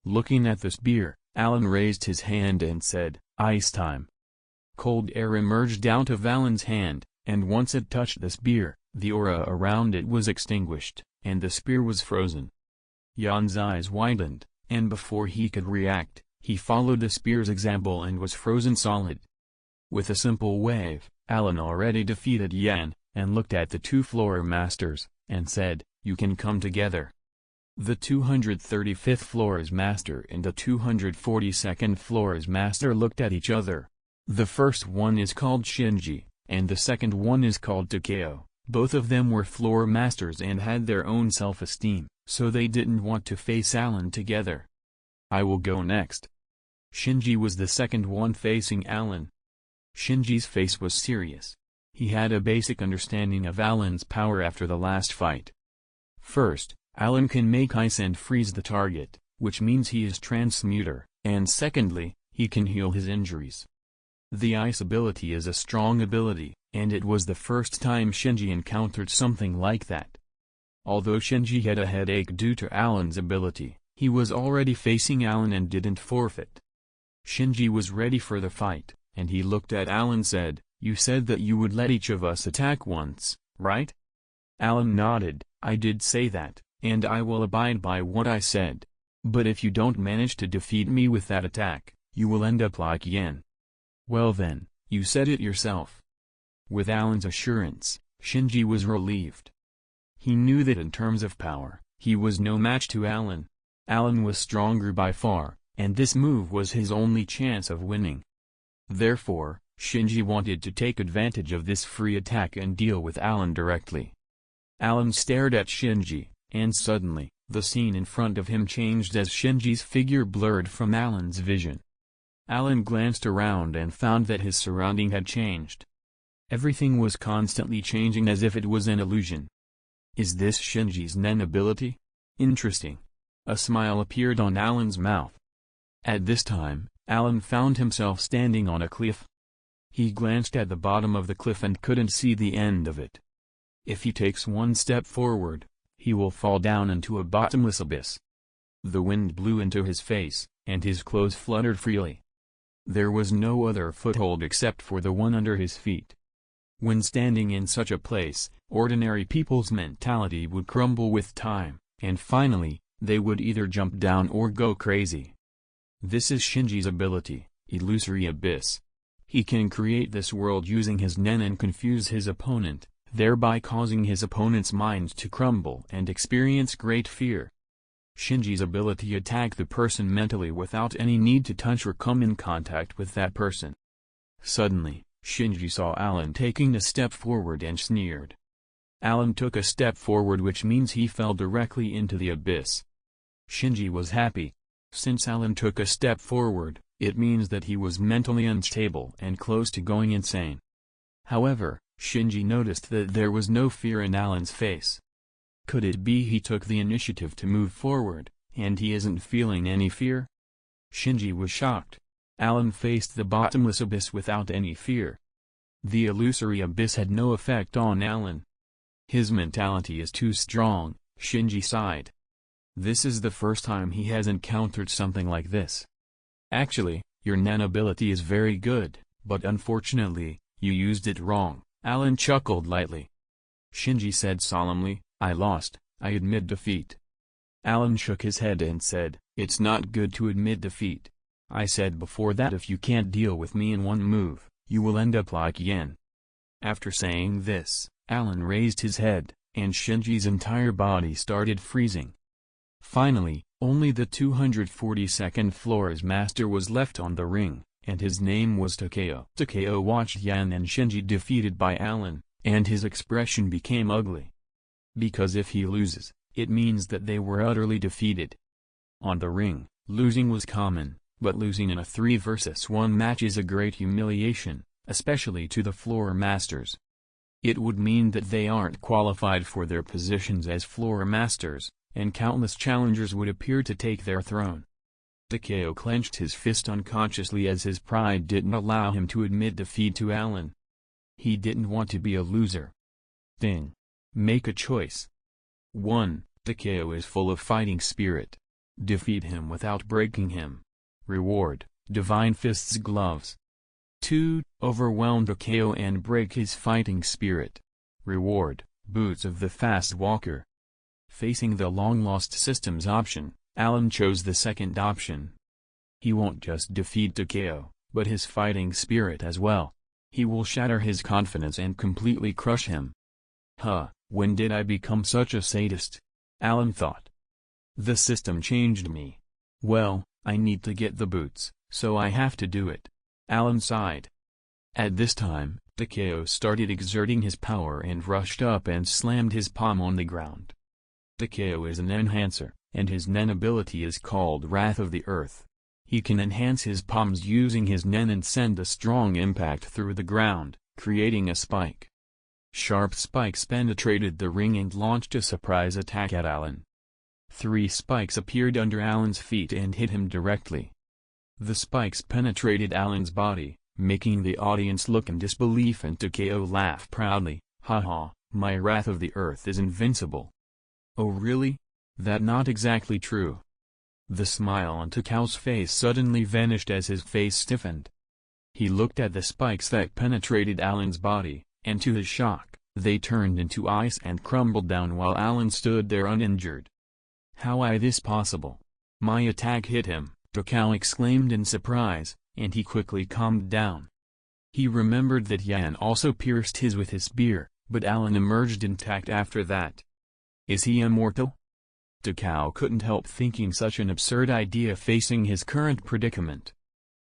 Looking at the spear, Allan raised his hand and said, "Ice time." Cold air emerged out of Allan's hand, and once it touched the spear, the aura around it was extinguished, and the spear was frozen. Jan's eyes widened, and before he could react, he followed the spear's example and was frozen solid. With a simple wave, Allan already defeated Jan, and looked at the two floor masters, and said, "You can come together." The 235th floor's master and the 242nd floor's master looked at each other. The first one is called Shinji, and the second one is called Takeo. Both of them were floor masters and had their own self-esteem, so they didn't want to face Allan together. "I will go next." Shinji was the second one facing Allan. Shinji's face was serious. He had a basic understanding of Allan's power after the last fight. First, Allan can make ice and freeze the target, which means he is transmuter, and secondly, he can heal his injuries. The ice ability is a strong ability, and it was the first time Shinji encountered something like that. Although Shinji had a headache due to Allan's ability, he was already facing Allan and didn't forfeit. Shinji was ready for the fight, and he looked at Allan and said, "You said that you would let each of us attack once, right?" Allan nodded, "I did say that, and I will abide by what I said. But if you don't manage to defeat me with that attack, you will end up like Yen." "Well then, you said it yourself." With Allan's assurance, Shinji was relieved. He knew that in terms of power, he was no match to Allan. Allan was stronger by far, and this move was his only chance of winning. Therefore, Shinji wanted to take advantage of this free attack and deal with Allan directly. Allan stared at Shinji, and suddenly, the scene in front of him changed as Shinji's figure blurred from Allan's vision. Allan glanced around and found that his surrounding had changed. Everything was constantly changing as if it was an illusion. Is this Shinji's Nen ability? Interesting. A smile appeared on Allan's mouth. At this time, Allan found himself standing on a cliff. He glanced at the bottom of the cliff and couldn't see the end of it. If he takes one step forward, he will fall down into a bottomless abyss. The wind blew into his face, and his clothes fluttered freely. There was no other foothold except for the one under his feet. When standing in such a place, ordinary people's mentality would crumble with time, and finally, they would either jump down or go crazy. This is Shinji's ability, Illusory Abyss. He can create this world using his Nen and confuse his opponent, thereby causing his opponent's mind to crumble and experience great fear. Shinji's ability attack the person mentally without any need to touch or come in contact with that person. Suddenly, Shinji saw Allan taking a step forward and sneered. Allan took a step forward, which means he fell directly into the abyss. Shinji was happy. Since Allan took a step forward, it means that he was mentally unstable and close to going insane. However, Shinji noticed that there was no fear in Allan's face. Could it be he took the initiative to move forward, and he isn't feeling any fear? Shinji was shocked. Allan faced the bottomless abyss without any fear. The illusory abyss had no effect on Allan. His mentality is too strong, Shinji sighed. This is the first time he has encountered something like this. Actually, your Nen ability is very good, but unfortunately, you used it wrong, Allan chuckled lightly. Shinji said solemnly, "I lost, I admit defeat." Allan shook his head and said, "It's not good to admit defeat. I said before that if you can't deal with me in one move, you will end up like Yen." After saying this, Allan raised his head, and Shinji's entire body started freezing. Finally, only the 242nd floor's master was left on the ring, and his name was Takeo. Takeo watched Yen and Shinji defeated by Allan, and his expression became ugly. Because if he loses, it means that they were utterly defeated. On the ring, losing was common, but losing in a 3 versus 1 match is a great humiliation, especially to the floor masters. It would mean that they aren't qualified for their positions as floor masters, and countless challengers would appear to take their throne. Takeo clenched his fist unconsciously as his pride didn't allow him to admit defeat to Allan. He didn't want to be a loser. Make a choice. 1. Takeo is full of fighting spirit. Defeat him without breaking him. Reward, Divine Fist's gloves. 2. Overwhelm Takeo and break his fighting spirit. Reward, boots of the fast walker. Facing the long-lost systems option, Allan chose the second option. He won't just defeat Takeo, but his fighting spirit as well. He will shatter his confidence and completely crush him. When did I become such a sadist? Allan thought. The system changed me. Well, I need to get the boots, so I have to do it. Allan sighed. At this time, Takeo started exerting his power and rushed up and slammed his palm on the ground. Takeo is an enhancer, and his nen ability is called Wrath of the Earth. He can enhance his palms using his nen and send a strong impact through the ground, creating a spike. Sharp spikes penetrated the ring and launched a surprise attack at Allan. 3 spikes appeared under Allan's feet and hit him directly. The spikes penetrated Allan's body, making the audience look in disbelief and Takeo laugh proudly. Haha, my Wrath of the Earth is invincible. Oh really? That not exactly true. The smile on Takeo's face suddenly vanished as his face stiffened. He looked at the spikes that penetrated Allan's body, and to his shock, they turned into ice and crumbled down while Allan stood there uninjured. How is this possible? My attack hit him, Takeo exclaimed in surprise, and he quickly calmed down. He remembered that Yan also pierced his with his spear, but Allan emerged intact after that. Is he immortal? Takeo couldn't help thinking such an absurd idea facing his current predicament.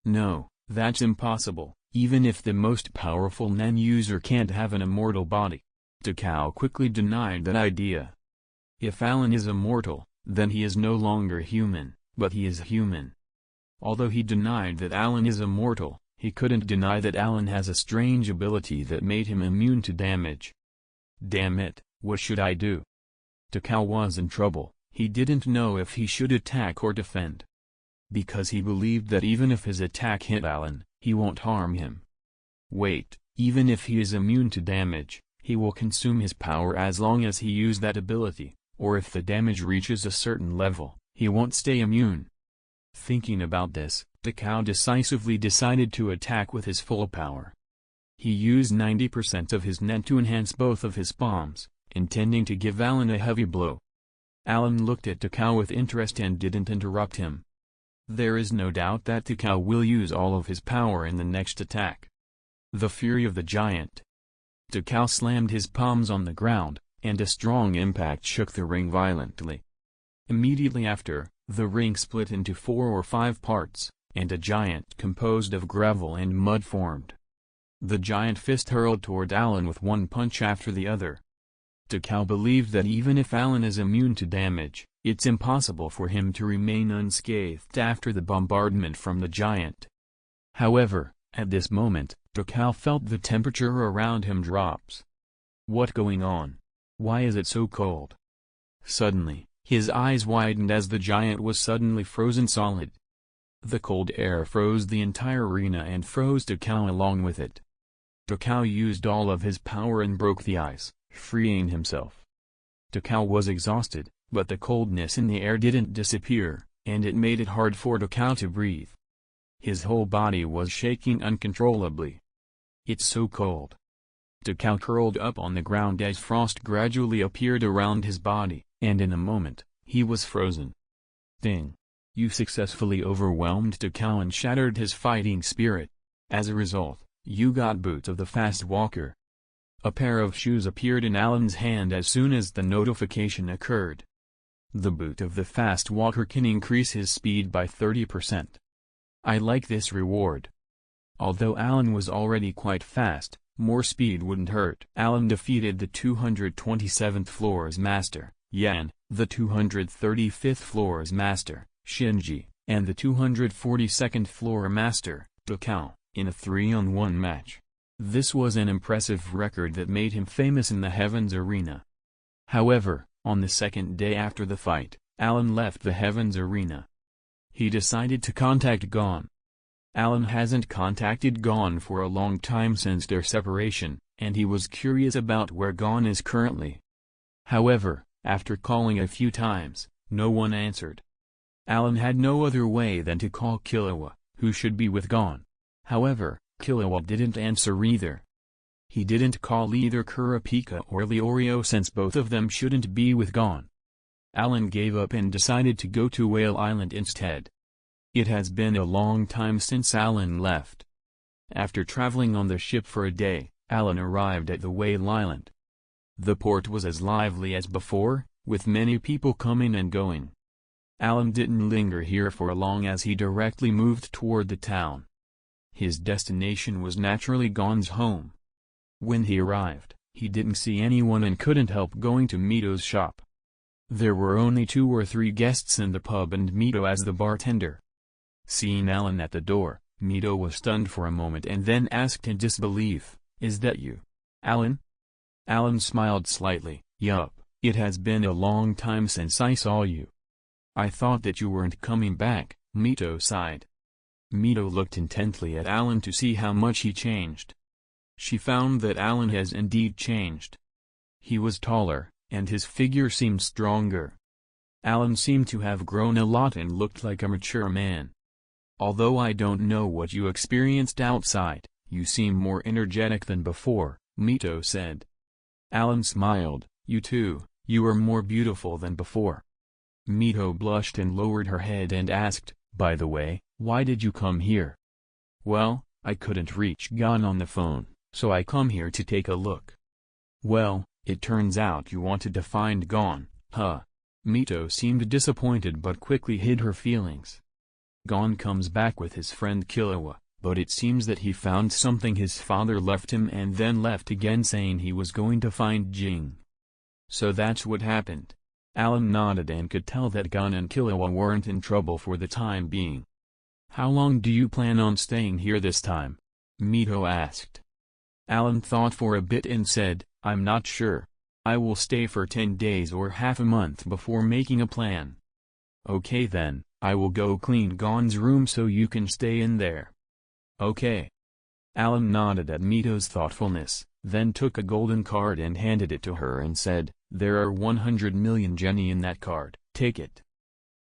No, that's impossible, even if the most powerful nen user can't have an immortal body. Takeo quickly denied that idea. If Allan is immortal, then he is no longer human, but he is human. Although he denied that Allan is immortal, he couldn't deny that Allan has a strange ability that made him immune to damage. Damn it, what should I do? Takeo was in trouble. He didn't know if he should attack or defend. Because he believed that even if his attack hit Allan, he won't harm him. Wait, even if he is immune to damage, he will consume his power as long as he uses that ability, or if the damage reaches a certain level, he won't stay immune. Thinking about this, Takeo decisively decided to attack with his full power. He used 90% of his nen to enhance both of his palms, intending to give Allan a heavy blow. Allan looked at Takeo with interest and didn't interrupt him. There is no doubt that Takeo will use all of his power in the next attack. The Fury of the Giant. Takeo slammed his palms on the ground, and a strong impact shook the ring violently. Immediately after, the ring split into 4 or 5 parts, and a giant composed of gravel and mud formed. The giant fist hurled toward Allan with one punch after the other. Takeo believed that even if Allan is immune to damage, it's impossible for him to remain unscathed after the bombardment from the giant. However, at this moment, Takeo felt the temperature around him drops. What's going on? Why is it so cold? Suddenly, his eyes widened as the giant was suddenly frozen solid. The cold air froze the entire arena and froze Takeo along with it. Takeo used all of his power and broke the ice, freeing himself. Takeo was exhausted, but the coldness in the air didn't disappear, and it made it hard for Takeo to breathe. His whole body was shaking uncontrollably. It's so cold. Takeo curled up on the ground as frost gradually appeared around his body, and in a moment, he was frozen. Ding! You successfully overwhelmed Takeo and shattered his fighting spirit. As a result, you got boots of the fast walker. A pair of shoes appeared in Allan's hand as soon as the notification occurred. The boot of the fast walker can increase his speed by 30%. I like this reward. Although Allan was already quite fast, more speed wouldn't hurt. Allan defeated the 227th floor's master, Yan, the 235th floor's master, Shinji, and the 242nd floor master, Takeo, in a 3-on-1 match. This was an impressive record that made him famous in the Heavens Arena. However, on the second day after the fight, Allan left the Heavens Arena. He decided to contact Gon. Allan hasn't contacted Gon for a long time since their separation, and he was curious about where Gon is currently. However, after calling a few times, no one answered. Allan had no other way than to call Killua, who should be with Gon. However, Killua didn't answer either. He didn't call either Kurapika or Leorio since both of them shouldn't be with Gon. Allan gave up and decided to go to Whale Island instead. It has been a long time since Allan left. After traveling on the ship for a day, Allan arrived at the Whale Island. The port was as lively as before, with many people coming and going. Allan didn't linger here for long as he directly moved toward the town. His destination was naturally Gon's home. When he arrived, he didn't see anyone and couldn't help going to Mito's shop. There were only 2 or 3 guests in the pub and Mito as the bartender. Seeing Allan at the door, Mito was stunned for a moment and then asked in disbelief, "Is that you, Allan?" Allan smiled slightly. "Yup, it has been a long time since I saw you." "I thought that you weren't coming back," Mito sighed. Mito looked intently at Allan to see how much he changed. She found that Allan has indeed changed. He was taller, and his figure seemed stronger. Allan seemed to have grown a lot and looked like a mature man. "Although I don't know what you experienced outside, you seem more energetic than before," Mito said. Allan smiled. "You too, you are more beautiful than before." Mito blushed and lowered her head and asked, "By the way, why did you come here?" "Well, I couldn't reach Gon on the phone, so I come here to take a look." "Well, it turns out you wanted to find Gon, huh?" Mito seemed disappointed but quickly hid her feelings. "Gon comes back with his friend Killua, but it seems that he found something his father left him and then left again saying he was going to find Jing." "So that's what happened." Allan nodded and could tell that Gon and Killua weren't in trouble for the time being. "How long do you plan on staying here this time?" Mito asked. Allan thought for a bit and said, "I'm not sure. I will stay for 10 days or half a month before making a plan." "Okay then, I will go clean Gon's room so you can stay in there." "Okay." Allan nodded at Mito's thoughtfulness, then took a golden card and handed it to her and said, "There are 100 million Jenny in that card, take it."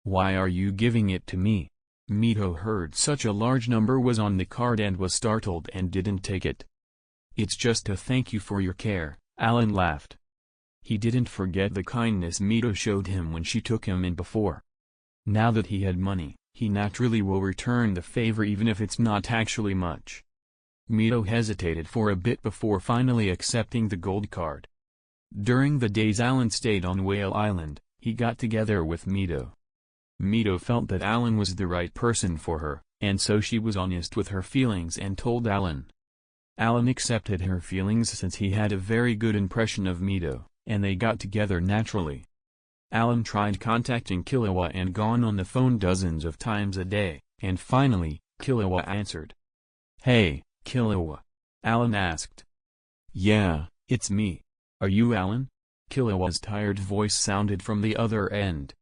"Why are you giving it to me?" Mito heard such a large number was on the card and was startled and didn't take it. "It's just to thank you for your care," Allan laughed. He didn't forget the kindness Mito showed him when she took him in before. Now that he had money, he naturally will return the favor even if it's not actually much. Mito hesitated for a bit before finally accepting the gold card. During the days Allan stayed on Whale Island, he got together with Mito. Mito felt that Allan was the right person for her, and so she was honest with her feelings and told Allan. Allan accepted her feelings since he had a very good impression of Mito, and they got together naturally. Allan tried contacting Killua and Gon on the phone dozens of times a day, and finally, Killua answered. "Hey, Killua?" Allan asked. "Yeah, it's me. Are you Allan?" Killua's tired voice sounded from the other end.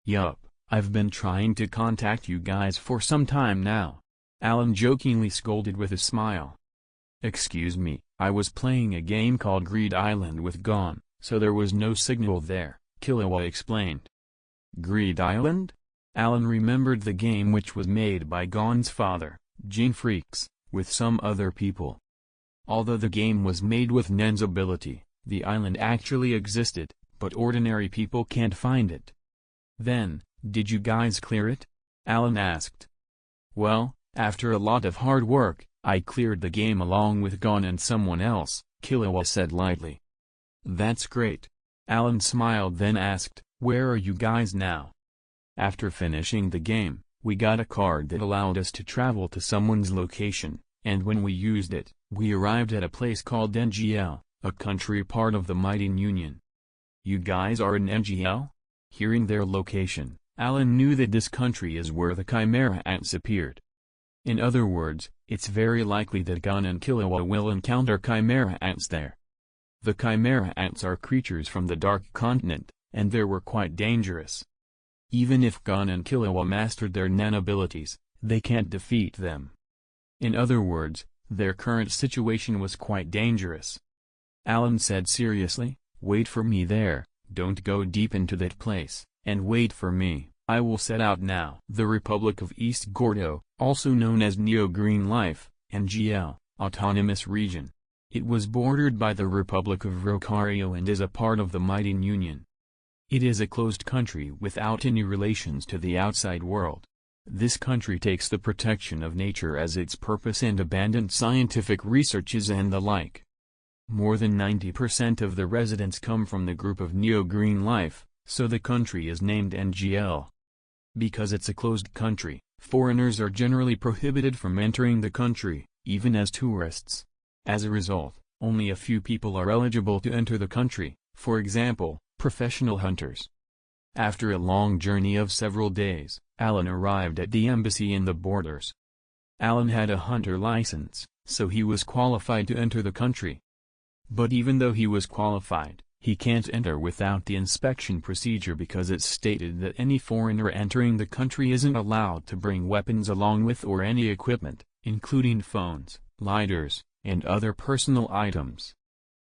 "Yup, I've been trying to contact you guys for some time now," Allan jokingly scolded with a smile. "Excuse me, I was playing a game called Greed Island with Gon, so there was no signal there," Killua explained. Greed Island? Allan remembered the game which was made by Gon's father, Gene Freaks, with some other people. Although the game was made with Nen's ability, the island actually existed, but ordinary people can't find it. "Then, did you guys clear it?" Allan asked. "Well, after a lot of hard work, I cleared the game along with Gon and someone else," Killua said lightly. "That's great." Allan smiled then asked, "Where are you guys now?" "After finishing the game, we got a card that allowed us to travel to someone's location, and when we used it, we arrived at a place called NGL, a country part of the Mighty Union." "You guys are in NGL?" Hearing their location, Allan knew that this country is where the Chimera ants appeared. In other words, it's very likely that Gon and Killua will encounter Chimera ants there. The Chimera ants are creatures from the Dark Continent, and they were quite dangerous. Even if Gon and Killua mastered their Nen abilities, they can't defeat them. In other words, their current situation was quite dangerous. Allan said seriously, "Wait for me there, don't go deep into that place, and wait for me, I will set out now. The Republic of East Gordo, also known as Neo Green Life, NGL, Autonomous Region. It was bordered by the Republic of Rocario and is a part of the Mighty Union. It is a closed country without any relations to the outside world. This country takes the protection of nature as its purpose and abandoned scientific researches and the like. More than 90% of the residents come from the group of Neo Green Life, so the country is named NGL. Because it's a closed country, foreigners are generally prohibited from entering the country, even as tourists. As a result, only a few people are eligible to enter the country, for example, professional hunters. After a long journey of several days, Allan arrived at the embassy in the borders. Allan had a hunter license, so he was qualified to enter the country. But even though he was qualified, he can't enter without the inspection procedure because it's stated that any foreigner entering the country isn't allowed to bring weapons along with or any equipment, including phones, lighters, and other personal items.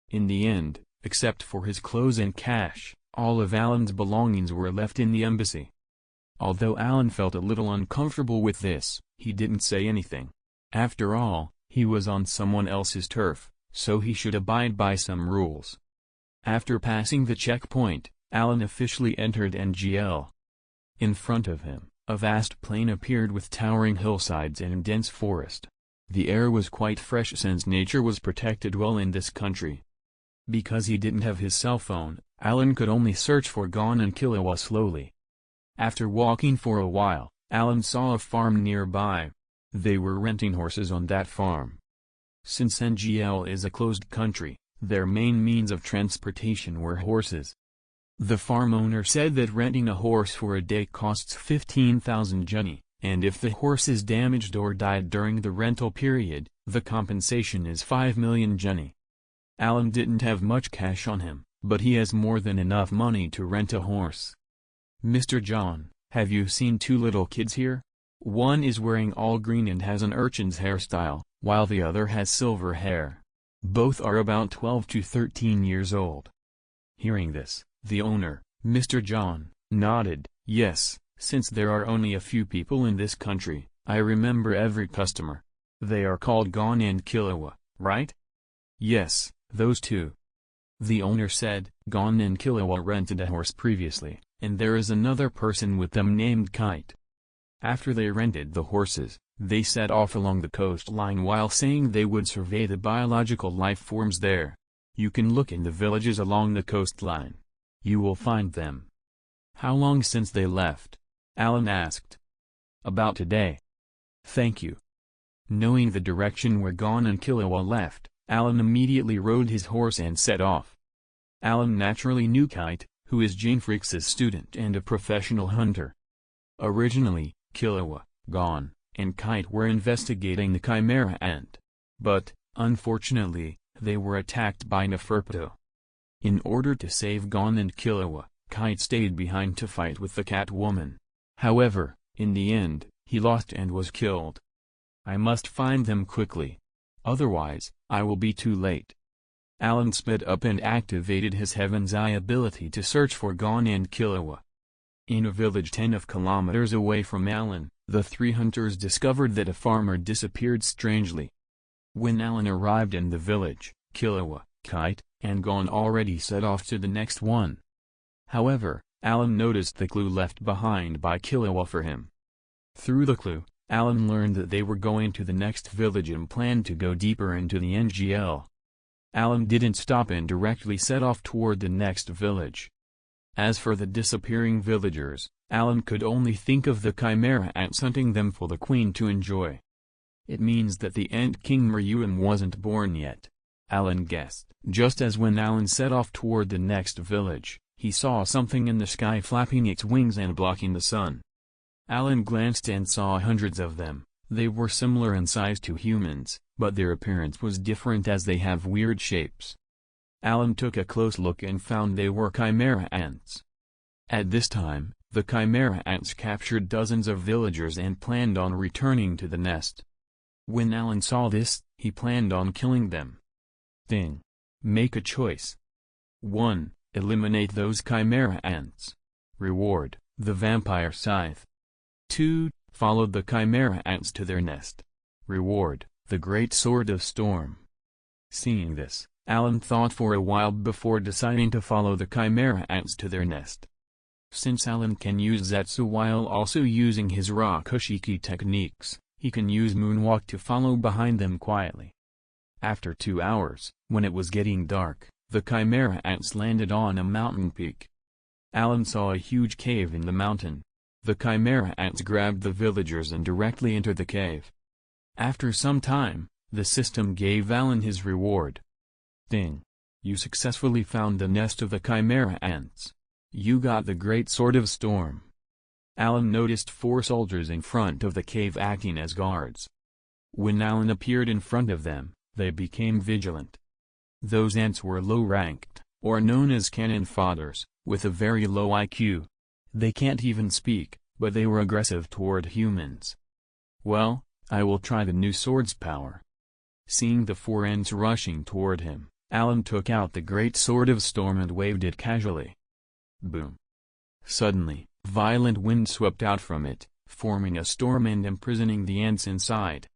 In the end, except for his clothes and cash, all of Allan's belongings were left in the embassy. Although Allan felt a little uncomfortable with this, he didn't say anything. After all, he was on someone else's turf, so he should abide by some rules. After passing the checkpoint, Allan officially entered NGL. In front of him, a vast plain appeared with towering hillsides and dense forest. The air was quite fresh since nature was protected well in this country. Because he didn't have his cell phone, Allan could only search for Gon and Killua slowly. After walking for a while, Allan saw a farm nearby. They were renting horses on that farm. Since NGL is a closed country, their main means of transportation were horses. The farm owner said that renting a horse for a day costs 15,000 jenny, and if the horse is damaged or died during the rental period, the compensation is 5 million jenny. Allan didn't have much cash on him, but he has more than enough money to rent a horse. Mr. John, have you seen two little kids here? One is wearing all green and has an urchin's hairstyle, while the other has silver hair. Both are about 12 to 13 years old. Hearing this, the owner, Mr. John, nodded. Yes, since there are only a few people in this country, I remember every customer. They are called Gon and Killua, right? Yes, those two. The owner said, Gon and Killua rented a horse previously, and there is another person with them named Kite. After they rented the horses, they set off along the coastline while saying they would survey the biological life forms there. You can look in the villages along the coastline. You will find them. How long since they left? Allan asked. About today. Thank you. Knowing the direction where Gon and Killua left, Allan immediately rode his horse and set off. Allan naturally knew Kite, who is Janefrix's student and a professional hunter. Originally, Killua, Gon, and Kite were investigating the Chimera Ant. But, unfortunately, they were attacked by Neferpito. In order to save Gon and Killua, Kite stayed behind to fight with the cat woman. However, in the end, he lost and was killed. I must find them quickly. Otherwise, I will be too late. Allan sped up and activated his Heaven's Eye ability to search for Gon and Killua. In a village 10 kilometers away from Allan, the three hunters discovered that a farmer disappeared strangely. When Allan arrived in the village, Killua, Kite, and Gon already set off to the next one. However, Allan noticed the clue left behind by Killua for him. Through the clue, Allan learned that they were going to the next village and planned to go deeper into the NGL. Allan didn't stop and directly set off toward the next village. As for the disappearing villagers, Allan could only think of the Chimera Ants hunting them for the queen to enjoy. It means that the Ant King Ryuum wasn't born yet. Allan guessed. Just as when Allan set off toward the next village, he saw something in the sky flapping its wings and blocking the sun. Allan glanced and saw hundreds of them. They were similar in size to humans, but their appearance was different as they have weird shapes. Allan took a close look and found they were Chimera Ants. At this time, the Chimera Ants captured dozens of villagers and planned on returning to the nest. When Allan saw this, he planned on killing them. Thing. Make a choice. 1. Eliminate those Chimera Ants. Reward. The vampire scythe. 2. Followed the chimera ants to their nest. Reward, the great sword of storm. Seeing this, Allan thought for a while before deciding to follow the chimera ants to their nest. Since Allan can use Zetsu while also using his Rakushiki techniques, he can use Moonwalk to follow behind them quietly. After 2 hours, when it was getting dark, the chimera ants landed on a mountain peak. Allan saw a huge cave in the mountain. The chimera ants grabbed the villagers and directly entered the cave. After some time, the system gave Allan his reward. Ding! You successfully found the nest of the chimera ants. You got the great sword of storm. Allan noticed 4 soldiers in front of the cave acting as guards. When Allan appeared in front of them, they became vigilant. Those ants were low-ranked, or known as cannon fodders, with a very low IQ. They can't even speak, but they were aggressive toward humans. Well, I will try the new sword's power. Seeing the 4 ants rushing toward him, Allan took out the great sword of storm and waved it casually. Boom! Suddenly, violent wind swept out from it, forming a storm and imprisoning the ants inside.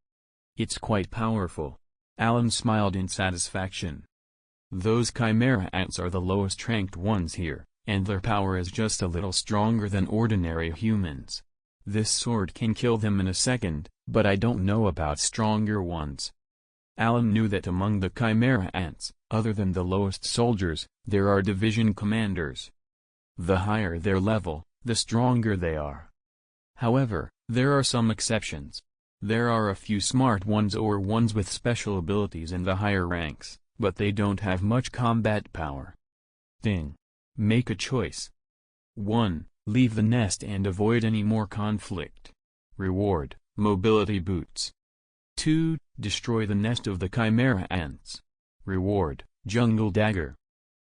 It's quite powerful. Allan smiled in satisfaction. Those chimera ants are the lowest ranked ones here, and their power is just a little stronger than ordinary humans. This sword can kill them in a second, but I don't know about stronger ones. Allan knew that among the chimera ants, other than the lowest soldiers, there are division commanders. The higher their level, the stronger they are. However, there are some exceptions. There are a few smart ones or ones with special abilities in the higher ranks, but they don't have much combat power. Ding! Make a choice. 1. Leave the nest and avoid any more conflict. Reward, mobility boots. 2. Destroy the nest of the chimera ants. Reward, jungle dagger.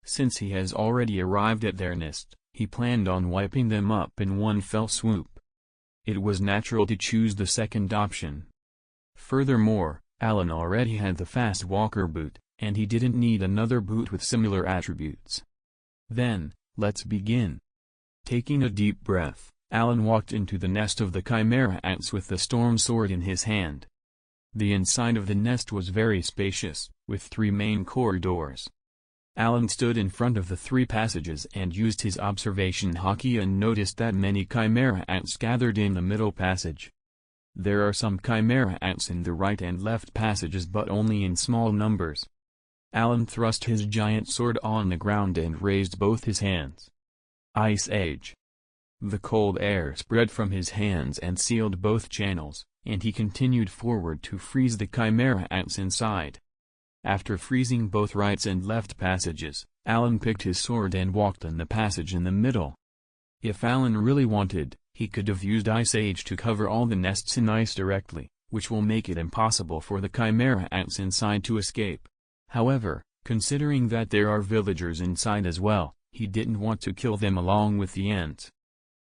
Since he has already arrived at their nest, he planned on wiping them up in one fell swoop. It was natural to choose the second option. Furthermore, Allan already had the fast walker boot, and he didn't need another boot with similar attributes. Then, let's begin. Taking a deep breath, Allan walked into the nest of the chimera ants with the storm sword in his hand. The inside of the nest was very spacious, with 3 main corridors. Allan stood in front of the 3 passages and used his observation haki and noticed that many chimera ants gathered in the middle passage. There are some chimera ants in the right and left passages but only in small numbers. Allan thrust his giant sword on the ground and raised both his hands. Ice Age. The cold air spread from his hands and sealed both channels, and he continued forward to freeze the chimera ants inside. After freezing both right and left passages, Allan picked his sword and walked in the passage in the middle. If Allan really wanted, he could have used Ice Age to cover all the nests in ice directly, which will make it impossible for the chimera ants inside to escape. However, considering that there are villagers inside as well, he didn't want to kill them along with the ants.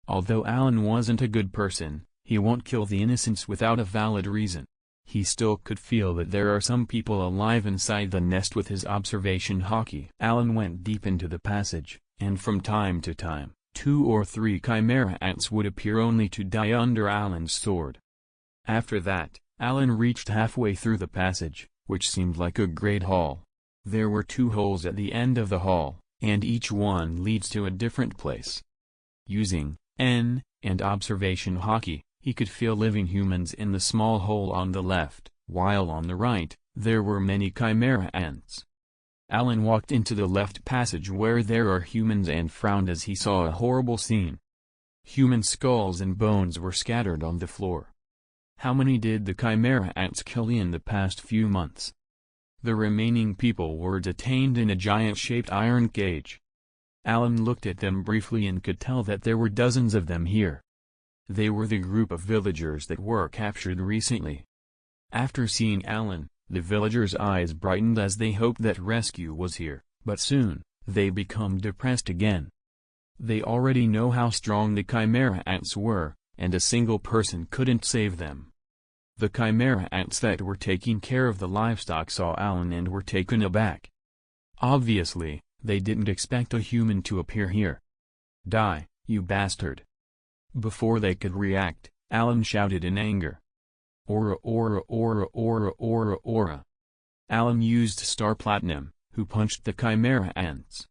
Although Allan wasn't a good person, he won't kill the innocents without a valid reason. He still could feel that there are some people alive inside the nest with his observation haki. Allan went deep into the passage, and from time to time, 2 or 3 chimera ants would appear only to die under Allan's sword. After that, Allan reached halfway through the passage, which seemed like a great hall. There were 2 holes at the end of the hall, and each one leads to a different place. Using N and observation haki, he could feel living humans in the small hole on the left, while on the right, there were many chimera ants. Allan walked into the left passage where there are humans and frowned as he saw a horrible scene. Human skulls and bones were scattered on the floor. How many did the chimera ants kill in the past few months? The remaining people were detained in a giant-shaped iron cage. Allan looked at them briefly and could tell that there were dozens of them here. They were the group of villagers that were captured recently. After seeing Allan, the villagers' eyes brightened as they hoped that rescue was here, but soon, they become depressed again. They already know how strong the chimera ants were, and a single person couldn't save them. The chimera ants that were taking care of the livestock saw Allan and were taken aback. Obviously, they didn't expect a human to appear here. Die, you bastard! Before they could react, Allan shouted in anger. Aura aura aura aura aura aura. Allan used Star Platinum, who punched the Chimera ants.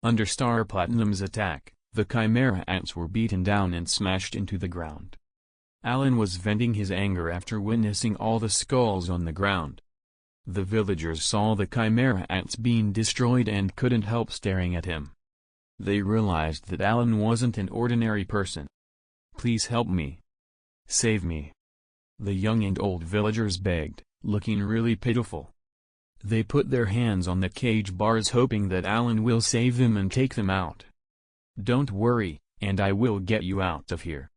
Under Star Platinum's attack, the Chimera ants were beaten down and smashed into the ground. Allan was venting his anger after witnessing all the skulls on the ground. The villagers saw the Chimera ants being destroyed and couldn't help staring at him. They realized that Allan wasn't an ordinary person. "Please help me. Save me." The young and old villagers begged, looking really pitiful. They put their hands on the cage bars hoping that Allan will save them and take them out. "Don't worry, and I will get you out of here."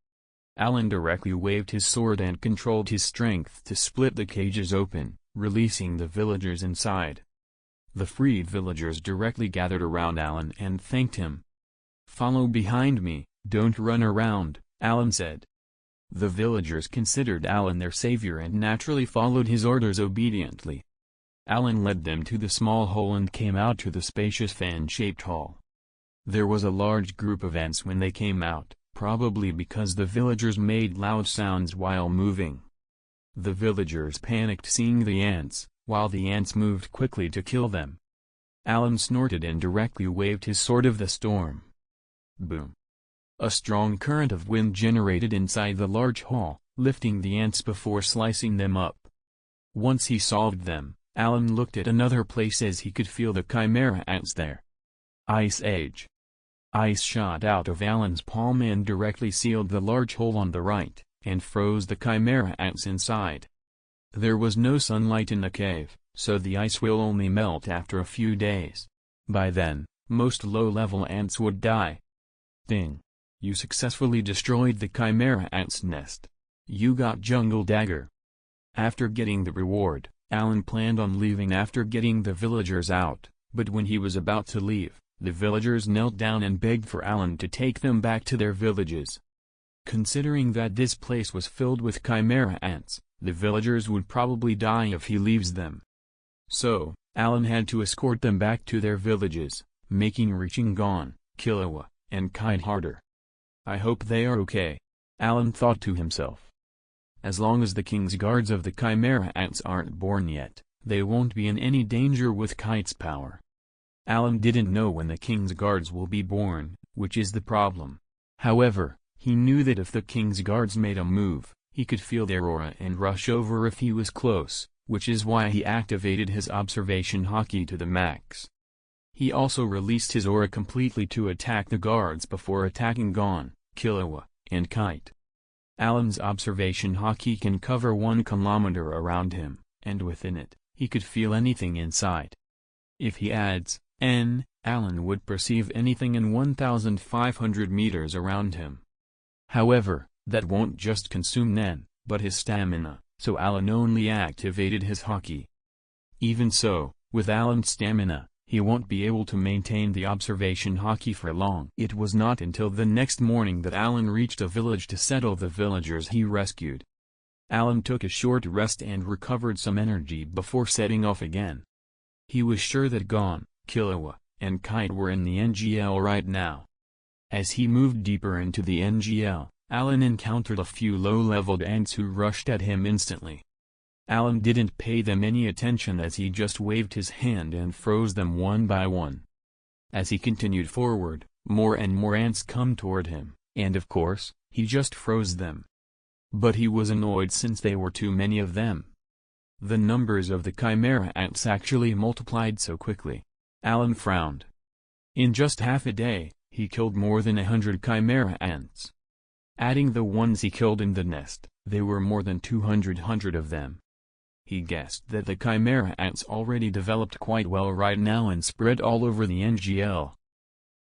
Allan directly waved his sword and controlled his strength to split the cages open, releasing the villagers inside. The freed villagers directly gathered around Allan and thanked him. "Follow behind me, don't run around," Allan said. The villagers considered Allan their savior and naturally followed his orders obediently. Allan led them to the small hole and came out to the spacious fan-shaped hall. There was a large group of ants when they came out, probably because the villagers made loud sounds while moving. The villagers panicked seeing the ants, while the ants moved quickly to kill them. Allan snorted and directly waved his sword of the storm. Boom! A strong current of wind generated inside the large hall, lifting the ants before slicing them up. Once he solved them, Allan looked at another place as he could feel the Chimera ants there. Ice Age. Ice shot out of Allan's palm and directly sealed the large hole on the right, and froze the Chimera ants inside. There was no sunlight in the cave, so the ice will only melt after a few days. By then, most low-level ants would die. Ding! You successfully destroyed the Chimera ant's nest. You got Jungle Dagger. After getting the reward, Allan planned on leaving after getting the villagers out, but when he was about to leave, the villagers knelt down and begged for Allan to take them back to their villages. Considering that this place was filled with Chimera ants, the villagers would probably die if he leaves them. So, Allan had to escort them back to their villages, making reaching Gon, Killua, and Kite harder. "I hope they are okay," Allan thought to himself. As long as the king's guards of the Chimera ants aren't born yet, they won't be in any danger with Kite's power. Allan didn't know when the king's guards will be born, which is the problem. However, he knew that if the king's guards made a move, he could feel their aura and rush over if he was close, which is why he activated his observation haki to the max. He also released his aura completely to attack the guards before attacking Gon, Killua, and Kite. Allan's observation haki can cover 1 kilometer around him, and within it, he could feel anything inside. If he adds N, Allan would perceive anything in 1,500 meters around him. However, that won't just consume N, but his stamina, so Allan only activated his haki. Even so, with Allan's stamina, he won't be able to maintain the observation haki for long. It was not until the next morning that Allan reached a village to settle the villagers he rescued. Allan took a short rest and recovered some energy before setting off again. He was sure that Gon, Killua, and Kite were in the NGL right now. As he moved deeper into the NGL, Allan encountered a few low-leveled ants who rushed at him instantly. Allan didn't pay them any attention as he just waved his hand and froze them one by one. As he continued forward, more and more ants come toward him, and of course, he just froze them. But he was annoyed since there were too many of them. The numbers of the Chimera ants actually multiplied so quickly. Allan frowned. In just half a day, he killed more than 100 Chimera ants. Adding the ones he killed in the nest, there were more than 200 of them. He guessed that the Chimera ants already developed quite well right now and spread all over the NGL.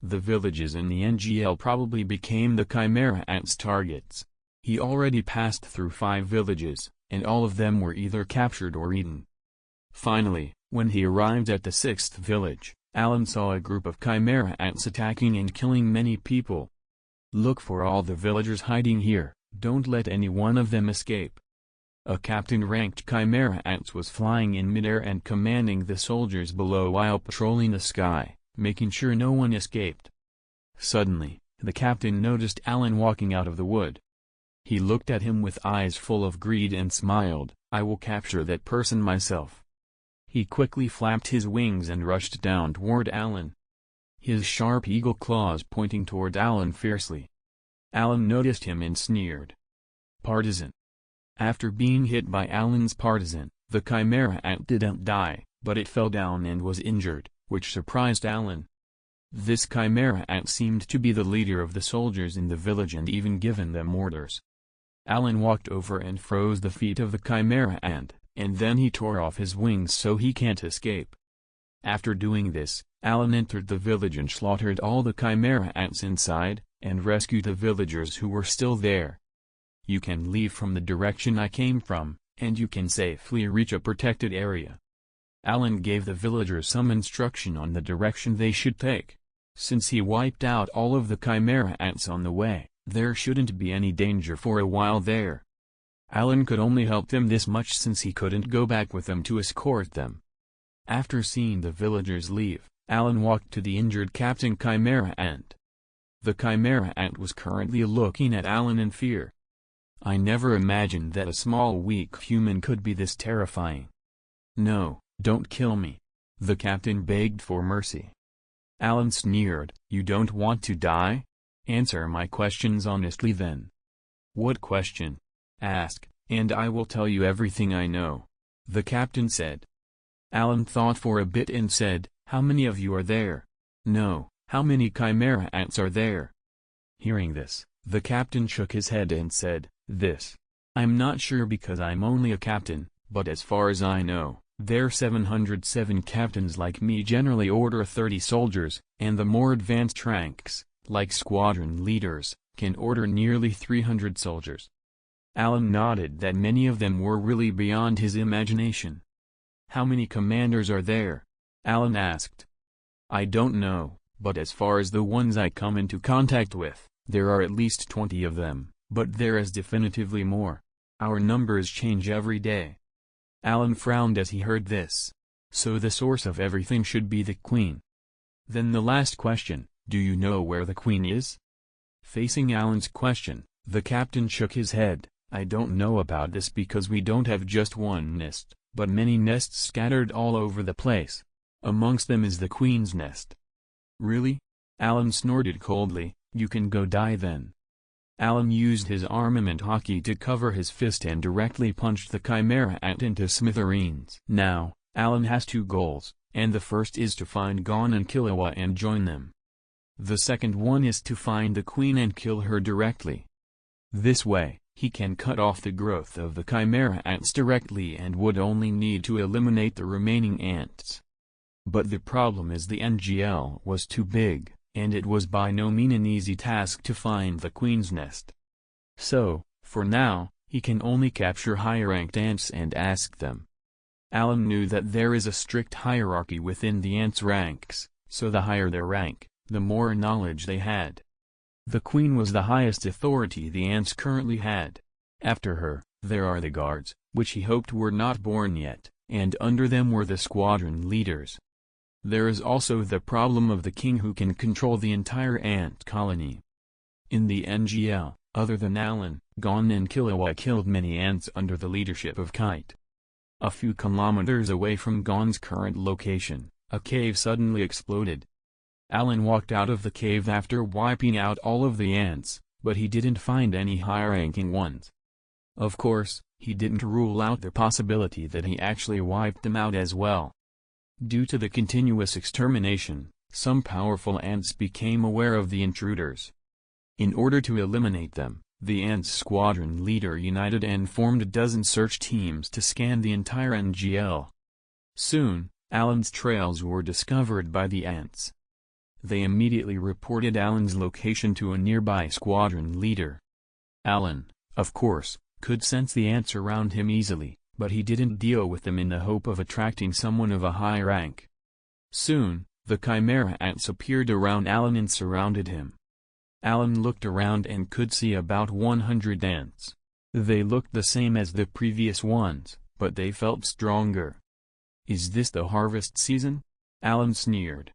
The villages in the NGL probably became the Chimera ants' targets. He already passed through 5 villages, and all of them were either captured or eaten. Finally, when he arrived at the 6th village, Allan saw a group of Chimera ants attacking and killing many people. "Look for all the villagers hiding here, don't let any one of them escape." A captain-ranked Chimera ants was flying in midair and commanding the soldiers below while patrolling the sky, making sure no one escaped. Suddenly, The captain noticed Allan walking out of the wood. He looked at him with eyes full of greed and smiled, "I will capture that person myself." He quickly flapped his wings and rushed down toward Allan, his sharp eagle claws pointing toward Allan fiercely. Allan noticed him and sneered. Partisan. After being hit by Allan's partisan, the chimera ant didn't die, but it fell down and was injured, which surprised Allan. This chimera ant seemed to be the leader of the soldiers in the village and even given them orders. Allan walked over and froze the feet of the chimera ant, and then he tore off his wings so he can't escape. After doing this, Allan entered the village and slaughtered all the chimera ants inside, and rescued the villagers who were still there. You can leave from the direction I came from, and you can safely reach a protected area. Allan gave the villagers some instruction on the direction they should take. Since he wiped out all of the chimera ants on the way, there shouldn't be any danger for a while there. Allan could only help them this much since he couldn't go back with them to escort them. After seeing the villagers leave, Allan walked to the injured Captain Chimera Ant. The Chimera Ant was currently looking at Allan in fear. "I never imagined that a small weak human could be this terrifying." "No, don't kill me." The captain begged for mercy. Allan sneered, "You don't want to die? Answer my questions honestly then." "What question?" "Ask, and I will tell you everything I know," the captain said. Allan thought for a bit and said, "How many of you are there?" "No, how many chimera ants are there?" Hearing this, the captain shook his head and said, "This. I'm not sure because I'm only a captain, but as far as I know, there 707 captains like me generally order 30 soldiers, and the more advanced ranks, like squadron leaders, can order nearly 300 soldiers." Allan nodded that many of them were really beyond his imagination. "How many commanders are there?" Allan asked. "I don't know, but as far as the ones I come into contact with, there are at least 20 of them, but there is definitively more. Our numbers change every day." Allan frowned as he heard this. So the source of everything should be the queen. Then the last question, "Do you know where the queen is?" Facing Allan's question, the captain shook his head. "I don't know about this because we don't have just one nest, but many nests scattered all over the place. Amongst them is the queen's nest." "Really?" Allan snorted coldly, "You can go die then." Allan used his armament hockey to cover his fist and directly punched the chimera ant into smithereens. Now, Allan has two goals, and the first is to find Gon and Killua and join them. The second one is to find the queen and kill her directly. This way, he can cut off the growth of the chimera ants directly and would only need to eliminate the remaining ants. But the problem is the NGL was too big, and it was by no means an easy task to find the queen's nest. So, for now, he can only capture higher-ranked ants and ask them. Allan knew that there is a strict hierarchy within the ants' ranks, so the higher their rank, the more knowledge they had. The queen was the highest authority the ants currently had. After her, there are the guards, which he hoped were not born yet, and under them were the squadron leaders. There is also the problem of the king who can control the entire ant colony. In the NGL, other than Allan, Gon and Killua killed many ants under the leadership of Kite. A few kilometers away from Gon's current location, a cave suddenly exploded. Allan walked out of the cave after wiping out all of the ants, but he didn't find any high-ranking ones. Of course, he didn't rule out the possibility that he actually wiped them out as well. Due to the continuous extermination, some powerful ants became aware of the intruders. In order to eliminate them, the ants' squadron leader united and formed a dozen search teams to scan the entire NGL. Soon, Allan's trails were discovered by the ants. They immediately reported Allan's location to a nearby squadron leader. Allan, of course, could sense the ants around him easily, but he didn't deal with them in the hope of attracting someone of a high rank. Soon, the chimera ants appeared around Allan and surrounded him. Allan looked around and could see about 100 ants. They looked the same as the previous ones, but they felt stronger. "Is this the harvest season?" Allan sneered.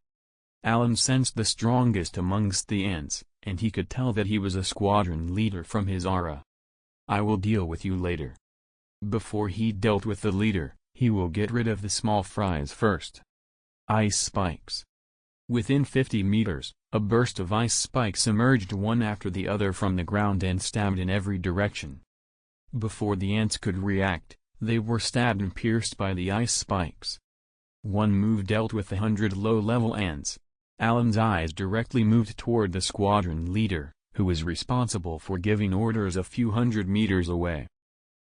Allan sensed the strongest amongst the ants, and he could tell that he was a squadron leader from his aura. "I will deal with you later." Before he dealt with the leader, he will get rid of the small fries first. Ice spikes. Within 50 meters, a burst of ice spikes emerged one after the other from the ground and stabbed in every direction. Before the ants could react, they were stabbed and pierced by the ice spikes. One move dealt with 100 low-level ants. Allan's eyes directly moved toward the squadron leader, who was responsible for giving orders a few hundred meters away.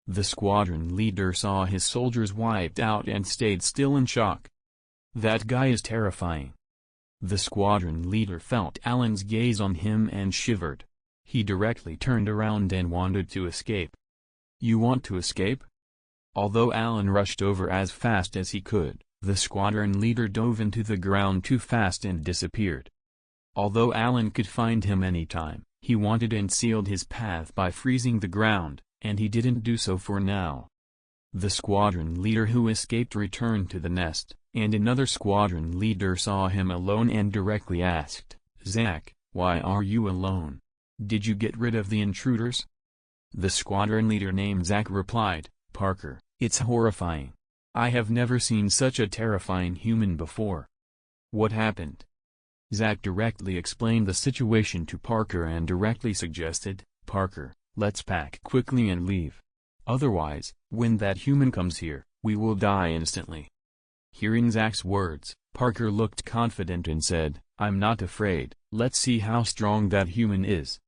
The squadron leader saw his soldiers wiped out and stayed still in shock. "That guy is terrifying." The squadron leader felt Allan's gaze on him and shivered. He directly turned around and wanted to escape. "You want to escape?" Although Allan rushed over as fast as he could, the squadron leader dove into the ground too fast and disappeared. Although Allan could find him anytime, he wanted and sealed his path by freezing the ground, and he didn't do so for now. The squadron leader who escaped returned to the nest, and another squadron leader saw him alone and directly asked, "Zach, why are you alone? Did you get rid of the intruders?" The squadron leader named Zach replied, "Parker, it's horrifying. I have never seen such a terrifying human before." "What happened?" Zach directly explained the situation to Parker and directly suggested, "Parker, let's pack quickly and leave. Otherwise, when that human comes here, we will die instantly." Hearing Zach's words, Parker looked confident and said, "I'm not afraid, let's see how strong that human is."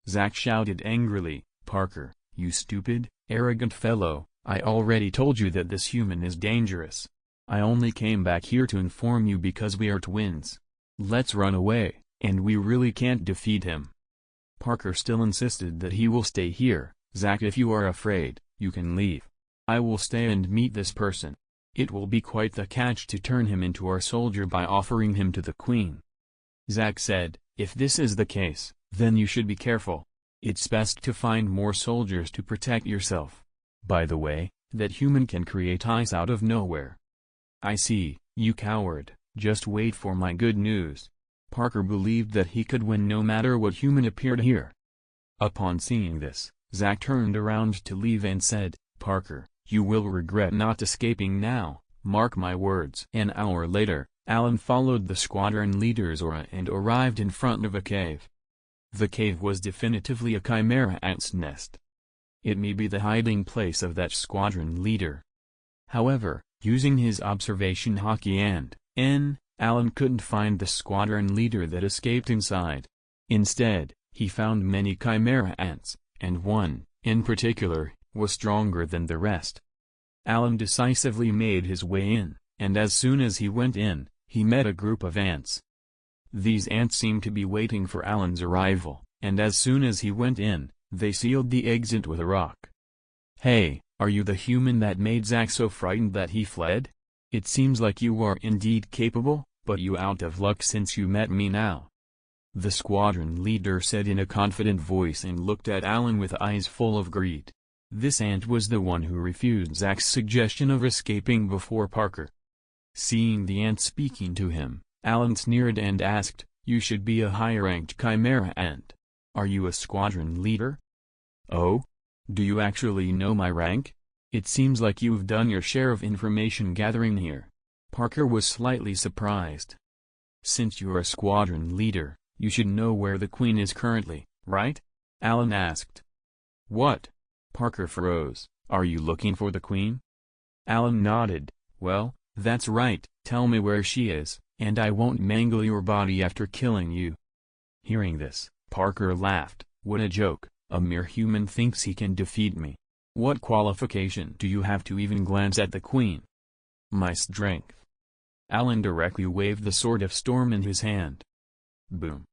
Zach shouted angrily, "Parker, you stupid, arrogant fellow, I already told you that this human is dangerous. I only came back here to inform you because we are twins. Let's run away, and we really can't defeat him." Parker still insisted that he will stay here. "Zach, if you are afraid, you can leave. I will stay and meet this person. It will be quite the catch to turn him into our soldier by offering him to the queen." Zach said, "If this is the case, then you should be careful. It's best to find more soldiers to protect yourself. By the way, that human can create ice out of nowhere." "I see, you coward, just wait for my good news." Parker believed that he could win no matter what human appeared here. Upon seeing this, Zach turned around to leave and said, "Parker, you will regret not escaping now, mark my words." An hour later, Allan followed the squadron leader's aura and arrived in front of a cave. The cave was definitively a chimera ant's nest. It may be the hiding place of that squadron leader. However, using his observation hockey and Allan couldn't find the squadron leader that escaped inside. Instead, he found many chimera ants, and one, in particular, was stronger than the rest. Allan decisively made his way in, and as soon as he went in, he met a group of ants. These ants seemed to be waiting for Allan's arrival, and as soon as he went in, they sealed the exit with a rock. "Hey, are you the human that made Zach so frightened that he fled? It seems like you are indeed capable, but you out of luck since you met me now," the squadron leader said in a confident voice and looked at Allan with eyes full of greed. This ant was the one who refused Zach's suggestion of escaping before Parker. Seeing the ant speaking to him, Allan sneered and asked, "You should be a higher-ranked chimera ant. Are you a squadron leader?" "Oh? Do you actually know my rank? It seems like you've done your share of information gathering here." Parker was slightly surprised. "Since you're a squadron leader, you should know where the queen is currently, right?" Allan asked. "What?" Parker froze. "Are you looking for the queen?" Allan nodded. "Well, that's right, tell me where she is, and I won't mangle your body after killing you." Hearing this, Parker laughed. "What a joke, a mere human thinks he can defeat me. What qualification do you have to even glance at the queen?" "My strength." Allan directly waved the sword of storm in his hand. Boom.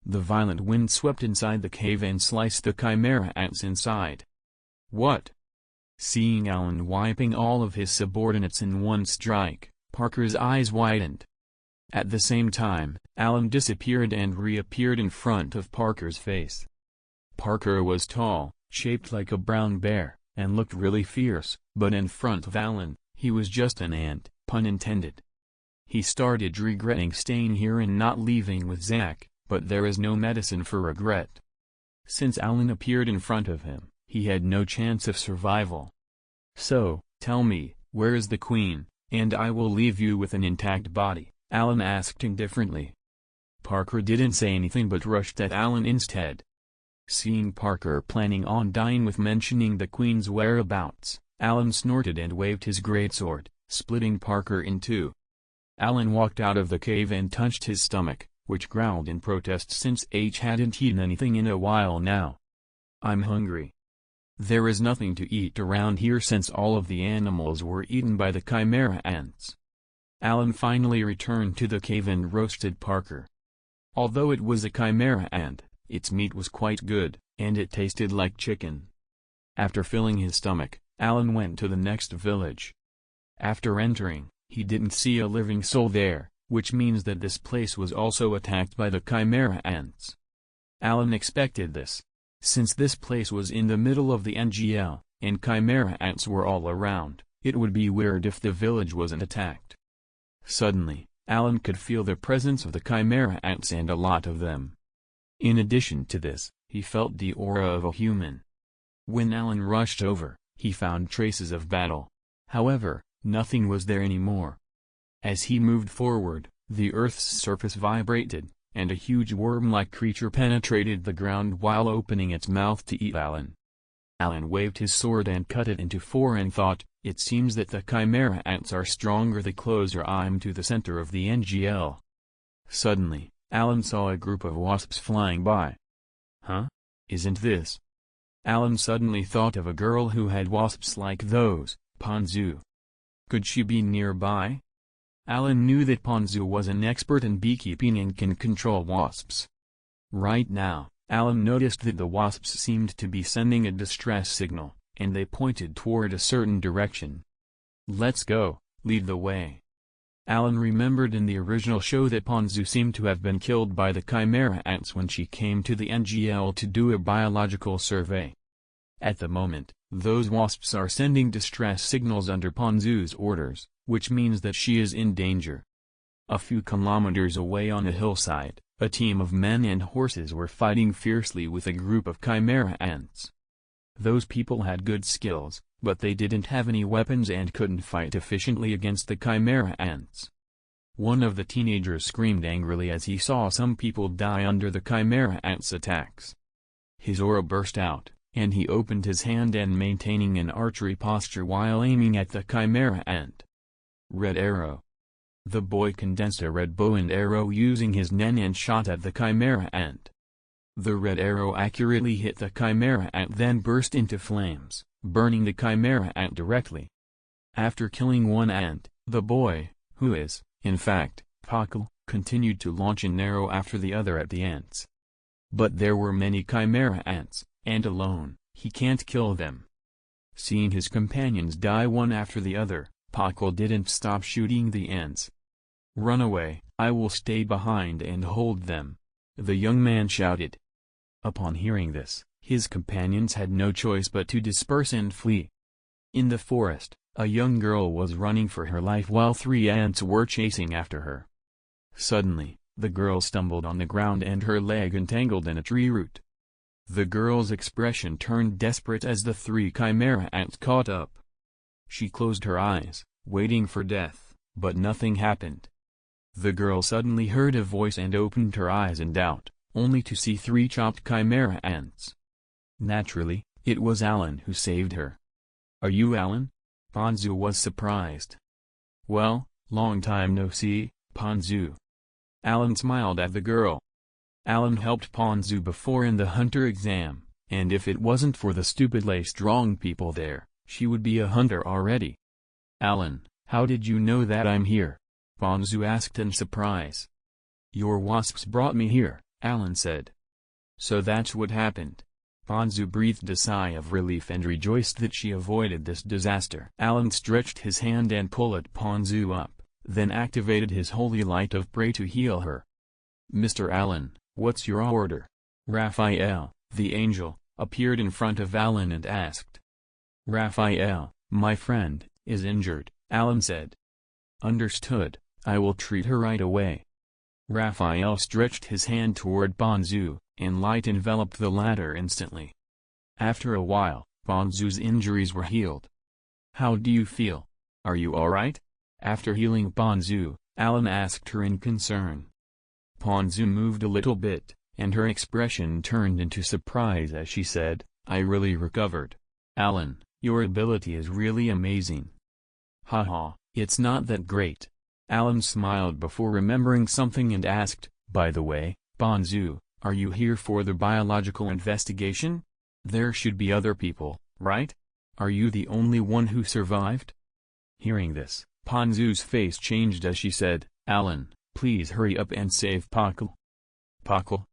The violent wind swept inside the cave and sliced the chimera ants inside. "What?" Seeing Allan wiping all of his subordinates in one strike, Parker's eyes widened. At the same time, Allan disappeared and reappeared in front of Parker's face. Parker was tall, shaped like a brown bear, and looked really fierce, but in front of Allan, he was just an ant, pun intended. He started regretting staying here and not leaving with Zach, but there is no medicine for regret. Since Allan appeared in front of him, he had no chance of survival. So, tell me, where is the queen, and I will leave you with an intact body, Allan asked indifferently. Parker didn't say anything but rushed at Allan instead. Seeing Parker planning on dying with mentioning the queen's whereabouts, Allan snorted and waved his greatsword, splitting Parker in two. Allan walked out of the cave and touched his stomach, which growled in protest since H hadn't eaten anything in a while now. I'm hungry. There is nothing to eat around here since all of the animals were eaten by the chimera ants. Allan finally returned to the cave and roasted Parker. Although it was a chimera ant, its meat was quite good, and it tasted like chicken. After filling his stomach, Allan went to the next village. After entering, he didn't see a living soul there, which means that this place was also attacked by the chimera ants. Allan expected this. Since this place was in the middle of the NGL, and chimera ants were all around, it would be weird if the village wasn't attacked. Suddenly, Allan could feel the presence of the chimera ants and a lot of them. In addition to this, he felt the aura of a human. When Allan rushed over, he found traces of battle. However, nothing was there anymore. As he moved forward, the Earth's surface vibrated, and a huge worm-like creature penetrated the ground while opening its mouth to eat Allan. Allan waved his sword and cut it into four and thought, it seems that the chimera ants are stronger the closer I'm to the center of the NGL. Suddenly, Allan saw a group of wasps flying by. Huh? Isn't this? Allan suddenly thought of a girl who had wasps like those, Ponzu. Could she be nearby? Allan knew that Ponzu was an expert in beekeeping and can control wasps. Right now, Allan noticed that the wasps seemed to be sending a distress signal, and they pointed toward a certain direction. Let's go, lead the way. Allan remembered in the original show that Ponzu seemed to have been killed by the chimera ants when she came to the NGL to do a biological survey. At the moment, those wasps are sending distress signals under Ponzu's orders, which means that she is in danger. A few kilometers away on a hillside, a team of men and horses were fighting fiercely with a group of chimera ants. Those people had good skills, but they didn't have any weapons and couldn't fight efficiently against the chimera ants. One of the teenagers screamed angrily as he saw some people die under the chimera ants' attacks. His aura burst out, and he opened his hand and maintaining an archery posture while aiming at the chimera ant. Red arrow. The boy condensed a red bow and arrow using his nen and shot at the chimera ant. The red arrow accurately hit the chimera ant then burst into flames, burning the chimera ant directly. After killing one ant, the boy, who is, in fact, Pakal, continued to launch an arrow after the other at the ants. But there were many chimera ants, and alone, he can't kill them. Seeing his companions die one after the other, Pakal didn't stop shooting the ants. Run away, I will stay behind and hold them, the young man shouted. Upon hearing this, his companions had no choice but to disperse and flee. In the forest, a young girl was running for her life while 3 ants were chasing after her. Suddenly, the girl stumbled on the ground and her leg entangled in a tree root. The girl's expression turned desperate as the 3 chimera ants caught up. She closed her eyes, waiting for death, but nothing happened. The girl suddenly heard a voice and opened her eyes in doubt, only to see 3 chopped chimera ants. Naturally, it was Allan who saved her. Are you Allan? Ponzu was surprised. Well, long time no see, Ponzu. Allan smiled at the girl. Allan helped Ponzu before in the hunter exam, and if it wasn't for the stupidly strong people there, she would be a hunter already. Allan, how did you know that I'm here? Ponzu asked in surprise. Your wasps brought me here, Allan said. So that's what happened. Ponzu breathed a sigh of relief and rejoiced that she avoided this disaster. Allan stretched his hand and pulled Ponzu up, then activated his holy light of prayer to heal her. Mr. Allan, what's your order? Raphael, the angel, appeared in front of Allan and asked. Raphael, my friend, is injured, Allan said. Understood, I will treat her right away. Raphael stretched his hand toward Bonzu, and light enveloped the latter instantly. After a while, Bonzu's injuries were healed. "How do you feel? Are you alright?" After healing Bonzu, Allan asked her in concern. Bonzu moved a little bit, and her expression turned into surprise as she said, "I really recovered. Allan, your ability is really amazing." "Haha, it's not that great." Allan smiled before remembering something and asked, "By the way, Bonzu, are you here for the biological investigation? There should be other people, right? Are you the only one who survived?" Hearing this, Bonzu's face changed as she said, "Allan, please hurry up and save Pakal." "Pakal?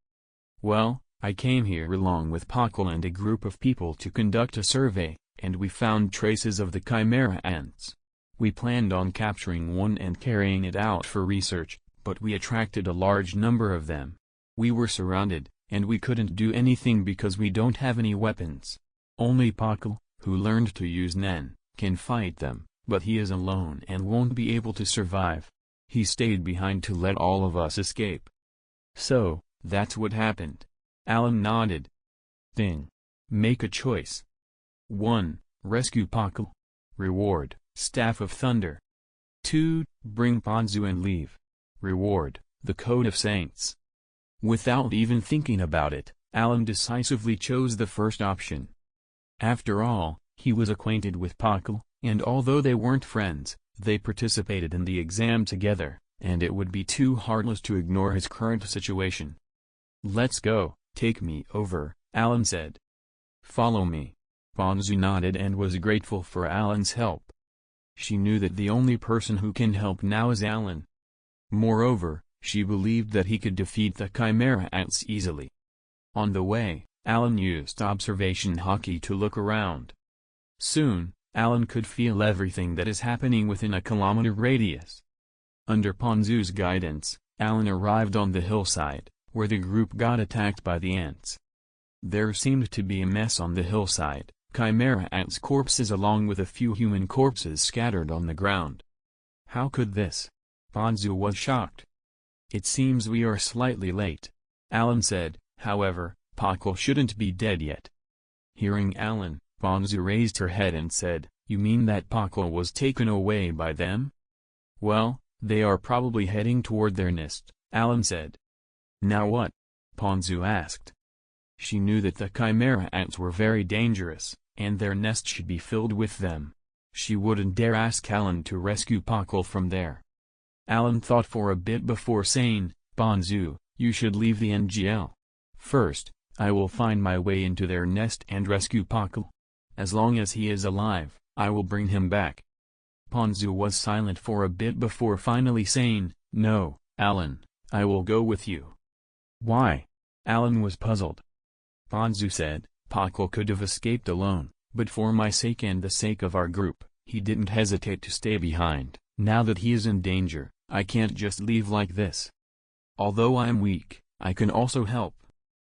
Well, I came here along with Pakal and a group of people to conduct a survey, and we found traces of the chimera ants. We planned on capturing one and carrying it out for research, but we attracted a large number of them. We were surrounded, and we couldn't do anything because we don't have any weapons. Only Pakal, who learned to use Nen, can fight them, but he is alone and won't be able to survive. He stayed behind to let all of us escape." "So, that's what happened." Allan nodded. "Thing. Make a choice. 1. Rescue Pakal. Reward, Staff of Thunder. 2. Bring Bonzu and leave. Reward, the Code of Saints." Without even thinking about it, Allan decisively chose the first option. After all, he was acquainted with Pakal, and although they weren't friends, they participated in the exam together, and it would be too heartless to ignore his current situation. "Let's go, take me over," Allan said. "Follow me." Bonzu nodded and was grateful for Allan's help. She knew that the only person who can help now is Allan. Moreover, she believed that he could defeat the chimera ants easily. On the way, Allan used observation hockey to look around. Soon, Allan could feel everything that is happening within a kilometer radius. Under Bonzu's guidance, Allan arrived on the hillside, where the group got attacked by the ants. There seemed to be a mess on the hillside, chimera ants' corpses along with a few human corpses scattered on the ground. "How could this?" Bonzu was shocked. "It seems we are slightly late," Allan said. "However, Pakal shouldn't be dead yet." Hearing Allan, Bonzu raised her head and said, "You mean that Pakal was taken away by them?" "Well, they are probably heading toward their nest," Allan said. "Now what?" Bonzu asked. She knew that the chimera ants were very dangerous, and their nest should be filled with them. She wouldn't dare ask Allan to rescue Pakal from there. Allan thought for a bit before saying, "Bonzu, you should leave the NGL. First, I will find my way into their nest and rescue Pakal. As long as he is alive, I will bring him back." Bonzu was silent for a bit before finally saying, "No, Allan, I will go with you." "Why?" Allan was puzzled. Bonzu said, "Pakal could have escaped alone, but for my sake and the sake of our group, he didn't hesitate to stay behind. Now that he is in danger, I can't just leave like this. Although I am weak, I can also help.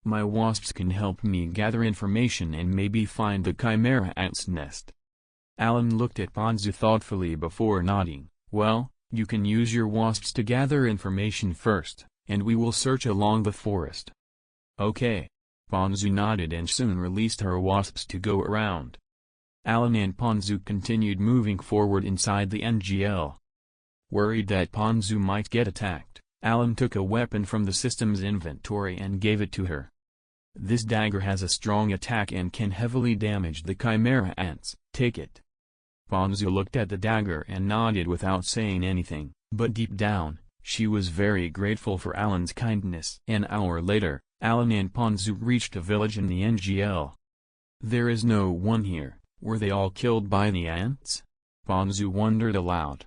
My wasps can help me gather information and maybe find the chimera ant's nest." Allan looked at Bonzu thoughtfully before nodding. "Well, you can use your wasps to gather information first, and we will search along the forest." "Okay." Bonzu nodded and soon released her wasps to go around. Allan and Bonzu continued moving forward inside the NGL. Worried that Bonzu might get attacked, Allan took a weapon from the system's inventory and gave it to her. "This dagger has a strong attack and can heavily damage the chimera ants, take it." Bonzu looked at the dagger and nodded without saying anything, but deep down, she was very grateful for Allan's kindness. An hour later, Allan and Bonzu reached a village in the NGL. "There is no one here. Were they all killed by the ants?" Bonzu wondered aloud.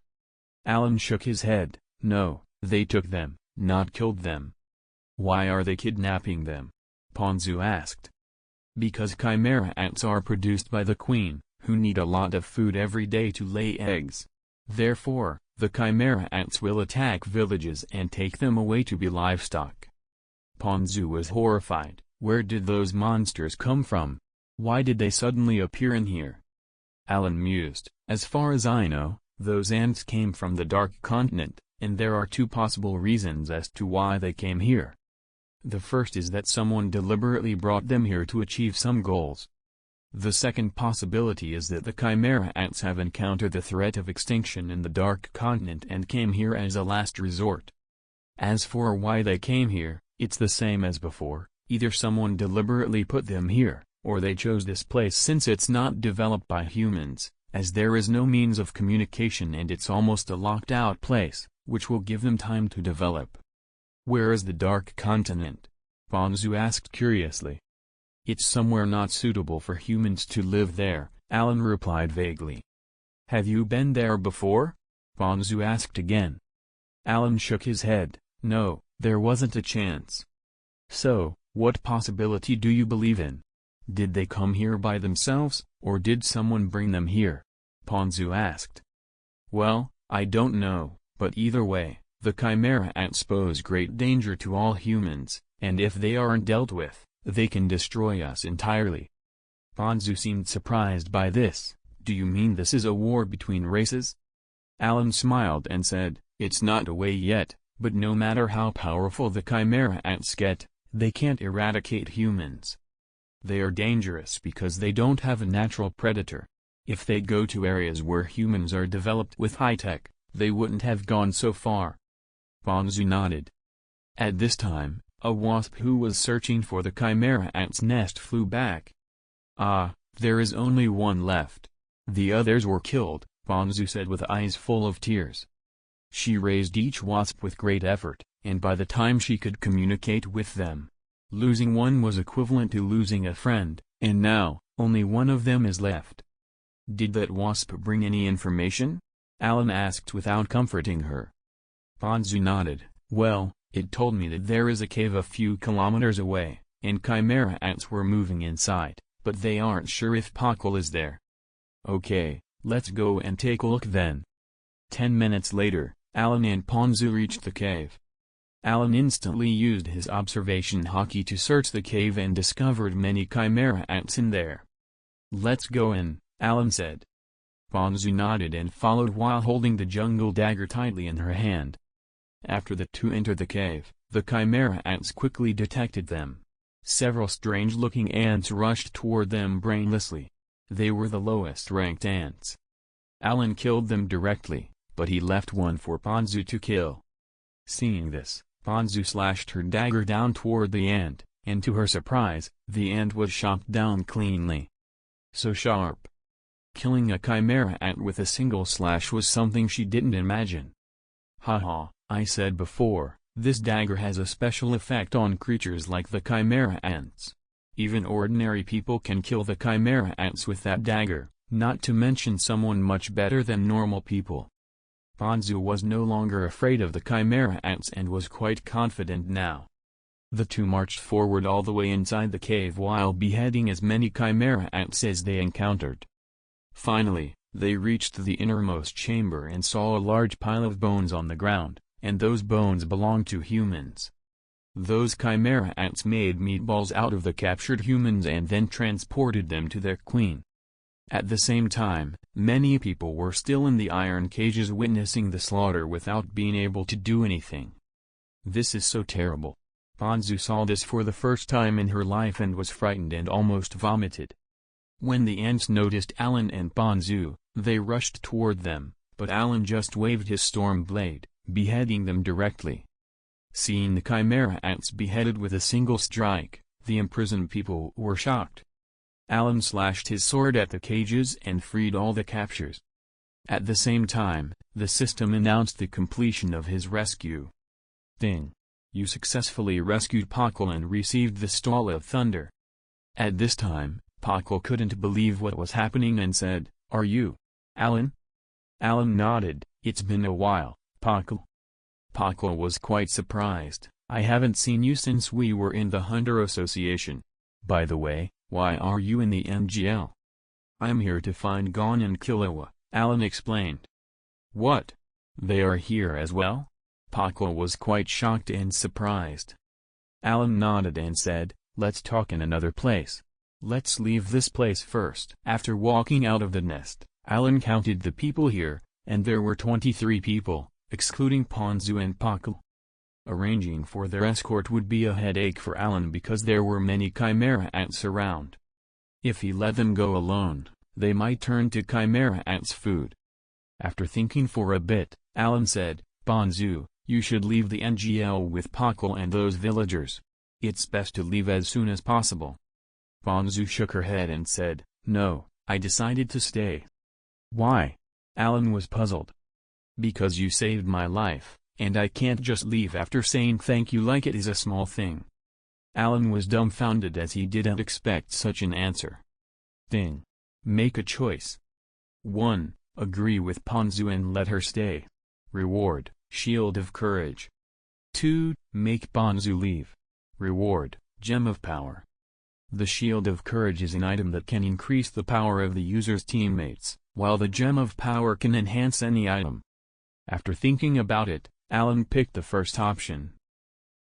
Allan shook his head. "No, they took them, not killed them." "Why are they kidnapping them?" Bonzu asked. "Because chimera ants are produced by the queen, who need a lot of food every day to lay eggs. Therefore, the chimera ants will attack villages and take them away to be livestock." Bonzu was horrified. Where did those monsters come from? Why did they suddenly appear in here? Allan mused, "As far as I know, Those ants came from the Dark Continent, and there are two possible reasons as to why they came here. The first is that someone deliberately brought them here to achieve some goals. The second possibility is that the Chimera ants have encountered the threat of extinction in the Dark Continent and came here as a last resort. As for why they came here, it's the same as before, either someone deliberately put them here, or they chose this place since it's not developed by humans, as there is no means of communication and it's almost a locked-out place, which will give them time to develop. Where is the Dark Continent? Ponzu asked curiously. It's somewhere not suitable for humans to live there, Allan replied vaguely. Have you been there before? Ponzu asked again. Allan shook his head. No, there wasn't a chance. So, what possibility do you believe in? Did they come here by themselves, or did someone bring them here? Ponzu asked. Well, I don't know, but either way, the Chimera ants pose great danger to all humans, and if they aren't dealt with, they can destroy us entirely. Ponzu seemed surprised by this. Do you mean this is a war between races? Allan smiled and said, it's not a way yet, but no matter how powerful the Chimera ants get, they can't eradicate humans. They are dangerous because they don't have a natural predator. If they go to areas where humans are developed with high-tech, they wouldn't have gone so far. Ponzu nodded. At this time, a wasp who was searching for the Chimera ant's nest flew back. Ah, there is only one left. The others were killed, Ponzu said with eyes full of tears. She raised each wasp with great effort, and by the time she could communicate with them, losing one was equivalent to losing a friend, and now, only one of them is left. Did that wasp bring any information? Allan asked without comforting her. Ponzu nodded. Well, it told me that there is a cave a few kilometers away, and Chimera ants were moving inside, but they aren't sure if Pakal is there. Okay, let's go and take a look then. 10 minutes later, Allan and Ponzu reached the cave. Allan instantly used his observation hockey to search the cave and discovered many Chimera ants in there. Let's go in, Allan said. Ponzu nodded and followed while holding the jungle dagger tightly in her hand. After the two entered the cave, the Chimera ants quickly detected them. Several strange-looking ants rushed toward them brainlessly. They were the lowest-ranked ants. Allan killed them directly, but he left one for Ponzu to kill. Seeing this, Ponzu slashed her dagger down toward the ant, and to her surprise, the ant was chopped down cleanly. So sharp. Killing a Chimera ant with a single slash was something she didn't imagine. Haha, I said before, this dagger has a special effect on creatures like the Chimera ants. Even ordinary people can kill the Chimera ants with that dagger, not to mention someone much better than normal people. Ponzu was no longer afraid of the Chimera ants and was quite confident now. The two marched forward all the way inside the cave while beheading as many Chimera ants as they encountered. Finally, they reached the innermost chamber and saw a large pile of bones on the ground, and those bones belonged to humans. Those Chimera ants made meatballs out of the captured humans and then transported them to their queen. At the same time, many people were still in the iron cages witnessing the slaughter without being able to do anything. This is so terrible. Ponzu saw this for the first time in her life and was frightened and almost vomited. When the ants noticed Allan and Ponzu, they rushed toward them, but Allan just waved his storm blade, beheading them directly. Seeing the Chimera ants beheaded with a single strike, the imprisoned people were shocked. Allan slashed his sword at the cages and freed all the captures. At the same time, the system announced the completion of his rescue. Ding! You successfully rescued Pakal and received the Stall of Thunder. At this time, Pakal couldn't believe what was happening and said, Are you Allan? Allan nodded. It's been a while, Pakal. Pakal was quite surprised. I haven't seen you since we were in the Hunter Association. By the way, why are you in the MGL? I'm here to find Gon and Killua, Allan explained. What? They are here as well? Pakal was quite shocked and surprised. Allan nodded and said, Let's talk in another place. Let's leave this place first. After walking out of the nest, Allan counted the people here, and there were 23 people, excluding Ponzu and Pakal. Arranging for their escort would be a headache for Allan because there were many chimera ants around. If he let them go alone, they might turn to chimera ants' food. After thinking for a bit, Allan said, "Ponzu, you should leave the NGL with Pakal and those villagers. It's best to leave as soon as possible." Ponzu shook her head and said, "No, I decided to stay." "Why?" Allan was puzzled. "Because you saved my life, and I can't just leave after saying thank you like it is a small thing." Allan was dumbfounded as he didn't expect such an answer. Thing. Make a choice. 1. Agree with Ponzu and let her stay. Reward, Shield of Courage. 2. Make Ponzu leave. Reward, Gem of Power. The Shield of Courage is an item that can increase the power of the user's teammates, while the Gem of Power can enhance any item. After thinking about it, Allan picked the first option.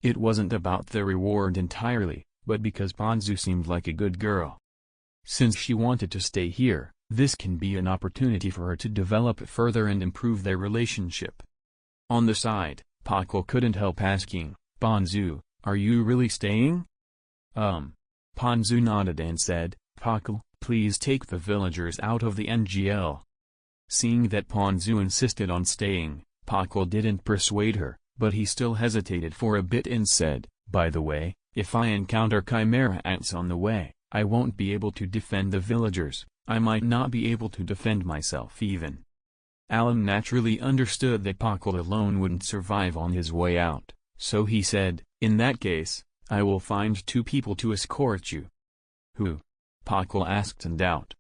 It wasn't about the reward entirely, but because Ponzu seemed like a good girl. Since she wanted to stay here, this can be an opportunity for her to develop it further and improve their relationship. On the side, Pakal couldn't help asking, "Ponzu, are you really staying?" Ponzu nodded and said, "Pakal, please take the villagers out of the NGL." Seeing that Ponzu insisted on staying, Pakal didn't persuade her, but he still hesitated for a bit and said, "By the way, if I encounter chimera ants on the way, I won't be able to defend the villagers. I might not be able to defend myself even." Allan naturally understood that Pakal alone wouldn't survive on his way out, so he said, "In that case, I will find 2 people to escort you." "Who?" Pakal asked in doubt.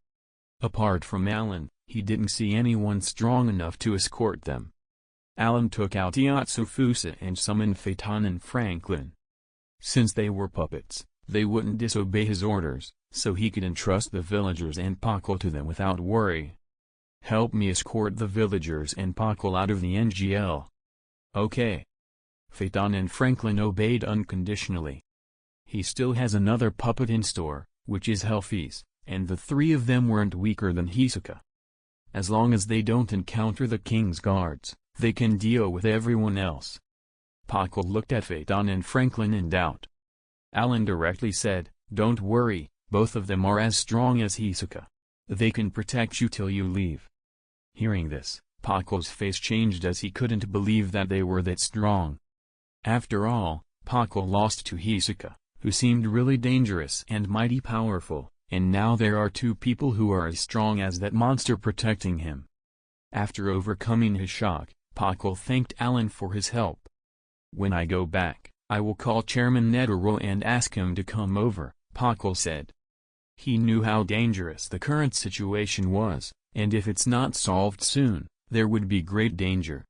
Apart from Allan, he didn't see anyone strong enough to escort them. Allan took out Iatsufusa and summoned Phaeton and Franklin. Since they were puppets, they wouldn't disobey his orders, so he could entrust the villagers and Pakal to them without worry. "Help me escort the villagers and Pakal out of the NGL." "Okay." Phaeton and Franklin obeyed unconditionally. He still has another puppet in store, which is Helfi's, and the 3 of them weren't weaker than Hisoka. As long as they don't encounter the king's guards, they can deal with everyone else. Pakal looked at Phaeton and Franklin in doubt. Allan directly said, "Don't worry, both of them are as strong as Hisoka. They can protect you till you leave." Hearing this, Pakal's face changed as he couldn't believe that they were that strong. After all, Pakal lost to Hisoka, who seemed really dangerous and mighty powerful, and now there are 2 people who are as strong as that monster protecting him. After overcoming his shock, Pakal thanked Allan for his help. "When I go back, I will call Chairman Netero and ask him to come over," Pakal said. He knew how dangerous the current situation was, and if it's not solved soon, there would be great danger.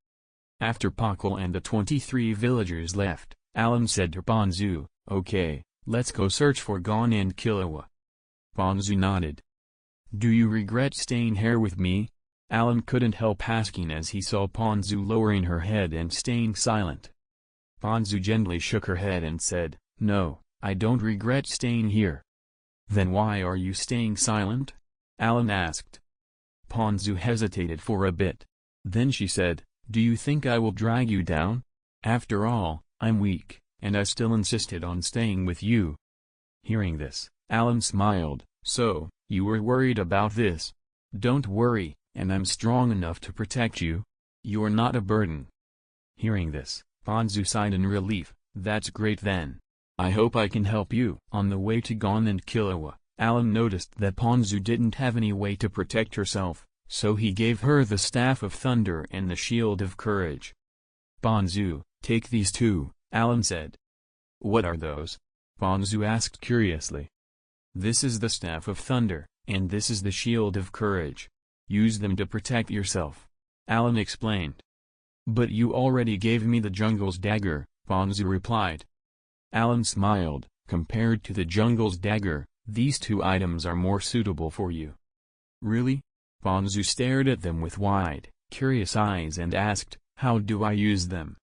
After Pakal and the 23 villagers left, Allan said to Ponzu, "Okay, let's go search for Gon and Killua." Ponzu nodded. "Do you regret staying here with me?" Allan couldn't help asking as he saw Ponzu lowering her head and staying silent. Ponzu gently shook her head and said, "No, I don't regret staying here." "Then why are you staying silent?" Allan asked. Ponzu hesitated for a bit. Then she said, "Do you think I will drag you down? After all, I'm weak, and I still insisted on staying with you." Hearing this, Allan smiled, "So, you were worried about this? Don't worry, and I'm strong enough to protect you. You're not a burden." Hearing this, Ponzu sighed in relief, "That's great then. I hope I can help you." On the way to Gon and Killua, Allan noticed that Ponzu didn't have any way to protect herself, so he gave her the Staff of Thunder and the Shield of Courage. "Ponzu, take these 2, Allan said. "What are those?" Ponzu asked curiously. "This is the Staff of Thunder, and this is the Shield of Courage. Use them to protect yourself," Allan explained. "But you already gave me the jungle's dagger," Ponzu replied. Allan smiled, "Compared to the jungle's dagger, these 2 items are more suitable for you." "Really?" Ponzu stared at them with wide, curious eyes and asked, "How do I use them?"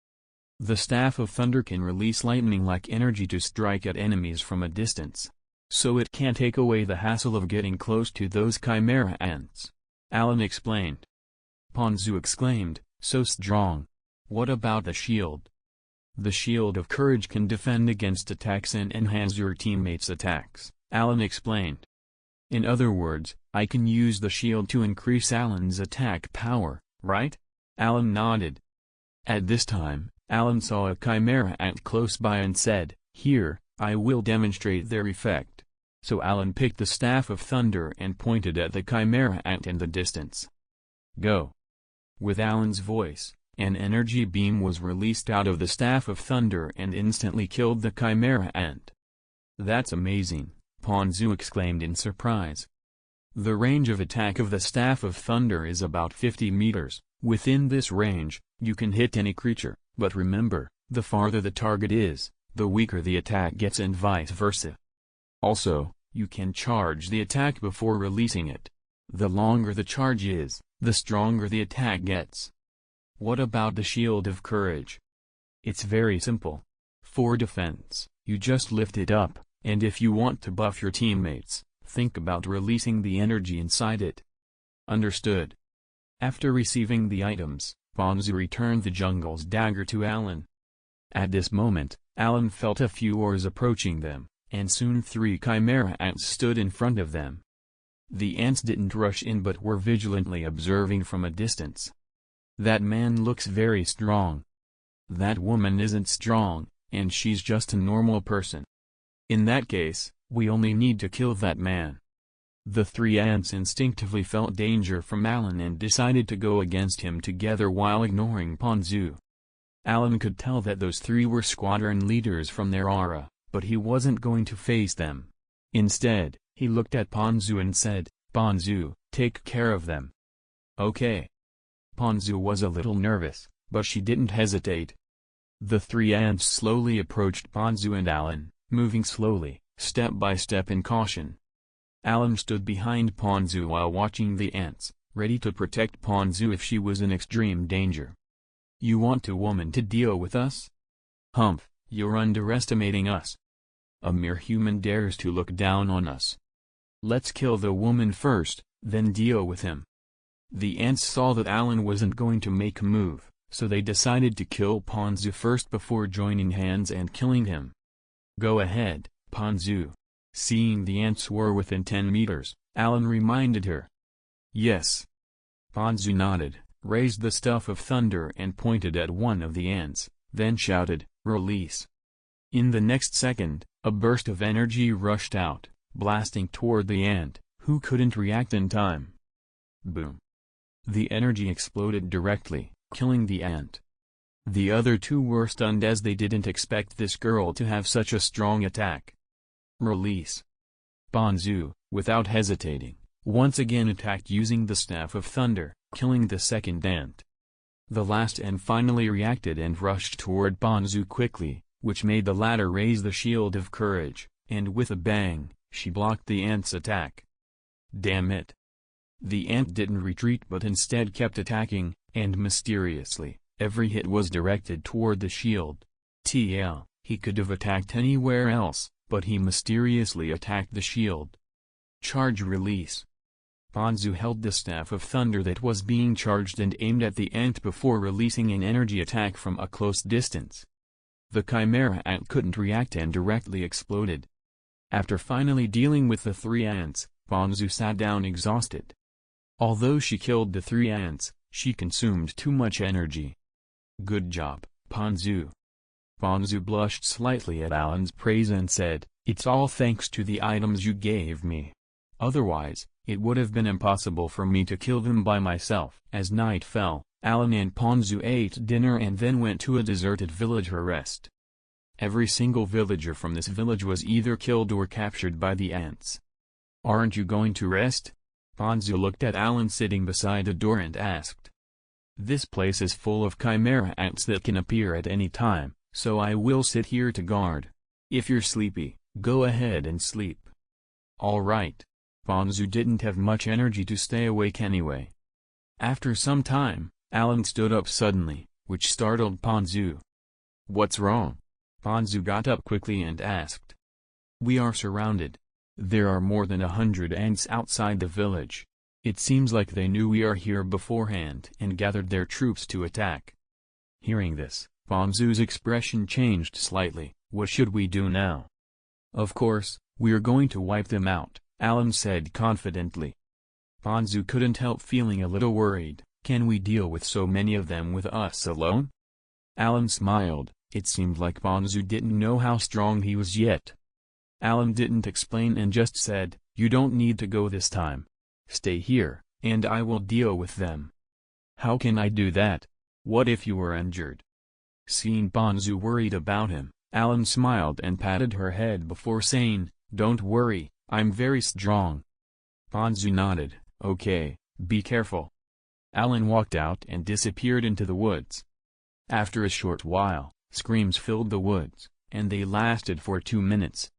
"The Staff of Thunder can release lightning-like energy to strike at enemies from a distance. So it can take away the hassle of getting close to those chimera ants," Allan explained. Ponzu exclaimed, so strong. What about the shield? The shield of courage can defend against attacks and enhance your teammates' attacks, Allan explained. In other words, I can use the shield to increase Allan's attack power, right? Allan nodded. At this time, Allan saw a chimera ant close by and said, "Here, I will demonstrate their effect." So Allan picked the Staff of Thunder and pointed at the chimera ant in the distance. Go! With Allan's voice, an energy beam was released out of the Staff of Thunder and instantly killed the chimera ant. That's amazing, Ponzu exclaimed in surprise. The range of attack of the Staff of Thunder is about 50 meters. Within this range, you can hit any creature, but remember, the farther the target is, the weaker the attack gets and vice versa. Also, you can charge the attack before releasing it. The longer the charge is, the stronger the attack gets. What about the Shield of Courage? It's very simple. For defense, you just lift it up, and if you want to buff your teammates, think about releasing the energy inside it. Understood. After receiving the items, Ponzu returned the jungle's dagger to Allan. At this moment, Allan felt a few oars approaching them, and soon 3 chimera ants stood in front of them. The ants didn't rush in but were vigilantly observing from a distance. That man looks very strong. That woman isn't strong, and she's just a normal person. In that case, we only need to kill that man. The 3 ants instinctively felt danger from Allan and decided to go against him together while ignoring Ponzu. Allan could tell that those 3 were squadron leaders from their aura, but he wasn't going to face them. Instead, he looked at Ponzu and said, "Ponzu, take care of them." Okay. Ponzu was a little nervous, but she didn't hesitate. The 3 ants slowly approached Ponzu and Allan, moving slowly, step by step in caution. Allan stood behind Ponzu while watching the ants, ready to protect Ponzu if she was in extreme danger. "You want a woman to deal with us? Humph, you're underestimating us. A mere human dares to look down on us. Let's kill the woman first, then deal with him." The ants saw that Allan wasn't going to make a move, so they decided to kill Ponzu first before joining hands and killing him. "Go ahead, Ponzu." Seeing the ants were within 10 meters, Allan reminded her. "Yes." Ponzu nodded, raised the Staff of Thunder and pointed at one of the ants, then shouted, "Release." In the next second, a burst of energy rushed out, blasting toward the ant, who couldn't react in time. Boom. The energy exploded directly, killing the ant. The other 2 were stunned as they didn't expect this girl to have such a strong attack. "Release." Ponzu, without hesitating, once again attacked using the Staff of Thunder, killing the second ant. The last ant finally reacted and rushed toward Ponzu quickly, which made the latter raise the Shield of Courage, and with a bang, she blocked the ant's attack. Damn it. The ant didn't retreat but instead kept attacking, and mysteriously, every hit was directed toward the shield. He could have attacked anywhere else, but he mysteriously attacked the shield. Charge release. Ponzu held the Staff of Thunder that was being charged and aimed at the ant before releasing an energy attack from a close distance. The chimera ant couldn't react and directly exploded. After finally dealing with the 3 ants, Ponzu sat down exhausted. Although she killed the 3 ants, she consumed too much energy. "Good job, Ponzu." Ponzu blushed slightly at Allan's praise and said, "It's all thanks to the items you gave me. Otherwise, it would have been impossible for me to kill them by myself." As night fell, Allan and Ponzu ate dinner and then went to a deserted village to rest. Every single villager from this village was either killed or captured by the ants. "Aren't you going to rest?" Ponzu looked at Allan sitting beside a door and asked. "This place is full of chimera ants that can appear at any time, so I will sit here to guard. If you're sleepy, go ahead and sleep." "All right." Ponzu didn't have much energy to stay awake anyway. After some time, Allan stood up suddenly, which startled Ponzu. "What's wrong?" Ponzu got up quickly and asked. "We are surrounded. There are more than 100 ants outside the village. It seems like they knew we are here beforehand and gathered their troops to attack. Hearing this, Bonzu's expression changed slightly. What should we do now? Of course, we're going to wipe them out, Allan said confidently. Bonzu couldn't help feeling a little worried. Can we deal with so many of them with us alone? Allan smiled. It seemed like Bonzu didn't know how strong he was yet. Allan didn't explain and just said, "You don't need to go this time. Stay here, and I will deal with them." "How can I do that? What if you were injured?" Seeing Bonzu worried about him, Allan smiled and patted her head before saying, "Don't worry, I'm very strong." Bonzu nodded. "Okay, be careful." Allan walked out and disappeared into the woods. After a short while, screams filled the woods, and they lasted for 2 minutes.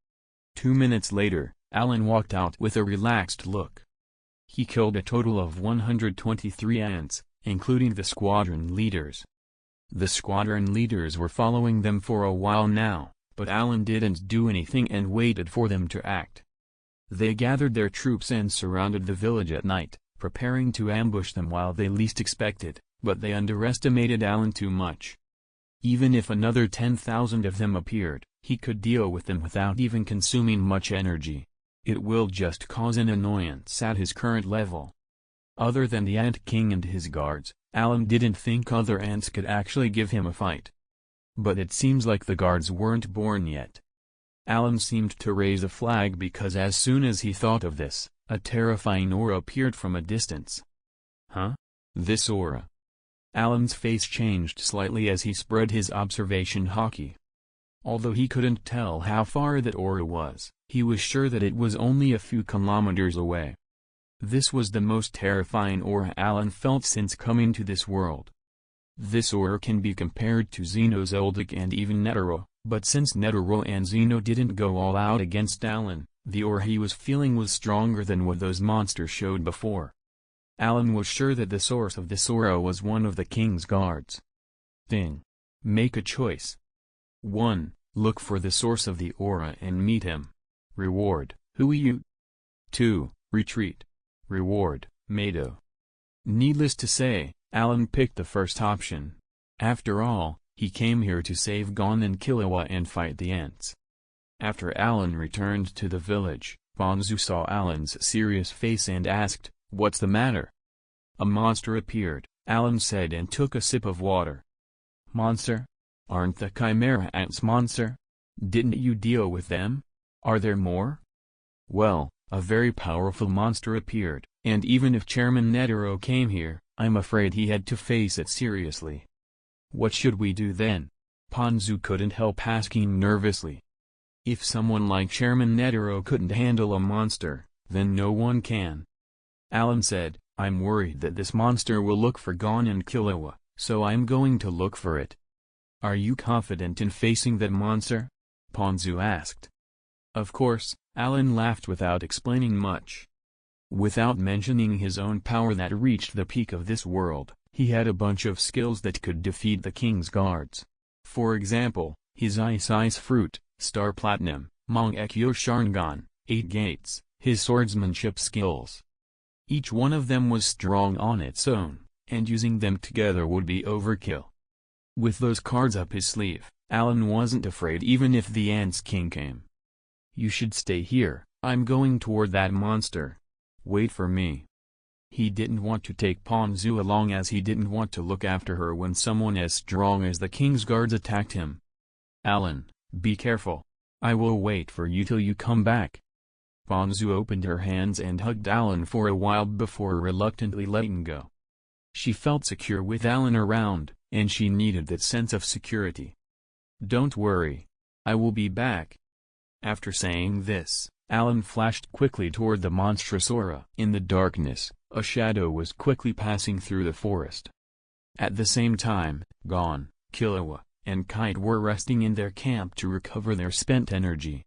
2 minutes later, Allan walked out with a relaxed look. He killed a total of 123 ants, including the squadron leaders. The squadron leaders were following them for a while now, but Allan didn't do anything and waited for them to act. They gathered their troops and surrounded the village at night, preparing to ambush them while they least expected, but they underestimated Allan too much. Even if another 10,000 of them appeared, he could deal with them without even consuming much energy. It will just cause an annoyance at his current level. Other than the Ant King and his guards, Allan didn't think other ants could actually give him a fight. But it seems like the guards weren't born yet. Allan seemed to raise a flag because as soon as he thought of this, a terrifying aura appeared from a distance. Huh? This aura? Allan's face changed slightly as he spread his observation hockey. Although he couldn't tell how far that aura was, he was sure that it was only a few kilometers away. This was the most terrifying aura Allan felt since coming to this world. This aura can be compared to Xeno's Zoldyck and even Netero, but since Netero and Xeno didn't go all out against Allan, the aura he was feeling was stronger than what those monsters showed before. Allan was sure that the source of this aura was one of the king's guards. Thing. Make a choice. 1. Look for the source of the aura and meet him. Reward, who you? 2. Retreat. Reward, Mado. Needless to say, Allan picked the first option. After all, he came here to save Gon and Killua and fight the ants. After Allan returned to the village, Bonzu saw Allan's serious face and asked, "What's the matter?" A monster appeared, Allan said and took a sip of water. Monster? Aren't the Chimera ants monster? Didn't you deal with them? Are there more? Well, a very powerful monster appeared, and even if Chairman Netero came here, I'm afraid he had to face it seriously. What should we do then? Bonzu couldn't help asking nervously. If someone like Chairman Netero couldn't handle a monster, then no one can. Allan said, I'm worried that this monster will look for Gon and Killua, so I'm going to look for it. Are you confident in facing that monster? Bonzu asked. Of course, Allan laughed without explaining much. Without mentioning his own power that reached the peak of this world, he had a bunch of skills that could defeat the king's guards. For example, his Ice Fruit, Star Platinum, Mangekyo Sharingan, 8 Gates, his swordsmanship skills. Each one of them was strong on its own, and using them together would be overkill. With those cards up his sleeve, Allan wasn't afraid even if the Ants King came. You should stay here, I'm going toward that monster. Wait for me. He didn't want to take Bonzu along as he didn't want to look after her when someone as strong as the king's guards attacked him. Allan, be careful. I will wait for you till you come back. Bonzu opened her hands and hugged Allan for a while before reluctantly letting go. She felt secure with Allan around, and she needed that sense of security. Don't worry. I will be back. After saying this, Allan flashed quickly toward the monstrous aura. In the darkness, a shadow was quickly passing through the forest. At the same time, Gon, Killua, and Kite were resting in their camp to recover their spent energy.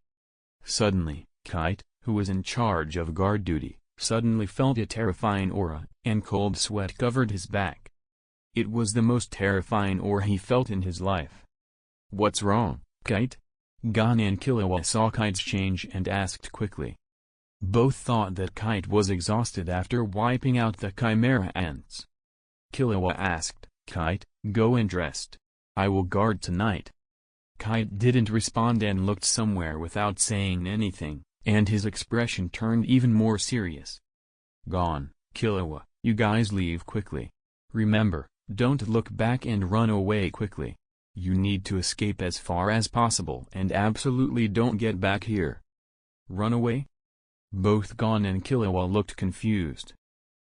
Suddenly, Kite, who was in charge of guard duty, suddenly felt a terrifying aura, and cold sweat covered his back. It was the most terrifying aura he felt in his life. What's wrong, Kite? Gon and Killua saw Kite's change and asked quickly. Both thought that Kite was exhausted after wiping out the chimera ants. Killua asked, "Kite, go and rest. I will guard tonight." Kite didn't respond and looked somewhere without saying anything, and his expression turned even more serious. "Gone, Killua, you guys leave quickly. Remember, don't look back and run away quickly. You need to escape as far as possible and absolutely don't get back here." "Run away?" Both Gon and Killua looked confused.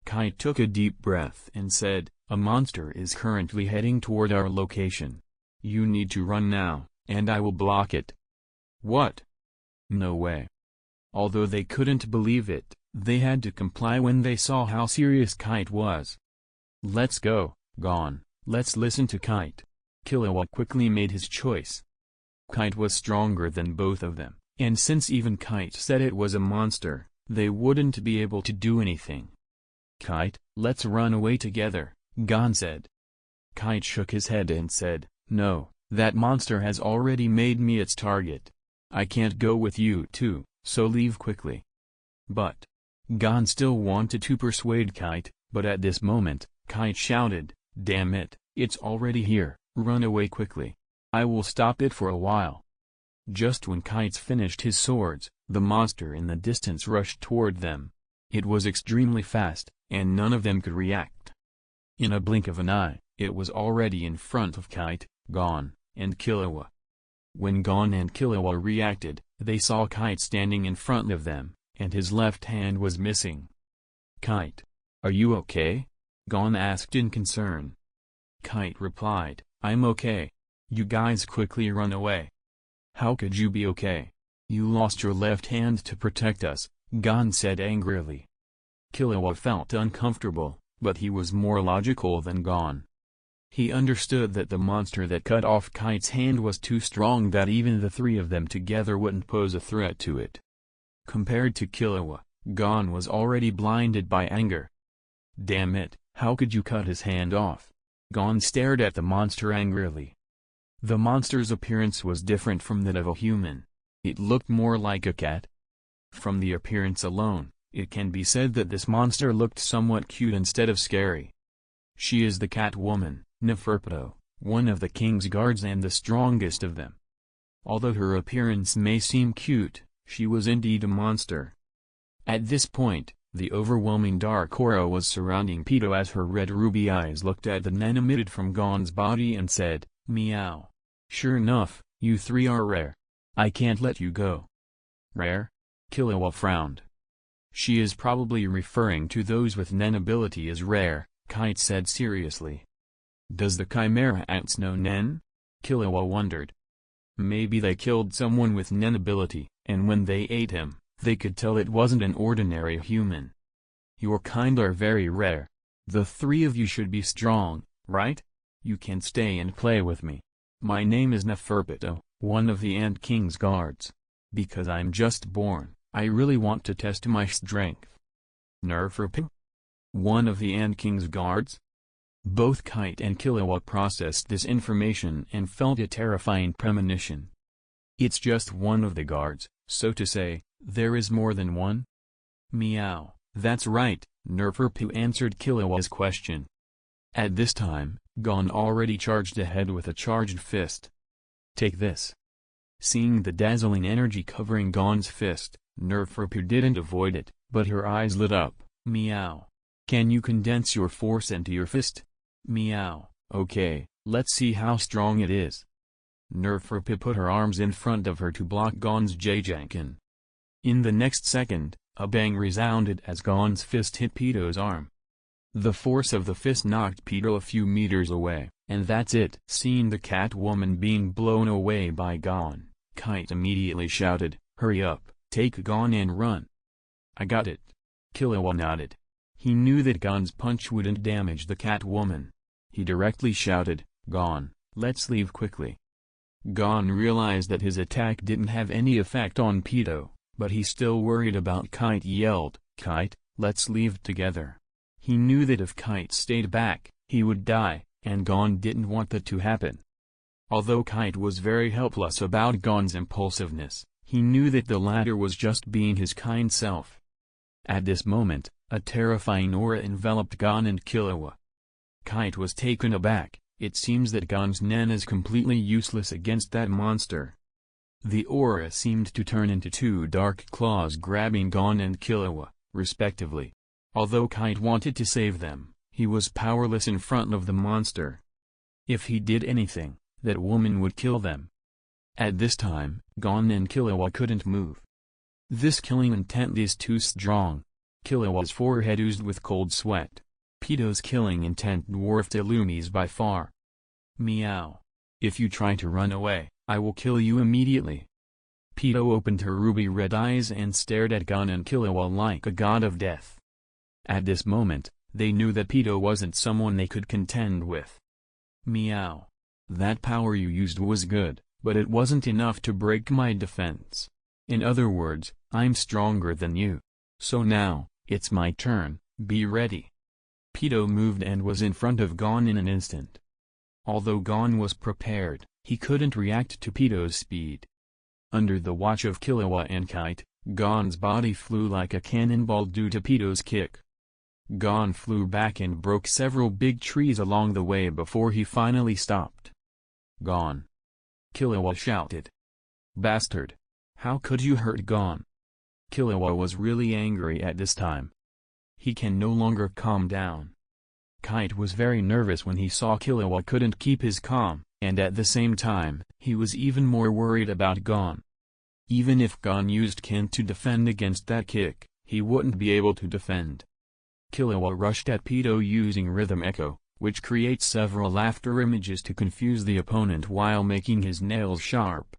Kite took a deep breath and said, "A monster is currently heading toward our location. You need to run now, and I will block it." "What? No way." Although they couldn't believe it, they had to comply when they saw how serious Kite was. "Let's go, Gon, let's listen to Kite." Killua quickly made his choice. Kite was stronger than both of them, and since even Kite said it was a monster, they wouldn't be able to do anything. "Kite, let's run away together," Gon said. Kite shook his head and said, "No, that monster has already made me its target. I can't go with you too, so leave quickly." But Gon still wanted to persuade Kite, but at this moment, Kite shouted, "Damn it, it's already here, run away quickly. I will stop it for a while." Just when Kite finished his swords, the monster in the distance rushed toward them. It was extremely fast, and none of them could react. In a blink of an eye, it was already in front of Kite, Gon, and Killua. When Gon and Killua reacted, they saw Kite standing in front of them, and his left hand was missing. "Kite, are you okay?" Gon asked in concern. Kite replied, "I'm okay. You guys quickly run away." "How could you be okay? You lost your left hand to protect us," Gon said angrily. Killua felt uncomfortable, but he was more logical than Gon. He understood that the monster that cut off Kite's hand was too strong, that even the three of them together wouldn't pose a threat to it. Compared to Killua, Gon was already blinded by anger. "Damn it, how could you cut his hand off?" Gon stared at the monster angrily. The monster's appearance was different from that of a human. It looked more like a cat. From the appearance alone, it can be said that this monster looked somewhat cute instead of scary. She is the cat woman, Neferpitou, one of the king's guards and the strongest of them. Although her appearance may seem cute, she was indeed a monster. At this point, the overwhelming dark aura was surrounding Pitou as her red ruby eyes looked at the nen emitted from Gon's body and said, "Meow. Sure enough, you three are rare. I can't let you go." "Rare?" Killua frowned. "She is probably referring to those with nen ability as rare," Kite said seriously. "Does the chimera ants know nen?" Killua wondered. "Maybe they killed someone with nen ability, and when they ate him, they could tell it wasn't an ordinary human. Your kind are very rare. The three of you should be strong, right? You can stay and play with me. My name is Neferpitou, one of the Ant King's guards. Because I'm just born, I really want to test my strength." "Neferpitou? One of the Ant King's guards?" Both Kite and Killua processed this information and felt a terrifying premonition. "It's just one of the guards, so to say, there is more than one?" "Meow, that's right," Neferpitou answered Killua's question. At this time, Gon already charged ahead with a charged fist. "Take this." Seeing the dazzling energy covering Gon's fist, Neferpitou didn't avoid it, but her eyes lit up. "Meow. Can you condense your force into your fist?" "Meow, okay, let's see how strong it is." Neferpitou put her arms in front of her to block Gon's Jajanken. In the next second, a bang resounded as Gon's fist hit Pitou's arm. The force of the fist knocked Pitou a few meters away, and that's it. Seeing the cat woman being blown away by Gon, Kite immediately shouted, "Hurry up, take Gon and run." "I got it." Killua nodded. He knew that Gon's punch wouldn't damage the cat woman. He directly shouted, "Gon, let's leave quickly." Gon realized that his attack didn't have any effect on Pitou, but he still worried about Kite. Yelled, "Kite, let's leave together." He knew that if Kite stayed back, he would die, and Gon didn't want that to happen. Although Kite was very helpless about Gon's impulsiveness, He knew that the latter was just being his kind self. At this moment, a terrifying aura enveloped Gon and Killua. Kite was taken aback. It seems that Gon's nen is completely useless against that monster. The aura seemed to turn into two dark claws grabbing Gon and Killua, respectively. Although Kite wanted to save them, he was powerless in front of the monster. If he did anything, that woman would kill them. At this time, Gon and Killua couldn't move. This killing intent is too strong. Killua's forehead oozed with cold sweat. Pito's killing intent dwarfed Illumi's by far. Meow. If you try to run away, I will kill you immediately. Pito opened her ruby red eyes and stared at Gon and Killua like a god of death. At this moment, they knew that Pito wasn't someone they could contend with. Meow. That power you used was good, but it wasn't enough to break my defense. In other words, I'm stronger than you. So now, it's my turn, be ready. Pito moved and was in front of Gon in an instant. Although Gon was prepared, he couldn't react to Pito's speed. Under the watch of Killua and Kite, Gon's body flew like a cannonball due to Pito's kick. Gon flew back and broke several big trees along the way before he finally stopped. Gon! Killua shouted. Bastard! How could you hurt Gon? Killua was really angry at this time. He can no longer calm down. Kite was very nervous when he saw Killua couldn't keep his calm, and at the same time, he was even more worried about Gon. Even if Gon used Kin to defend against that kick, he wouldn't be able to defend. Killua rushed at Pito using Rhythm Echo, which creates several laughter images to confuse the opponent while making his nails sharp.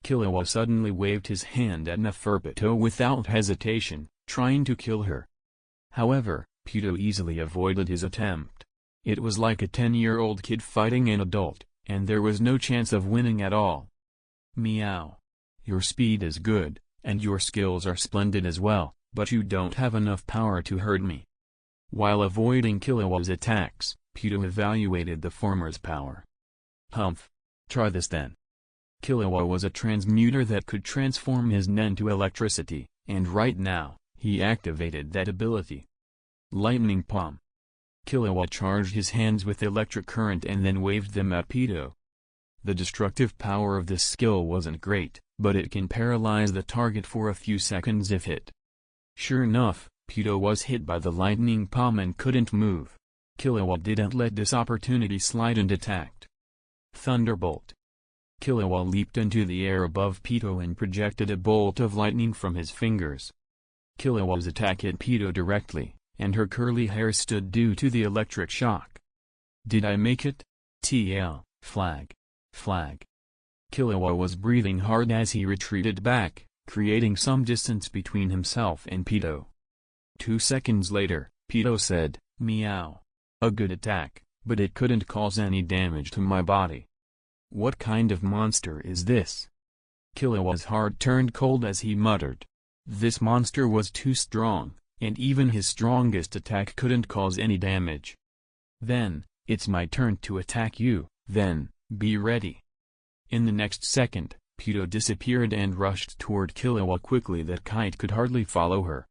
Killua suddenly waved his hand at Neferpito without hesitation, trying to kill her. However, Pito easily avoided his attempt. It was like a 10-year-old kid fighting an adult, and there was no chance of winning at all. Meow. Your speed is good, and your skills are splendid as well, but you don't have enough power to hurt me. While avoiding Killua's attacks, Pito evaluated the former's power. Humph. Try this then. Killua was a transmuter that could transform his nen to electricity, and right now, he activated that ability. Lightning Palm. Killua charged his hands with electric current and then waved them at Pito. The destructive power of this skill wasn't great, but it can paralyze the target for a few seconds if hit. Sure enough, Pito was hit by the lightning palm and couldn't move. Killua didn't let this opportunity slide and attacked. Thunderbolt. Killua leaped into the air above Pito and projected a bolt of lightning from his fingers. Killua's attack hit Pito directly, and her curly hair stood due to the electric shock. Did I make it? TL, flag. Flag. Killua was breathing hard as he retreated back, creating some distance between himself and Pito. 2 seconds later, Pito said, Meow. A good attack, but it couldn't cause any damage to my body. What kind of monster is this? Killua's heart turned cold as he muttered. This monster was too strong, and even his strongest attack couldn't cause any damage. Then, it's my turn to attack you, then, be ready. In the next second, Pito disappeared and rushed toward Killua quickly that Kite could hardly follow her.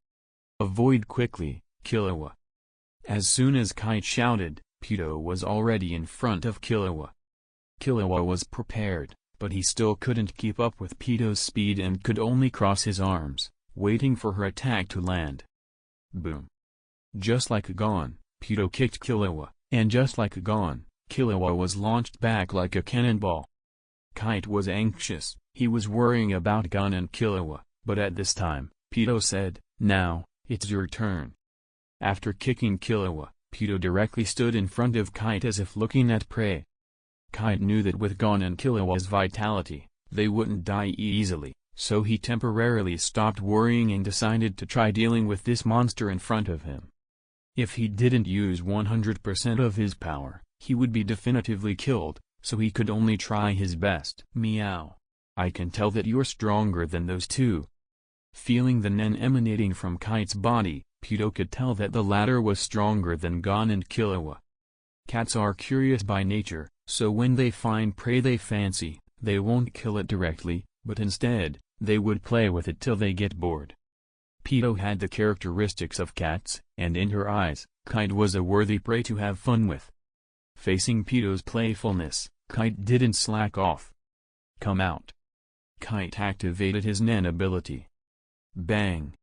Avoid quickly, Killua. As soon as Kite shouted, Pito was already in front of Killua. Killua was prepared, but he still couldn't keep up with Pito's speed and could only cross his arms, waiting for her attack to land. Boom. Just like Gon, Pito kicked Killua, and just like Gon, Killua was launched back like a cannonball. Kite was anxious, he was worrying about Gon and Killua, but at this time, Pito said, Now, it's your turn. After kicking Killua, Pito directly stood in front of Kite as if looking at prey. Kite knew that with Gon and Killua's vitality, they wouldn't die easily, so he temporarily stopped worrying and decided to try dealing with this monster in front of him. If he didn't use 100% of his power, he would be definitively killed, so he could only try his best. Meow. I can tell that you're stronger than those two. Feeling the nen emanating from Kite's body, Pito could tell that the latter was stronger than Gon and Killua. Cats are curious by nature, so when they find prey they fancy, they won't kill it directly, but instead, They would play with it till they get bored. Pito had the characteristics of cats, and in her eyes, Kite was a worthy prey to have fun with. Facing Pito's playfulness, Kite didn't slack off. Come out. Kite activated his Nen ability. Bang.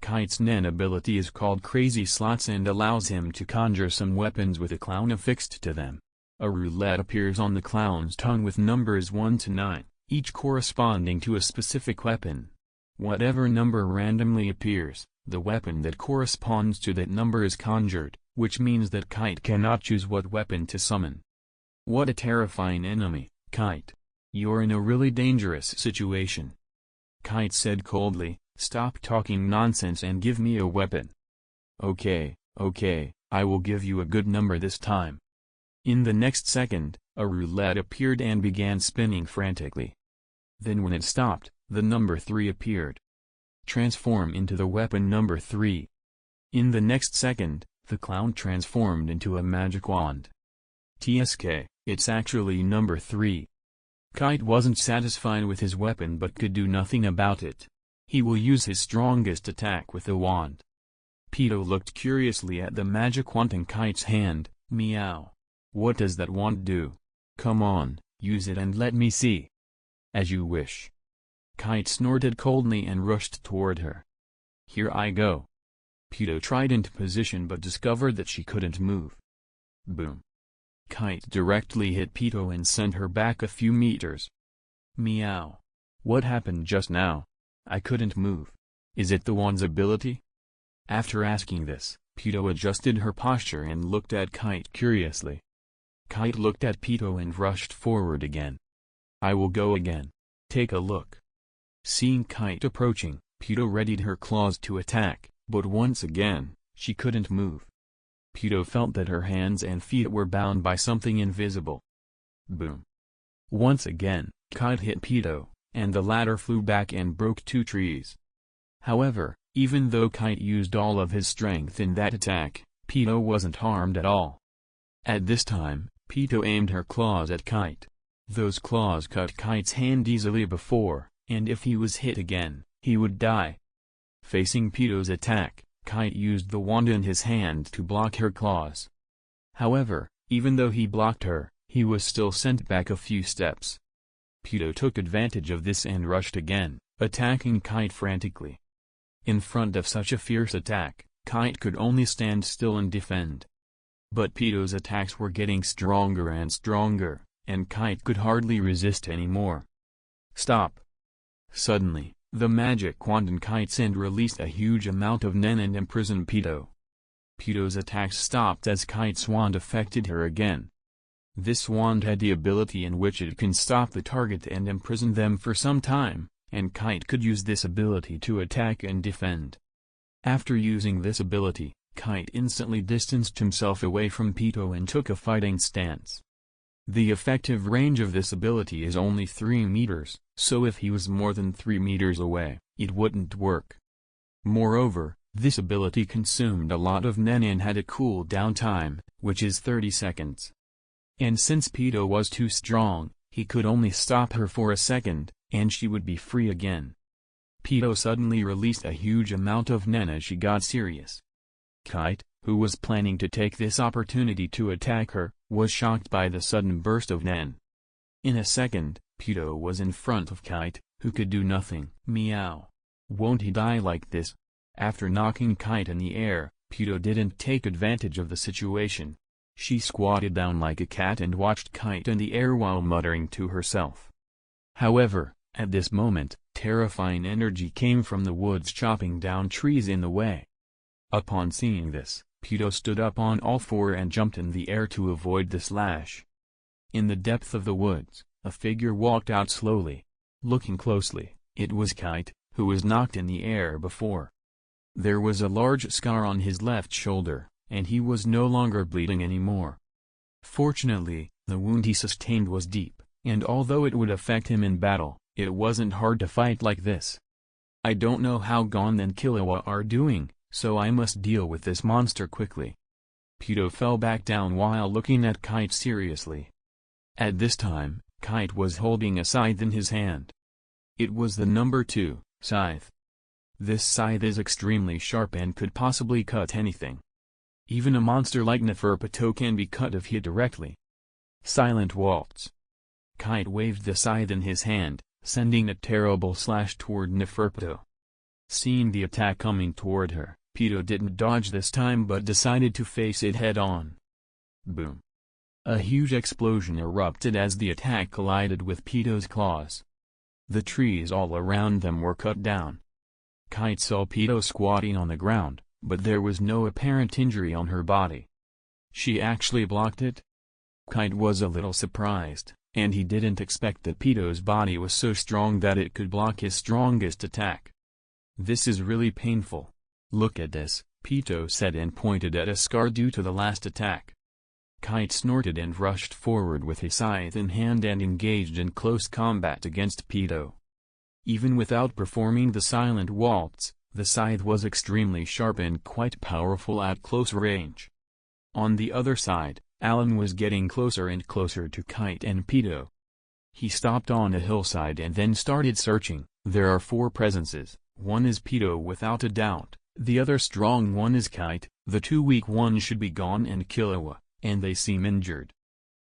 Kite's Nen ability is called Crazy Slots and allows him to conjure some weapons with a clown affixed to them. A roulette appears on the clown's tongue with numbers 1 to 9, each corresponding to a specific weapon. Whatever number randomly appears, the weapon that corresponds to that number is conjured, which means that Kite cannot choose what weapon to summon. What a terrifying enemy, Kite. You're in a really dangerous situation. Kite said coldly, stop talking nonsense and give me a weapon. Okay, I will give you a good number this time. In the next second, a roulette appeared and began spinning frantically. Then when it stopped, the number 3 appeared. Transform into the weapon number 3. In the next second, the clown transformed into a magic wand. TSK, it's actually number 3. Kite wasn't satisfied with his weapon but could do nothing about it. He will use his strongest attack with the wand. Pito looked curiously at the magic wand in Kite's hand. Meow. What does that wand do? Come on, use it and let me see. As you wish. Kite snorted coldly and rushed toward her. Here I go. Pito tried into position but discovered that she couldn't move. Boom. Kite directly hit Pito and sent her back a few meters. Meow. What happened just now? I couldn't move. Is it the wand's ability? After asking this, Pito adjusted her posture and looked at Kite curiously. Kite looked at Pito and rushed forward again. I will go again. Take a look. Seeing Kite approaching, Pito readied her claws to attack, but once again, she couldn't move. Pito felt that her hands and feet were bound by something invisible. Boom. Once again, Kite hit Pito, and the latter flew back and broke 2 trees. However, even though Kite used all of his strength in that attack, Pito wasn't harmed at all. At this time, Pito aimed her claws at Kite. Those claws cut Kite's hand easily before, and if he was hit again, he would die. Facing Pito's attack, Kite used the wand in his hand to block her claws. However, even though he blocked her, he was still sent back a few steps. Pito took advantage of this and rushed again, attacking Kite frantically. In front of such a fierce attack, Kite could only stand still and defend. But Pito's attacks were getting stronger and stronger, and Kite could hardly resist anymore. Stop! Suddenly, the magic wand in Kite's hand released a huge amount of Nen and imprisoned Pito. Pito's attacks stopped as Kite's wand affected her again. This wand had the ability in which it can stop the target and imprison them for some time, and Kite could use this ability to attack and defend. After using this ability, Kite instantly distanced himself away from Pito and took a fighting stance. The effective range of this ability is only 3 meters, so if he was more than 3 meters away, it wouldn't work. Moreover, this ability consumed a lot of Nen and had a cooldown time, which is 30 seconds. And since Pito was too strong, he could only stop her for a second, and she would be free again. Pito suddenly released a huge amount of Nen as she got serious. Kite, who was planning to take this opportunity to attack her, was shocked by the sudden burst of Nen. In a second, Pito was in front of Kite, who could do nothing. Meow. Won't he die like this? After knocking Kite in the air, Pito didn't take advantage of the situation. She squatted down like a cat and watched Kite in the air while muttering to herself. However, at this moment, terrifying energy came from the woods chopping down trees in the way. Upon seeing this, Pito stood up on all 4 and jumped in the air to avoid the slash. In the depth of the woods, a figure walked out slowly. Looking closely, it was Kite, who was knocked in the air before. There was a large scar on his left shoulder, and he was no longer bleeding anymore. Fortunately, the wound he sustained was deep, and although it would affect him in battle, it wasn't hard to fight like this. I don't know how Gon and Killua are doing, so I must deal with this monster quickly. Pito fell back down while looking at Kite seriously. At this time, Kite was holding a scythe in his hand. It was the number 2, scythe. This scythe is extremely sharp and could possibly cut anything. Even a monster like Neferpito can be cut if hit directly. Silent waltz. Kite waved the scythe in his hand, sending a terrible slash toward Neferpito. Seeing the attack coming toward her, Pito didn't dodge this time but decided to face it head-on. Boom. A huge explosion erupted as the attack collided with Pito's claws. The trees all around them were cut down. Kite saw Pito squatting on the ground, but there was no apparent injury on her body. She actually blocked it? Kite was a little surprised, and he didn't expect that Pito's body was so strong that it could block his strongest attack. This is really painful. Look at this, Pito said and pointed at a scar due to the last attack. Kite snorted and rushed forward with his scythe in hand and engaged in close combat against Pito. Even without performing the silent waltz, the scythe was extremely sharp and quite powerful at close range. On the other side, Allan was getting closer and closer to Kite and Pito. He stopped on a hillside and then started searching. There are 4 presences, one is Pito without a doubt, the other strong one is Kite, the 2 weak ones should be Gon and Killua, and they seem injured.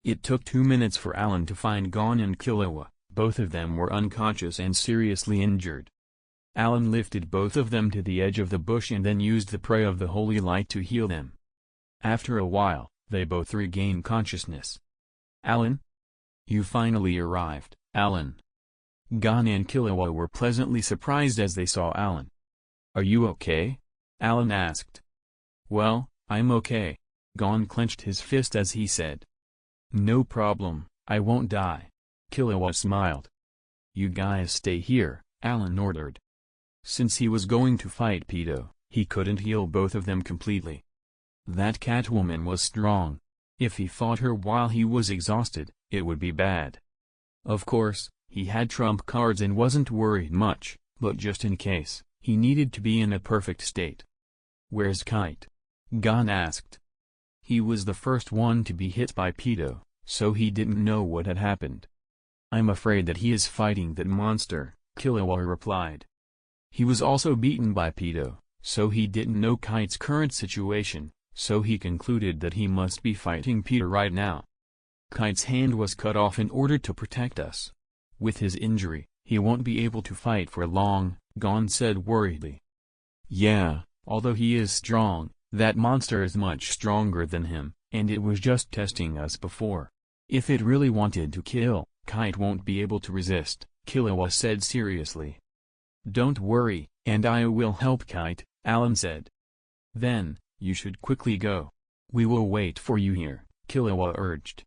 It took 2 minutes for Allan to find Gon and Killua. Both of them were unconscious and seriously injured. Allan lifted both of them to the edge of the bush and then used the prey of the holy light to heal them. After a while, they both regained consciousness. Allan? You finally arrived, Allan. Gon and Killua were pleasantly surprised as they saw Allan. Are you okay? Allan asked. Well, I'm okay. Gon clenched his fist as he said. No problem, I won't die. Killua smiled. You guys stay here, Allan ordered. Since he was going to fight Pito, he couldn't heal both of them completely. That Catwoman was strong. If he fought her while he was exhausted, it would be bad. Of course, he had trump cards and wasn't worried much, but just in case, he needed to be in a perfect state. Where's Kite? Gon asked. He was the first one to be hit by Pito, so he didn't know what had happened. I'm afraid that he is fighting that monster, Killua replied. He was also beaten by Pito, so he didn't know Kite's current situation, so he concluded that he must be fighting Pito right now. Kite's hand was cut off in order to protect us. With his injury, he won't be able to fight for long, Gon said worriedly. Yeah, although he is strong, that monster is much stronger than him, and it was just testing us before. If it really wanted to kill, Kite won't be able to resist, Killua said seriously. Don't worry, and I will help Kite, Allan said. Then, you should quickly go. We will wait for you here, Killua urged.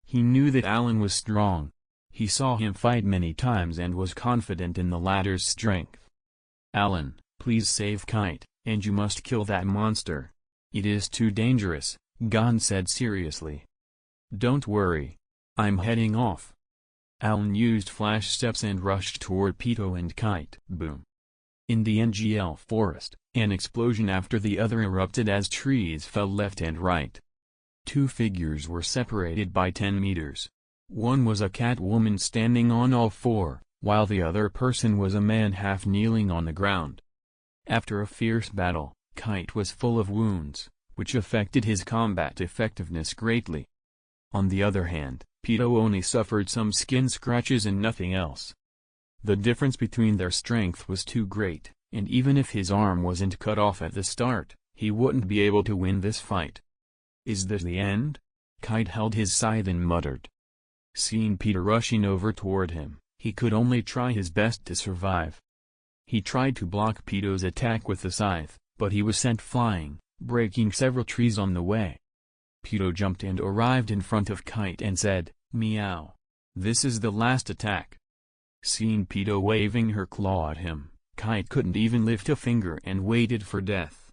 He knew that Allan was strong. He saw him fight many times and was confident in the latter's strength. Allan, please save Kite, and you must kill that monster. It is too dangerous, Gon said seriously. Don't worry. I'm heading off. Allan used flash steps and rushed toward Pito and Kite. Boom. In the NGL forest, an explosion after the other erupted as trees fell left and right. 2 figures were separated by 10 meters. One was a Catwoman standing on all 4, while the other person was a man half kneeling on the ground. After a fierce battle, Kite was full of wounds, which affected his combat effectiveness greatly. On the other hand, Pito only suffered some skin scratches and nothing else. The difference between their strength was too great, and even if his arm wasn't cut off at the start, he wouldn't be able to win this fight. Is this the end? Kite held his scythe and muttered. Seeing Pito rushing over toward him, he could only try his best to survive. He tried to block Pito's attack with the scythe, but he was sent flying, breaking several trees on the way. Pito jumped and arrived in front of Kite and said, Meow. This is the last attack. Seeing Pito waving her claw at him, Kite couldn't even lift a finger and waited for death.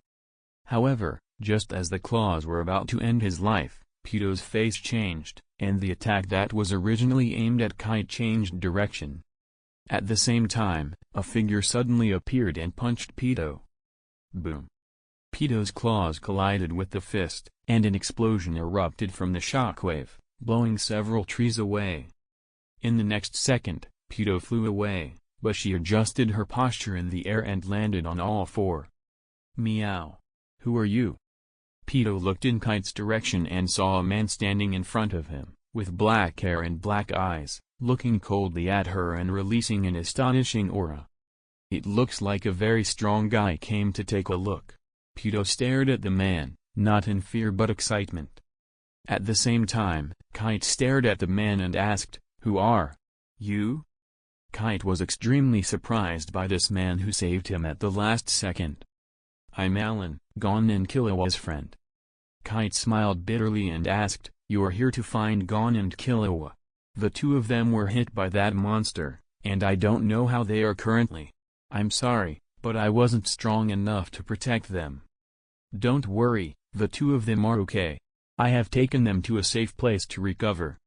However, just as the claws were about to end his life, Pito's face changed, and the attack that was originally aimed at Kite changed direction. At the same time, a figure suddenly appeared and punched Pito. Boom. Pito's claws collided with the fist, and an explosion erupted from the shockwave, blowing several trees away. In the next second, Pito flew away, but she adjusted her posture in the air and landed on all four. Meow. Who are you? Pedo looked in Kite's direction and saw a man standing in front of him, with black hair and black eyes, looking coldly at her and releasing an astonishing aura. It looks like a very strong guy came to take a look. Pedo stared at the man, not in fear but excitement. At the same time, Kite stared at the man and asked, "Who are you?" Kite was extremely surprised by this man who saved him at the last second. "I'm Allan, Gon and Killua friend." Kite smiled bitterly and asked, "You're here to find Gon and Killua. The two of them were hit by that monster, and I don't know how they are currently. I'm sorry, but I wasn't strong enough to protect them." "Don't worry, the two of them are okay. I have taken them to a safe place to recover."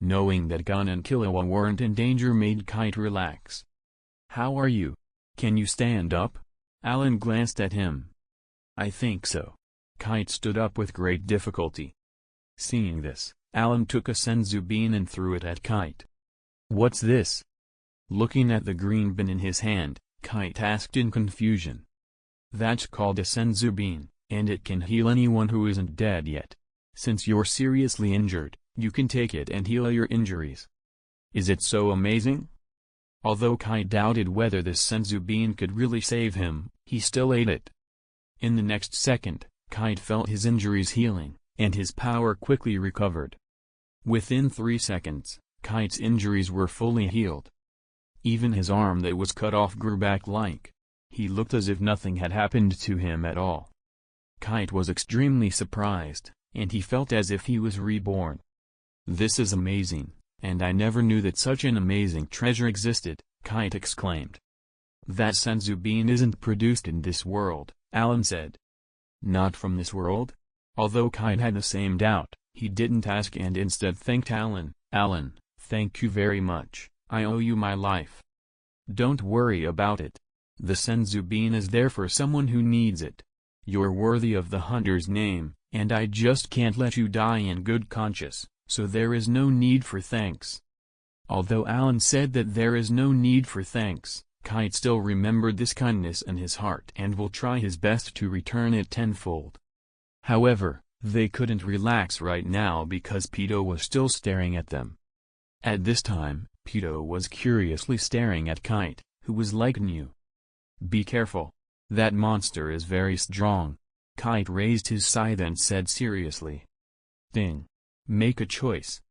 Knowing that Gon and Killua weren't in danger made Kite relax. "How are you? Can you stand up?" Allan glanced at him. "I think so." Kite stood up with great difficulty. Seeing this, Allan took a senzu bean and threw it at Kite. "What's this?" Looking at the green bin in his hand, Kite asked in confusion. "That's called a senzu bean, and it can heal anyone who isn't dead yet. Since you're seriously injured, you can take it and heal your injuries." "Is it so amazing?" Although Kite doubted whether this senzu bean could really save him, he still ate it. In the next second, Kite felt his injuries healing, and his power quickly recovered. Within 3 seconds, Kite's injuries were fully healed. Even his arm that was cut off grew back like. He looked as if nothing had happened to him at all. Kite was extremely surprised, and he felt as if he was reborn. "This is amazing, and I never knew that such an amazing treasure existed," Kite exclaimed. "That senzu bean isn't produced in this world," Allan said. "Not from this world?" Although Kite had the same doubt, he didn't ask and instead thanked Allan. "Allan, thank you very much, I owe you my life." "Don't worry about it. The senzu bean is there for someone who needs it. You're worthy of the hunter's name, and I just can't let you die in good conscience, so there is no need for thanks." Although Allan said that there is no need for thanks, Kite still remembered this kindness in his heart and will try his best to return it tenfold. However, they couldn't relax right now because Pedo was still staring at them. At this time, Pedo was curiously staring at Kite, who was like new. "Be careful. That monster is very strong." Kite raised his scythe and said seriously. "Ding. Make a choice.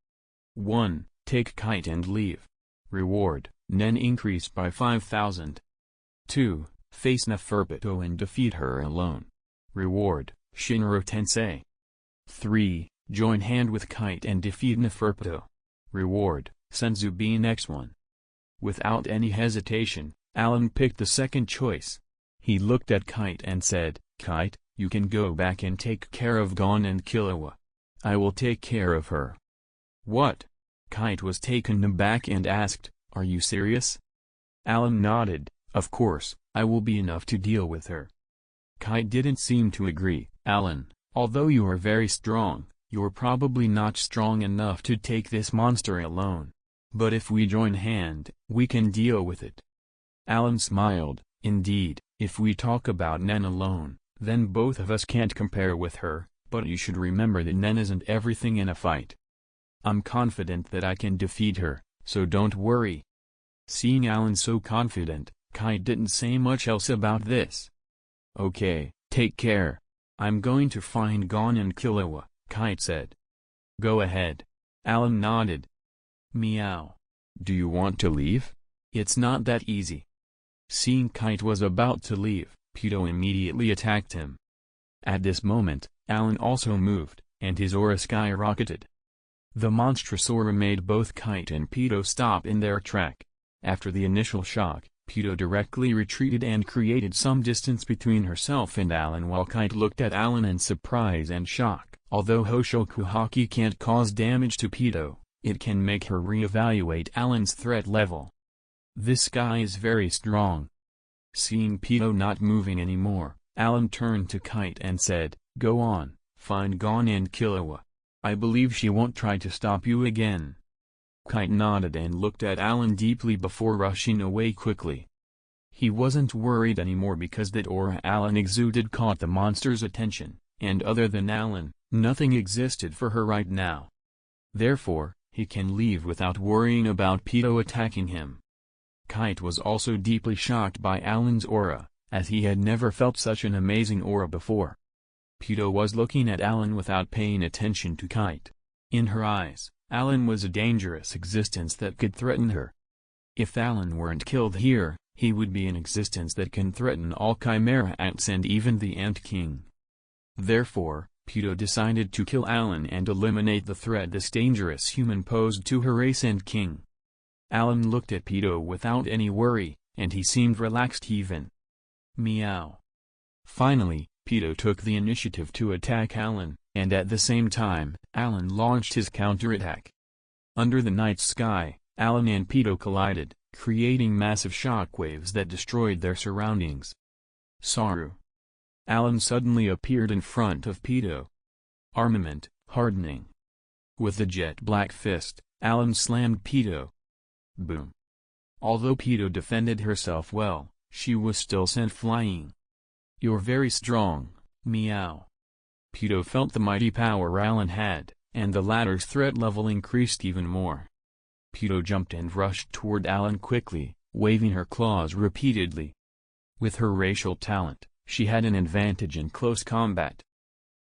1. Take Kite and leave. Reward, Nen increased by 5,000. 2. Face Neferpito and defeat her alone. Reward, Shinro Tensei. 3. Join hand with Kite and defeat Neferpito. Reward, Senzu Bean X1. Without any hesitation, Allan picked the second choice. He looked at Kite and said, "Kite, you can go back and take care of Gon and Killua. I will take care of her." "What?" Kite was taken aback and asked, "Are you serious?" Allan nodded, "Of course, I will be enough to deal with her." Kite didn't seem to agree. "Allan, although you are very strong, you're probably not strong enough to take this monster alone. But if we join hand, we can deal with it." Allan smiled. "Indeed, if we talk about Nen alone, then both of us can't compare with her, but you should remember that Nen isn't everything in a fight. I'm confident that I can defeat her, so don't worry." Seeing Allan so confident, Kite didn't say much else about this. "Okay, take care. I'm going to find Gon and Killua," Kite said. "Go ahead." Allan nodded. "Meow. Do you want to leave? It's not that easy." Seeing Kite was about to leave, Pedo immediately attacked him. At this moment, Allan also moved, and his aura skyrocketed. The monstrous aura made both Kite and Pedo stop in their track. After the initial shock, Pedo directly retreated and created some distance between herself and Allan while Kite looked at Allan in surprise and shock. Although Hoshoku Haki can't cause damage to Pedo, it can make her reevaluate Allan's threat level. This guy is very strong. Seeing Pedo not moving anymore, Allan turned to Kite and said, "Go on, find Gon and Killua. I believe she won't try to stop you again." Kite nodded and looked at Allan deeply before rushing away quickly. He wasn't worried anymore because that aura Allan exuded caught the monster's attention, and other than Allan, nothing existed for her right now. Therefore, he can leave without worrying about Pedo attacking him. Kite was also deeply shocked by Allan's aura, as he had never felt such an amazing aura before. Pedo was looking at Allan without paying attention to Kite. In her eyes, Allan was a dangerous existence that could threaten her. If Allan weren't killed here, he would be an existence that can threaten all Chimera ants and even the Ant King. Therefore, Pedo decided to kill Allan and eliminate the threat this dangerous human posed to her race and king. Allan looked at Pedo without any worry, and he seemed relaxed even. Meow. Finally, Pedo took the initiative to attack Allan, and at the same time, Allan launched his counterattack. Under the night sky, Allan and Pedo collided, creating massive shockwaves that destroyed their surroundings. Saru. Allan suddenly appeared in front of Pedo. Armament, hardening. With the jet black fist, Allan slammed Pedo. Boom. Although Pedo defended herself well, she was still sent flying. You're very strong, meow. Pedo felt the mighty power Allan had, and the latter's threat level increased even more. Pedo jumped and rushed toward Allan quickly, waving her claws repeatedly. With her racial talent, she had an advantage in close combat.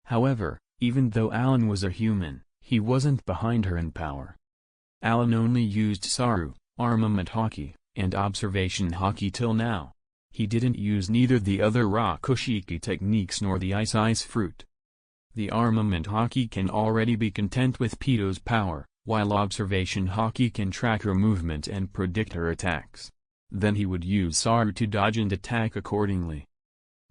However, even though Allan was a human, he wasn't behind her in power. Allan only used Saru, armament hockey, and observation hockey till now. He didn't use neither the other Rakushiki techniques nor the ice fruit. The armament hockey can already be content with Pedo's power, while observation hockey can track her movement and predict her attacks. Then he would use Saru to dodge and attack accordingly.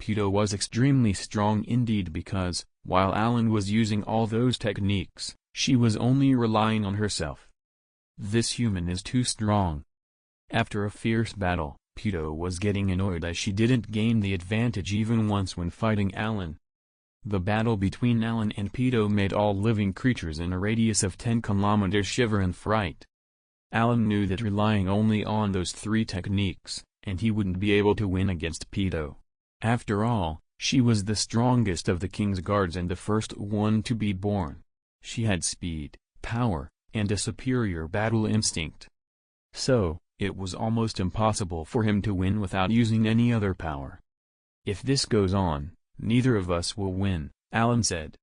Pedo was extremely strong indeed because, while Allan was using all those techniques, she was only relying on herself. This human is too strong. After a fierce battle, Pedo was getting annoyed as she didn't gain the advantage even once when fighting Allan. The battle between Allan and Pedo made all living creatures in a radius of 10 kilometers shiver in fright. Allan knew that relying only on those 3 techniques, and he wouldn't be able to win against Pedo. After all, she was the strongest of the king's guards and the first one to be born. She had speed, power, and a superior battle instinct. So, it was almost impossible for him to win without using any other power. If this goes on, neither of us will win, Allan said.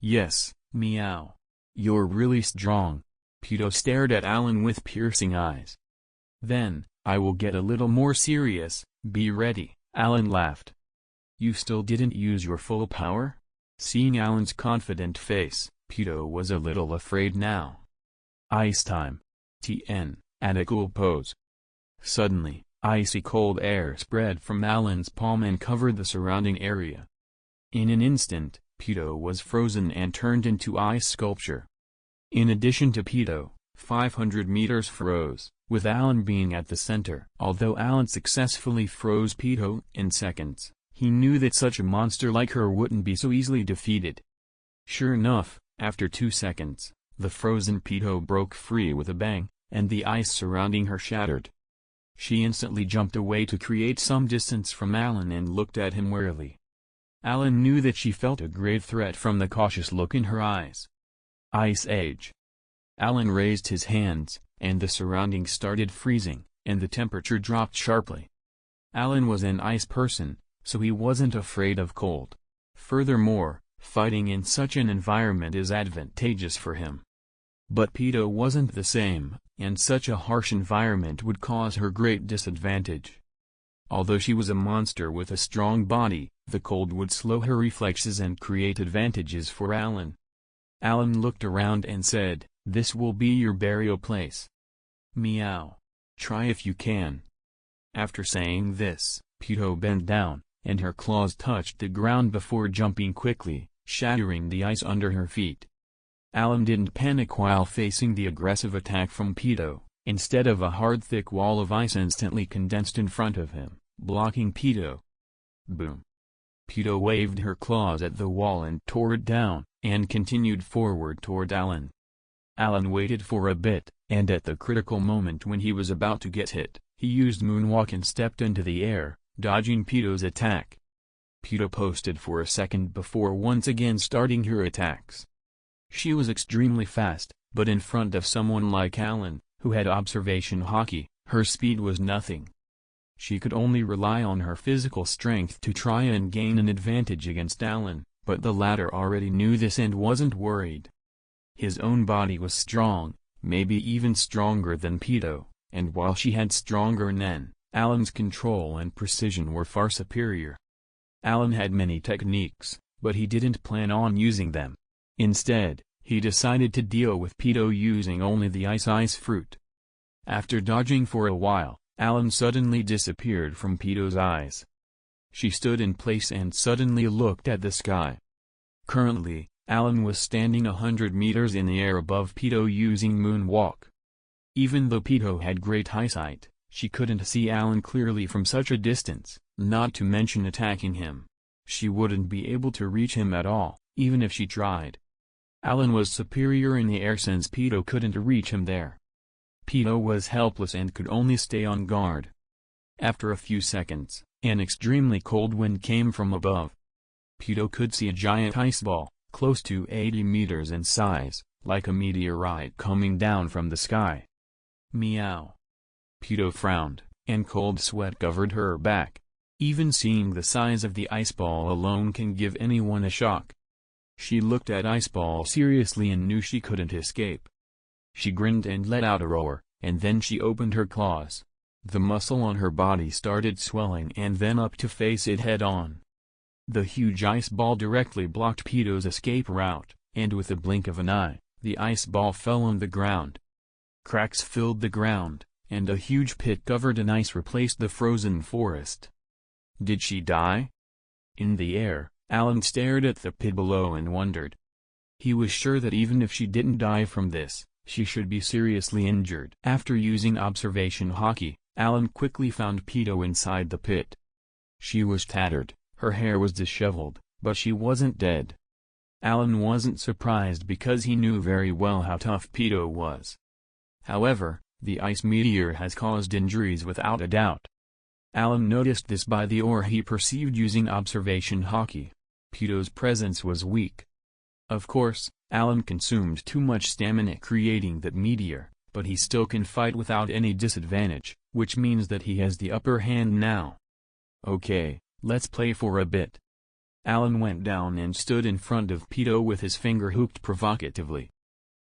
Yes, meow. You're really strong. Pedo stared at Allan with piercing eyes. Then, I will get a little more serious, be ready, Allan laughed. You still didn't use your full power? Seeing Allan's confident face, Pedo was a little afraid now. Ice time. TN, at a cool pose. Suddenly, icy cold air spread from Allan's palm and covered the surrounding area. In an instant, Pedo was frozen and turned into ice sculpture. In addition to Pedo, 500 meters froze, with Allan being at the center. Although Allan successfully froze Pedo in seconds, he knew that such a monster like her wouldn't be so easily defeated. Sure enough, after 2 seconds, the frozen Pedo broke free with a bang, and the ice surrounding her shattered. She instantly jumped away to create some distance from Allan and looked at him warily. Allan knew that she felt a great threat from the cautious look in her eyes. Ice Age. Allan raised his hands, and the surroundings started freezing, and the temperature dropped sharply. Allan was an ice person, so he wasn't afraid of cold. Furthermore, fighting in such an environment is advantageous for him. But Pedo wasn't the same, and such a harsh environment would cause her great disadvantage. Although she was a monster with a strong body, the cold would slow her reflexes and create advantages for Allan. Allan looked around and said, "This will be your burial place. Meow. Try if you can." After saying this, Pedo bent down, and her claws touched the ground before jumping quickly, shattering the ice under her feet. Allan didn't panic while facing the aggressive attack from Pedo. Instead of a hard thick wall of ice instantly condensed in front of him, blocking Pedo. Boom. Pedo waved her claws at the wall and tore it down, and continued forward toward Allan. Allan waited for a bit, and at the critical moment when he was about to get hit, he used Moonwalk and stepped into the air, dodging Pito's attack. Pito posted for a second before once again starting her attacks. She was extremely fast, but in front of someone like Allan, who had observation haki, her speed was nothing. She could only rely on her physical strength to try and gain an advantage against Allan, but the latter already knew this and wasn't worried. His own body was strong, maybe even stronger than Pito, and while she had stronger Nen, Allan's control and precision were far superior. Allan had many techniques, but he didn't plan on using them. Instead, he decided to deal with Pito using only the ice fruit. After dodging for a while, Allan suddenly disappeared from Pito's eyes. She stood in place and suddenly looked at the sky. Currently, Allan was standing 100 meters in the air above Pito using Moonwalk. Even though Pito had great eyesight, she couldn't see Allan clearly from such a distance, not to mention attacking him. She wouldn't be able to reach him at all, even if she tried. Allan was superior in the air since Pito couldn't reach him there. Pito was helpless and could only stay on guard. After a few seconds, an extremely cold wind came from above. Pito could see a giant ice ball, close to 80 meters in size, like a meteorite coming down from the sky. Meow. Pito frowned, and cold sweat covered her back. Even seeing the size of the ice ball alone can give anyone a shock. She looked at ice ball seriously and knew she couldn't escape. She grinned and let out a roar, and then she opened her claws. The muscle on her body started swelling and then up to face it head-on. The huge ice ball directly blocked Pito's escape route, and with a blink of an eye, the ice ball fell on the ground. Cracks filled the ground, and a huge pit covered in ice replaced the frozen forest. Did she die? In the air, Allan stared at the pit below and wondered. He was sure that even if she didn't die from this, she should be seriously injured. After using observation haki, Allan quickly found Pito inside the pit. She was tattered, her hair was disheveled, but she wasn't dead. Allan wasn't surprised because he knew very well how tough Pito was. However, the ice meteor has caused injuries without a doubt. Allan noticed this by the aura he perceived using observation haki. Pito's presence was weak. Of course, Allan consumed too much stamina creating that meteor, but he still can fight without any disadvantage, which means that he has the upper hand now. Okay, let's play for a bit. Allan went down and stood in front of Pito with his finger hooked provocatively.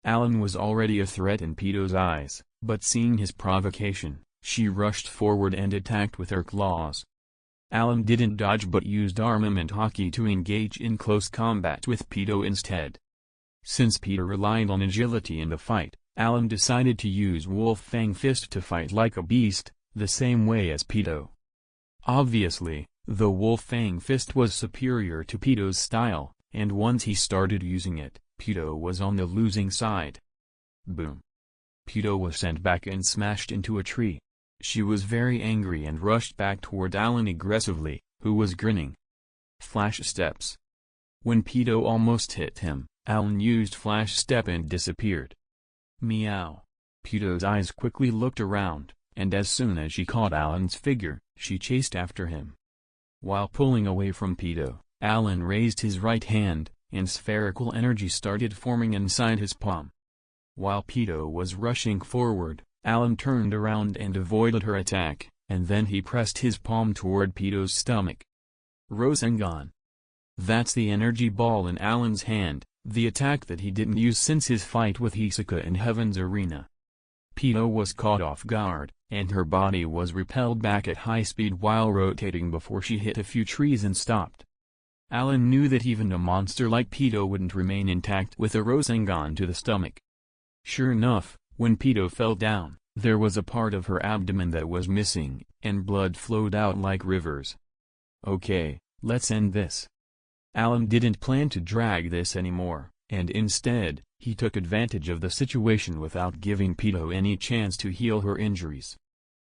Allan was already a threat in Pito's eyes, but seeing his provocation, she rushed forward and attacked with her claws. Allan didn't dodge but used armament haki to engage in close combat with Pito instead. Since Pito relied on agility in the fight, Allan decided to use Wolf Fang Fist to fight like a beast, the same way as Pito. Obviously, the Wolf Fang Fist was superior to Pito's style, and once he started using it, Pito was on the losing side. Boom. Pito was sent back and smashed into a tree. She was very angry and rushed back toward Allan aggressively, who was grinning. Flash steps. When Pito almost hit him, Allan used flash step and disappeared. Meow. Pito's eyes quickly looked around, and as soon as she caught Allan's figure, she chased after him. While pulling away from Pito, Allan raised his right hand, and spherical energy started forming inside his palm. While Pito was rushing forward, Allan turned around and avoided her attack, and then he pressed his palm toward Pito's stomach. Rasengan. That's the energy ball in Allan's hand, the attack that he didn't use since his fight with Hisoka in Heaven's Arena. Pito was caught off guard, and her body was repelled back at high speed while rotating before she hit a few trees and stopped. Allan knew that even a monster like Pito wouldn't remain intact with a Rasengan to the stomach. Sure enough, when Pito fell down, there was a part of her abdomen that was missing, and blood flowed out like rivers. Okay, let's end this. Allan didn't plan to drag this anymore, and instead, he took advantage of the situation without giving Pito any chance to heal her injuries.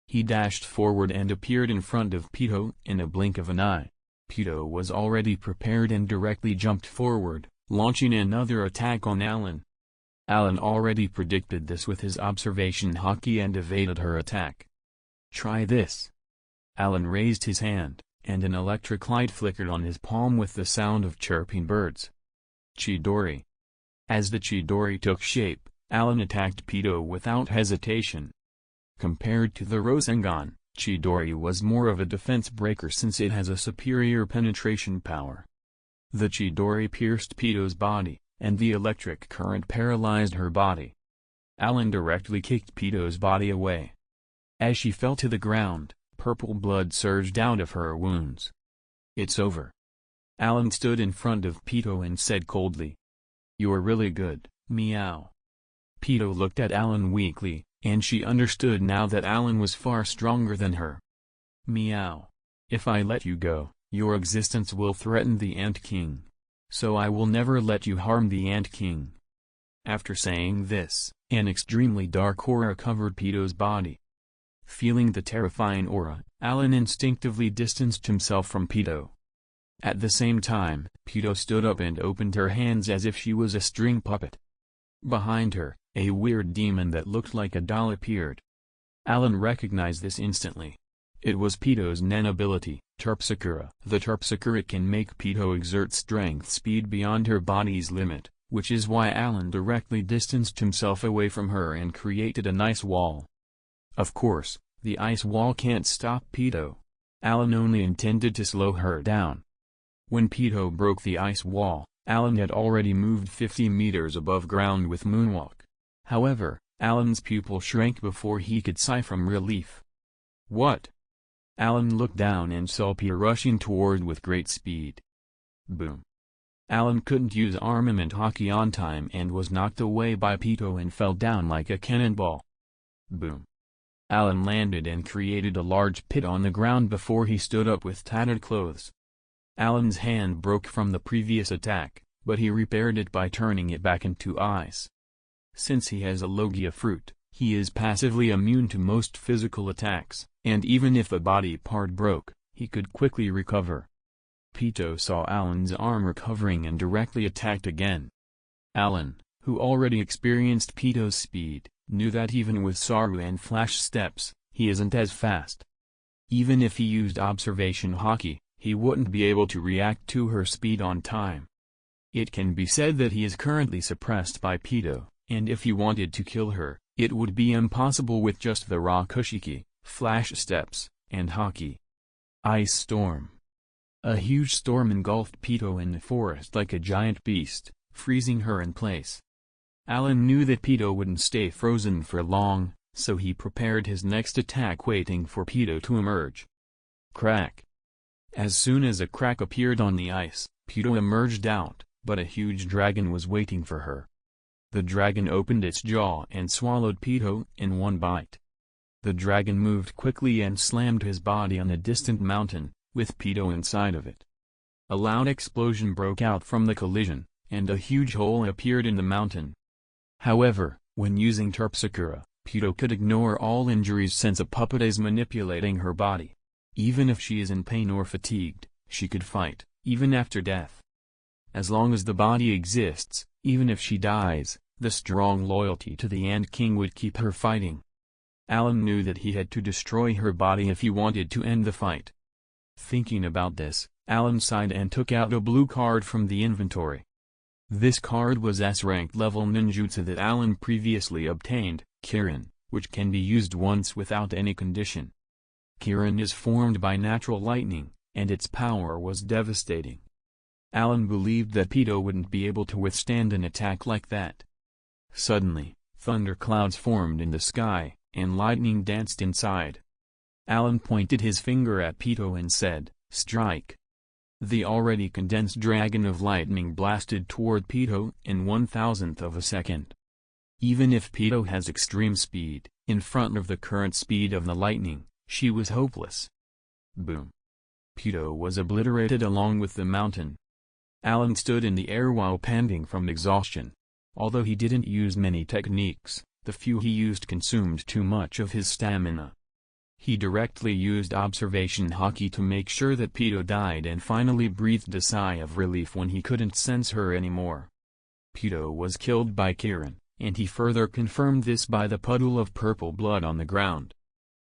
He dashed forward and appeared in front of Pito in a blink of an eye. Pito was already prepared and directly jumped forward, launching another attack on Allan. Allan already predicted this with his observation haki and evaded her attack. "Try this." Allan raised his hand, and an electric light flickered on his palm with the sound of chirping birds. Chidori. As the Chidori took shape, Allan attacked Pito without hesitation. Compared to the Rasengan, Chidori was more of a defense breaker since it has a superior penetration power. The Chidori pierced Pito's body, and the electric current paralyzed her body. Allan directly kicked Pito's body away. As she fell to the ground, purple blood surged out of her wounds. "It's over." Allan stood in front of Pito and said coldly, "You're really good, meow." Pito looked at Allan weakly, and she understood now that Allan was far stronger than her. "Meow. If I let you go, your existence will threaten the Ant King. So I will never let you harm the Ant King." After saying this, an extremely dark aura covered Pito's body. Feeling the terrifying aura, Allan instinctively distanced himself from Pito. At the same time, Pito stood up and opened her hands as if she was a string puppet. Behind her, a weird demon that looked like a doll appeared. Allan recognized this instantly. It was Pito's Nen ability, Terpsichore. The Terpsichore can make Pito exert strength speed beyond her body's limit, which is why Allan directly distanced himself away from her and created an ice wall. Of course, the ice wall can't stop Pito. Allan only intended to slow her down. When Pito broke the ice wall, Allan had already moved 50 meters above ground with moonwalk. However, Allan's pupil shrank before he could sigh from relief. "What?" Allan looked down and saw Pito rushing toward with great speed. Boom. Allan couldn't use armament haki on time and was knocked away by Pito and fell down like a cannonball. Boom. Allan landed and created a large pit on the ground before he stood up with tattered clothes. Allan's hand broke from the previous attack, but he repaired it by turning it back into ice. Since he has a Logia fruit, he is passively immune to most physical attacks, and even if a body part broke, he could quickly recover. Pito saw Allan's arm recovering and directly attacked again. Allan, who already experienced Pito's speed, knew that even with Saru and flash steps, he isn't as fast. Even if he used observation haki, he wouldn't be able to react to her speed on time. It can be said that he is currently suppressed by Pito, and if he wanted to kill her, it would be impossible with just the raw Kushiki, flash steps, and haki. Ice storm. A huge storm engulfed Pito in the forest like a giant beast, freezing her in place. Allan knew that Pito wouldn't stay frozen for long, so he prepared his next attack waiting for Pito to emerge. Crack. As soon as a crack appeared on the ice, Pito emerged out, but a huge dragon was waiting for her. The dragon opened its jaw and swallowed Pito in one bite. The dragon moved quickly and slammed his body on a distant mountain, with Pito inside of it. A loud explosion broke out from the collision, and a huge hole appeared in the mountain. However, when using Terpsichore, Pito could ignore all injuries since a puppet is manipulating her body. Even if she is in pain or fatigued, she could fight, even after death. As long as the body exists, even if she dies, the strong loyalty to the Ant King would keep her fighting. Allan knew that he had to destroy her body if he wanted to end the fight. Thinking about this, Allan sighed and took out a blue card from the inventory. This card was S-ranked level ninjutsu that Allan previously obtained, Kirin, which can be used once without any condition. Kirin is formed by natural lightning, and its power was devastating. Allan believed that Pito wouldn't be able to withstand an attack like that. Suddenly, thunderclouds formed in the sky, and lightning danced inside. Allan pointed his finger at Pito and said, "Strike." The already condensed dragon of lightning blasted toward Pito in 1/1000th of a second. Even if Pito has extreme speed, in front of the current speed of the lightning, she was hopeless. Boom. Pito was obliterated along with the mountain. Allan stood in the air while panting from exhaustion. Although he didn't use many techniques, the few he used consumed too much of his stamina. He directly used observation haki to make sure that Pito died and finally breathed a sigh of relief when he couldn't sense her anymore. Pito was killed by Kirin, and he further confirmed this by the puddle of purple blood on the ground.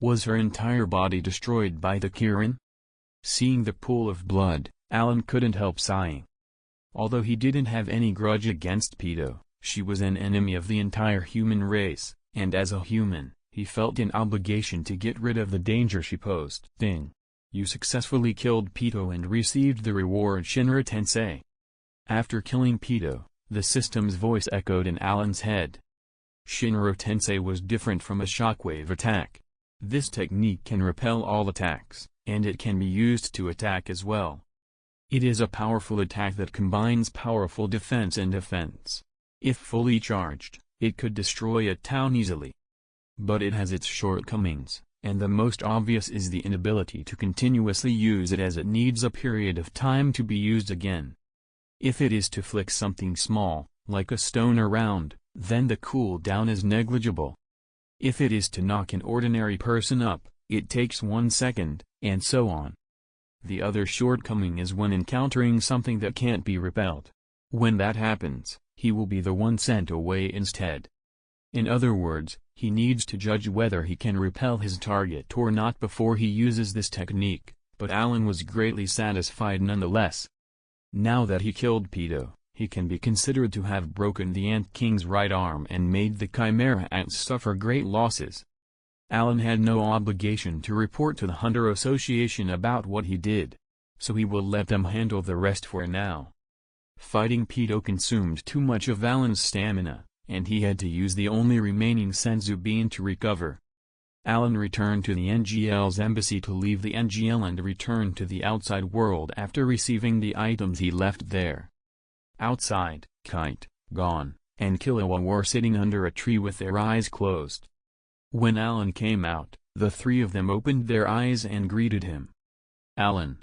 Was her entire body destroyed by the Kirin? Seeing the pool of blood, Allan couldn't help sighing. Although he didn't have any grudge against Peto, she was an enemy of the entire human race, and as a human, he felt an obligation to get rid of the danger she posed. Ding! You successfully killed Peto and received the reward Shinra-tensei. After killing Peto, the system's voice echoed in Allan's head. Shinra-tensei was different from a shockwave attack. This technique can repel all attacks, and it can be used to attack as well. It is a powerful attack that combines powerful defense and offense. If fully charged, it could destroy a town easily. But it has its shortcomings, and the most obvious is the inability to continuously use it, as it needs a period of time to be used again. If it is to flick something small, like a stone around, then the cooldown is negligible. If it is to knock an ordinary person up, it takes 1 second, and so on. The other shortcoming is when encountering something that can't be repelled. When that happens, he will be the one sent away instead. In other words, he needs to judge whether he can repel his target or not before he uses this technique, but Allan was greatly satisfied nonetheless. Now that he killed Peto, he can be considered to have broken the Ant King's right arm and made the Chimera Ants suffer great losses. Allan had no obligation to report to the Hunter Association about what he did, so he will let them handle the rest for now. Fighting Peto consumed too much of Allan's stamina, and he had to use the only remaining Senzu bean to recover. Allan returned to the NGL's embassy to leave the NGL and return to the outside world after receiving the items he left there. Outside, Kite, Gon, and Killua were sitting under a tree with their eyes closed. When Allan came out, the three of them opened their eyes and greeted him. "Allan!"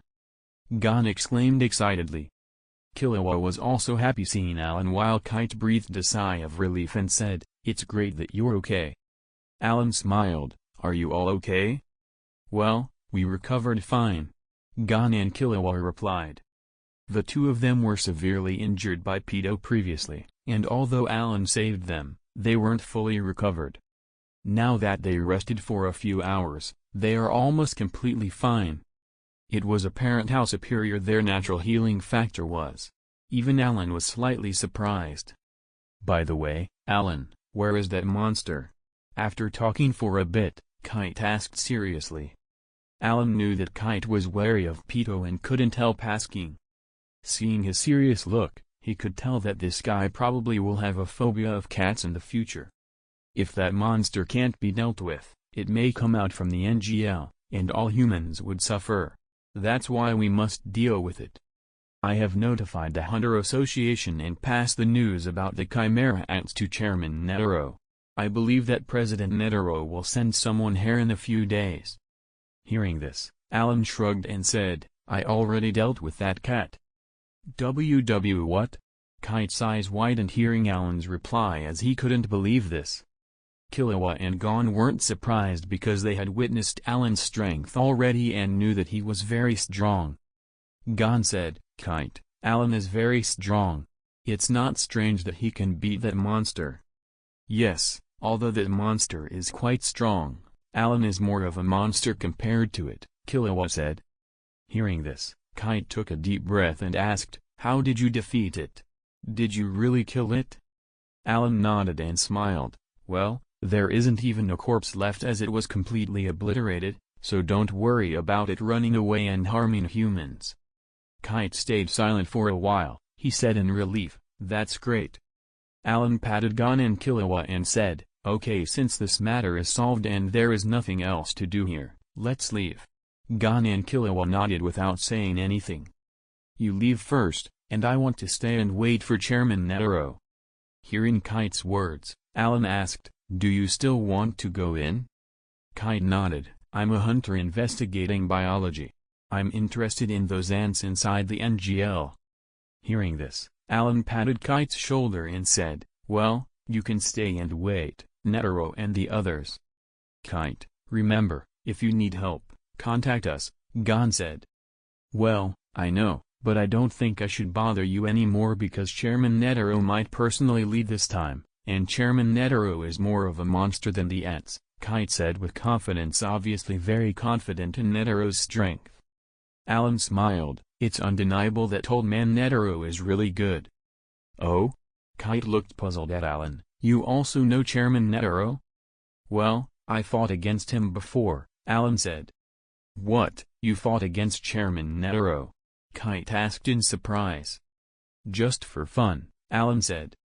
Gon exclaimed excitedly. Killua was also happy seeing Allan, while Kite breathed a sigh of relief and said, "It's great that you're okay." Allan smiled, "Are you all okay?" "Well, we recovered fine," Gon and Killua replied. The two of them were severely injured by Peto previously, and although Allan saved them, they weren't fully recovered. Now that they rested for a few hours, they are almost completely fine. It was apparent how superior their natural healing factor was. Even Allan was slightly surprised. "By the way, Allan, where is that monster?" After talking for a bit, Kite asked seriously. Allan knew that Kite was wary of Peto and couldn't help asking. Seeing his serious look, he could tell that this guy probably will have a phobia of cats in the future. If that monster can't be dealt with, it may come out from the NGL, and all humans would suffer. That's why we must deal with it. I have notified the Hunter Association and passed the news about the Chimera Ants to Chairman Netero. I believe that President Netero will send someone here in a few days. Hearing this, Allan shrugged and said, "I already dealt with that cat." What? Kite's eyes widened hearing Allan's reply, as he couldn't believe this. Killua and Gon weren't surprised because they had witnessed Allan's strength already and knew that he was very strong. Gon said, "Kite, Allan is very strong. It's not strange that he can beat that monster." "Yes, although that monster is quite strong, Allan is more of a monster compared to it," Killua said. Hearing this, Kite took a deep breath and asked, "How did you defeat it? Did you really kill it?" Allan nodded and smiled. "Well, there isn't even a corpse left, as it was completely obliterated, so don't worry about it running away and harming humans." Kite stayed silent for a while. He said in relief, "That's great." Allan patted Gon and Killua and said, "Okay, since this matter is solved and there is nothing else to do here, let's leave." Gon and Killua nodded without saying anything. "You leave first, and I want to stay and wait for Chairman Netero." Hearing Kite's words, Allan asked, "Do you still want to go in?" Kite nodded. "I'm a hunter investigating biology. I'm interested in those ants inside the NGL." Hearing this, Allan patted Kite's shoulder and said, "Well, you can stay and wait, Netero and the others." "Kite, remember, if you need help, contact us," Gon said. "Well, I know, but I don't think I should bother you anymore because Chairman Netero might personally lead this time. and Chairman Netero is more of a monster than the ants, Kite said with confidence, obviously very confident in Netero's strength. Allan smiled. It's undeniable that Old Man Netero is really good. Oh? Kite looked puzzled at Allan. You also know Chairman Netero? Well, I fought against him before, Allan said. What, you fought against Chairman Netero? Kite asked in surprise. Just for fun, Allan said.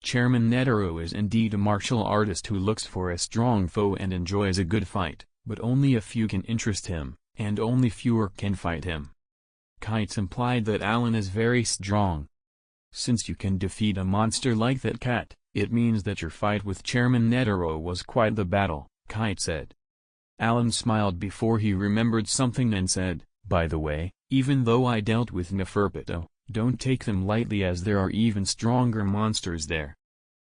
Chairman Netero is indeed a martial artist who looks for a strong foe and enjoys a good fight, but only a few can interest him, and only fewer can fight him. Kite implied that Allan is very strong. Since you can defeat a monster like that cat, it means that your fight with Chairman Netero was quite the battle, Kite said. Allan smiled before he remembered something and said, by the way, even though I dealt with Neferpito, don't take them lightly as there are even stronger monsters there.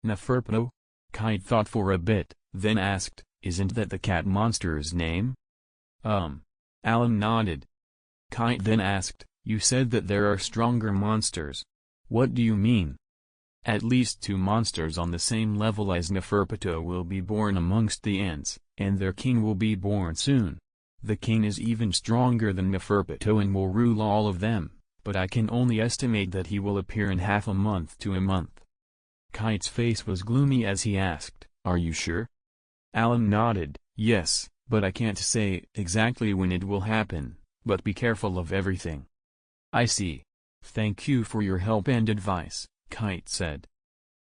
Neferpito? Kite thought for a bit, then asked, isn't that the cat monster's name? Allan nodded. Kite then asked, you said that there are stronger monsters. What do you mean? At least 2 monsters on the same level as Neferpito will be born amongst the ants, and their king will be born soon. The king is even stronger than Neferpito and will rule all of them, but I can only estimate that he will appear in half a month to a month. Kite's face was gloomy as he asked, are you sure? Allan nodded, yes, but I can't say exactly when it will happen, but be careful of everything. I see. Thank you for your help and advice, Kite said.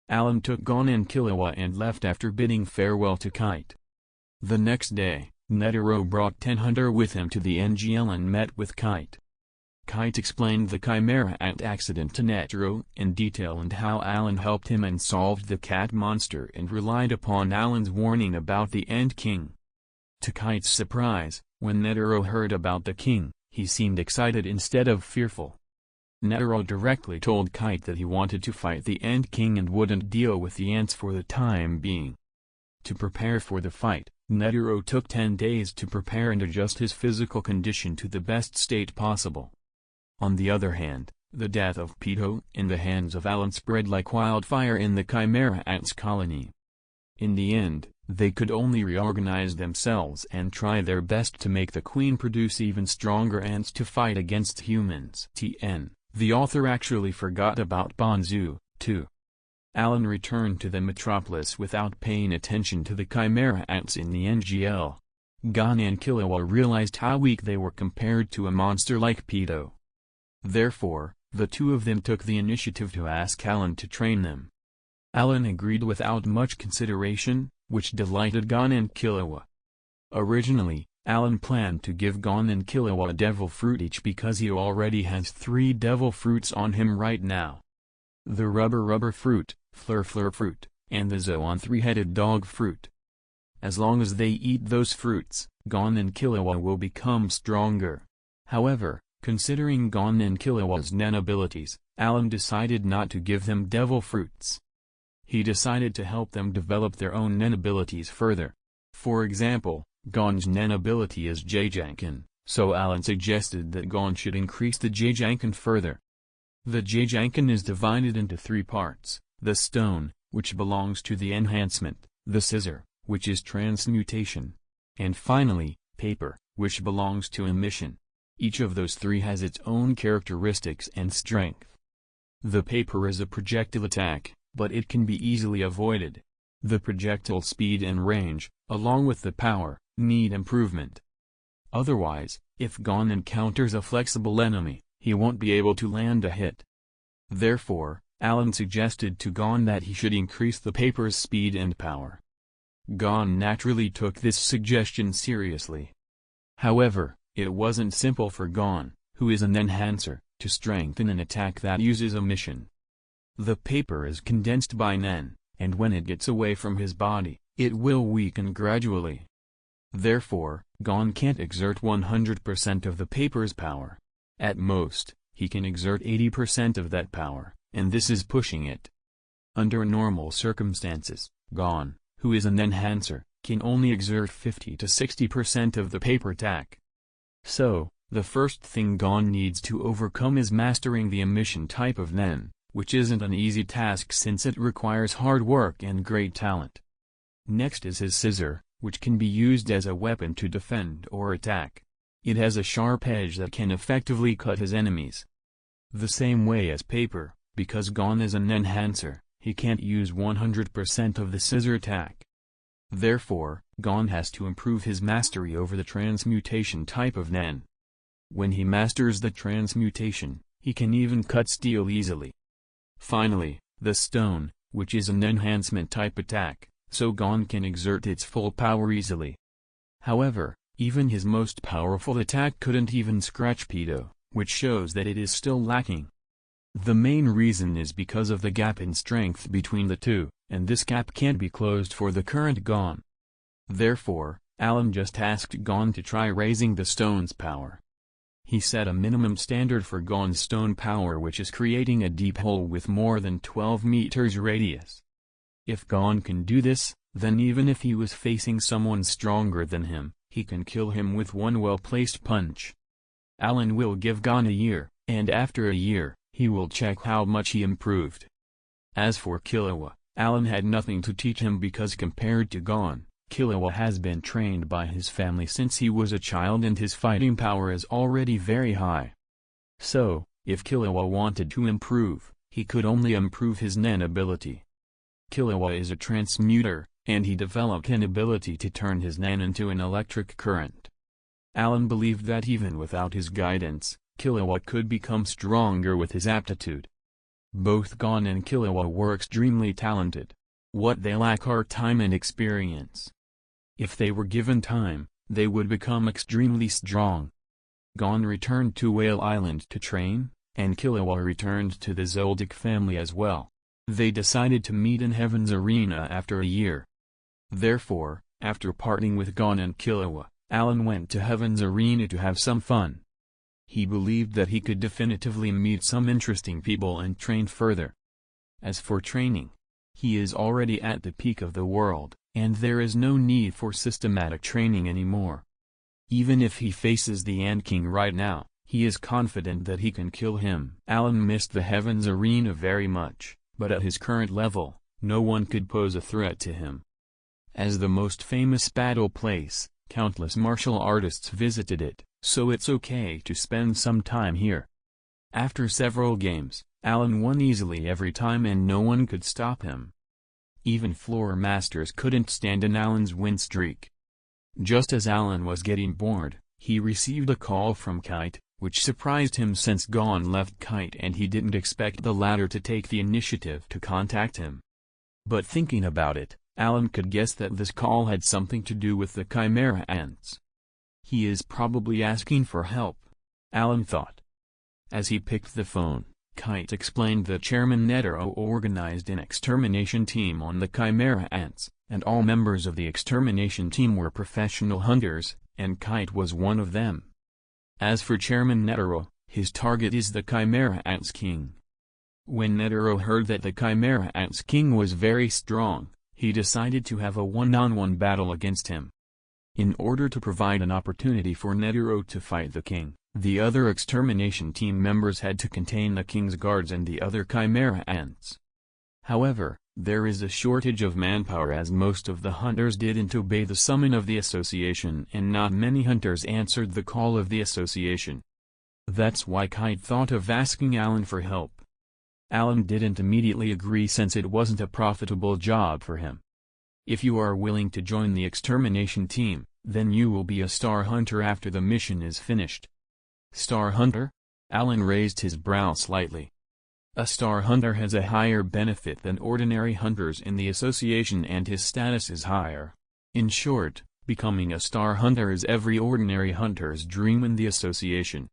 Allan took Gon and Killua and left after bidding farewell to Kite. The next day, Netero brought 10 hunters with him to the NGL and met with Kite. Kite explained the Chimera Ant accident to Netero in detail and how Allan helped him and solved the cat monster and relied upon Allan's warning about the Ant King. To Kite's surprise, when Netero heard about the king, he seemed excited instead of fearful. Netero directly told Kite that he wanted to fight the Ant King and wouldn't deal with the ants for the time being. To prepare for the fight, Netero took 10 days to prepare and adjust his physical condition to the best state possible. On the other hand, the death of Pito in the hands of Allan spread like wildfire in the Chimera Ants colony. In the end, they could only reorganize themselves and try their best to make the queen produce even stronger ants to fight against humans. The author actually forgot about Bonzu, too. Allan returned to the metropolis without paying attention to the Chimera Ants in the NGL. Gon and Killua realized how weak they were compared to a monster like Pito. Therefore, the 2 of them took the initiative to ask Allan to train them. Allan agreed without much consideration, which delighted Gon and Killua. Originally, Allan planned to give Gon and Killua a devil fruit each because he already has 3 devil fruits on him right now. The rubber fruit, fleur fruit, and the zoan 3-headed dog fruit. As long as they eat those fruits, Gon and Killua will become stronger. However, considering Gon and Killua's nen abilities, Allan decided not to give them devil fruits. He decided to help them develop their own nen abilities further. For example, Gon's nen ability is Jjanken, so Allan suggested that Gon should increase the Jjanken further. The Jjanken is divided into 3 parts, the stone, which belongs to the enhancement, the scissor, which is transmutation, and finally, paper, which belongs to emission. Each of those 3 has its own characteristics and strength. The paper is a projectile attack, but it can be easily avoided. The projectile speed and range, along with the power, need improvement. Otherwise, if Gon encounters a flexible enemy, he won't be able to land a hit. Therefore, Allan suggested to Gon that he should increase the paper's speed and power. Gon naturally took this suggestion seriously. However, it wasn't simple for Gon, who is an enhancer, to strengthen an attack that uses emission. The paper is condensed by Nen, and when it gets away from his body, it will weaken gradually. Therefore, Gon can't exert 100% of the paper's power. At most, he can exert 80% of that power, and this is pushing it. Under normal circumstances, Gon, who is an enhancer, can only exert 50 to 60% of the paper attack. So, the first thing Gon needs to overcome is mastering the emission type of Nen, which isn't an easy task since it requires hard work and great talent. Next is his scissor, which can be used as a weapon to defend or attack. It has a sharp edge that can effectively cut his enemies. The same way as paper, because Gon is an enhancer, he can't use 100% of the scissor attack. Therefore, Gon has to improve his mastery over the transmutation type of Nen. When he masters the transmutation, he can even cut steel easily. Finally, the stone, which is an enhancement type attack, so Gon can exert its full power easily. However, even his most powerful attack couldn't even scratch Pedo, which shows that it is still lacking. The main reason is because of the gap in strength between the two, and this gap can't be closed for the current Gon. Therefore, Allan just asked Gon to try raising the stone's power. He set a minimum standard for Gon's stone power, which is creating a deep hole with more than 12 meters radius. If Gon can do this, then even if he was facing someone stronger than him, he can kill him with one well-placed punch. Allan will give Gon a year, and after a year, he will check how much he improved. As for Killua, Allan had nothing to teach him because compared to Gon, Killua has been trained by his family since he was a child and his fighting power is already very high. So, if Killua wanted to improve, he could only improve his Nen ability. Killua is a transmuter, and he developed an ability to turn his Nen into an electric current. Allan believed that even without his guidance, Killua could become stronger with his aptitude. Both Gon and Killua were extremely talented. What they lack are time and experience. If they were given time, they would become extremely strong. Gon returned to Whale Island to train, and Killua returned to the Zoldyck family as well. They decided to meet in Heaven's Arena after a year. Therefore, after parting with Gon and Killua, Allan went to Heaven's Arena to have some fun. He believed that he could definitively meet some interesting people and train further. As for training, he is already at the peak of the world, and there is no need for systematic training anymore. Even if he faces the Ant King right now, he is confident that he can kill him. Allan missed the Heaven's Arena very much, but at his current level, no one could pose a threat to him. As the most famous battle place, countless martial artists visited it, so it's okay to spend some time here. After several games, Allan won easily every time and no one could stop him. Even floor masters couldn't stand an Allan's win streak. Just as Allan was getting bored, he received a call from Kite, which surprised him since Gon left Kite and he didn't expect the latter to take the initiative to contact him. But thinking about it, Allan could guess that this call had something to do with the Chimera Ants. He is probably asking for help, Allan thought. As he picked the phone, Kite explained that Chairman Netero organized an extermination team on the Chimera Ants, and all members of the extermination team were professional hunters, and Kite was one of them. As for Chairman Netero, his target is the Chimera Ants King. When Netero heard that the Chimera Ants King was very strong, he decided to have a one-on-one battle against him. In order to provide an opportunity for Netero to fight the king, the other extermination team members had to contain the king's guards and the other Chimera Ants. However, there is a shortage of manpower as most of the hunters didn't obey the summon of the association and not many hunters answered the call of the association. That's why Kite thought of asking Allan for help. Allan didn't immediately agree since it wasn't a profitable job for him. If you are willing to join the extermination team, then you will be a star hunter after the mission is finished. Star hunter? Allan raised his brow slightly. A star hunter has a higher benefit than ordinary hunters in the association and his status is higher. In short, becoming a star hunter is every ordinary hunter's dream in the association.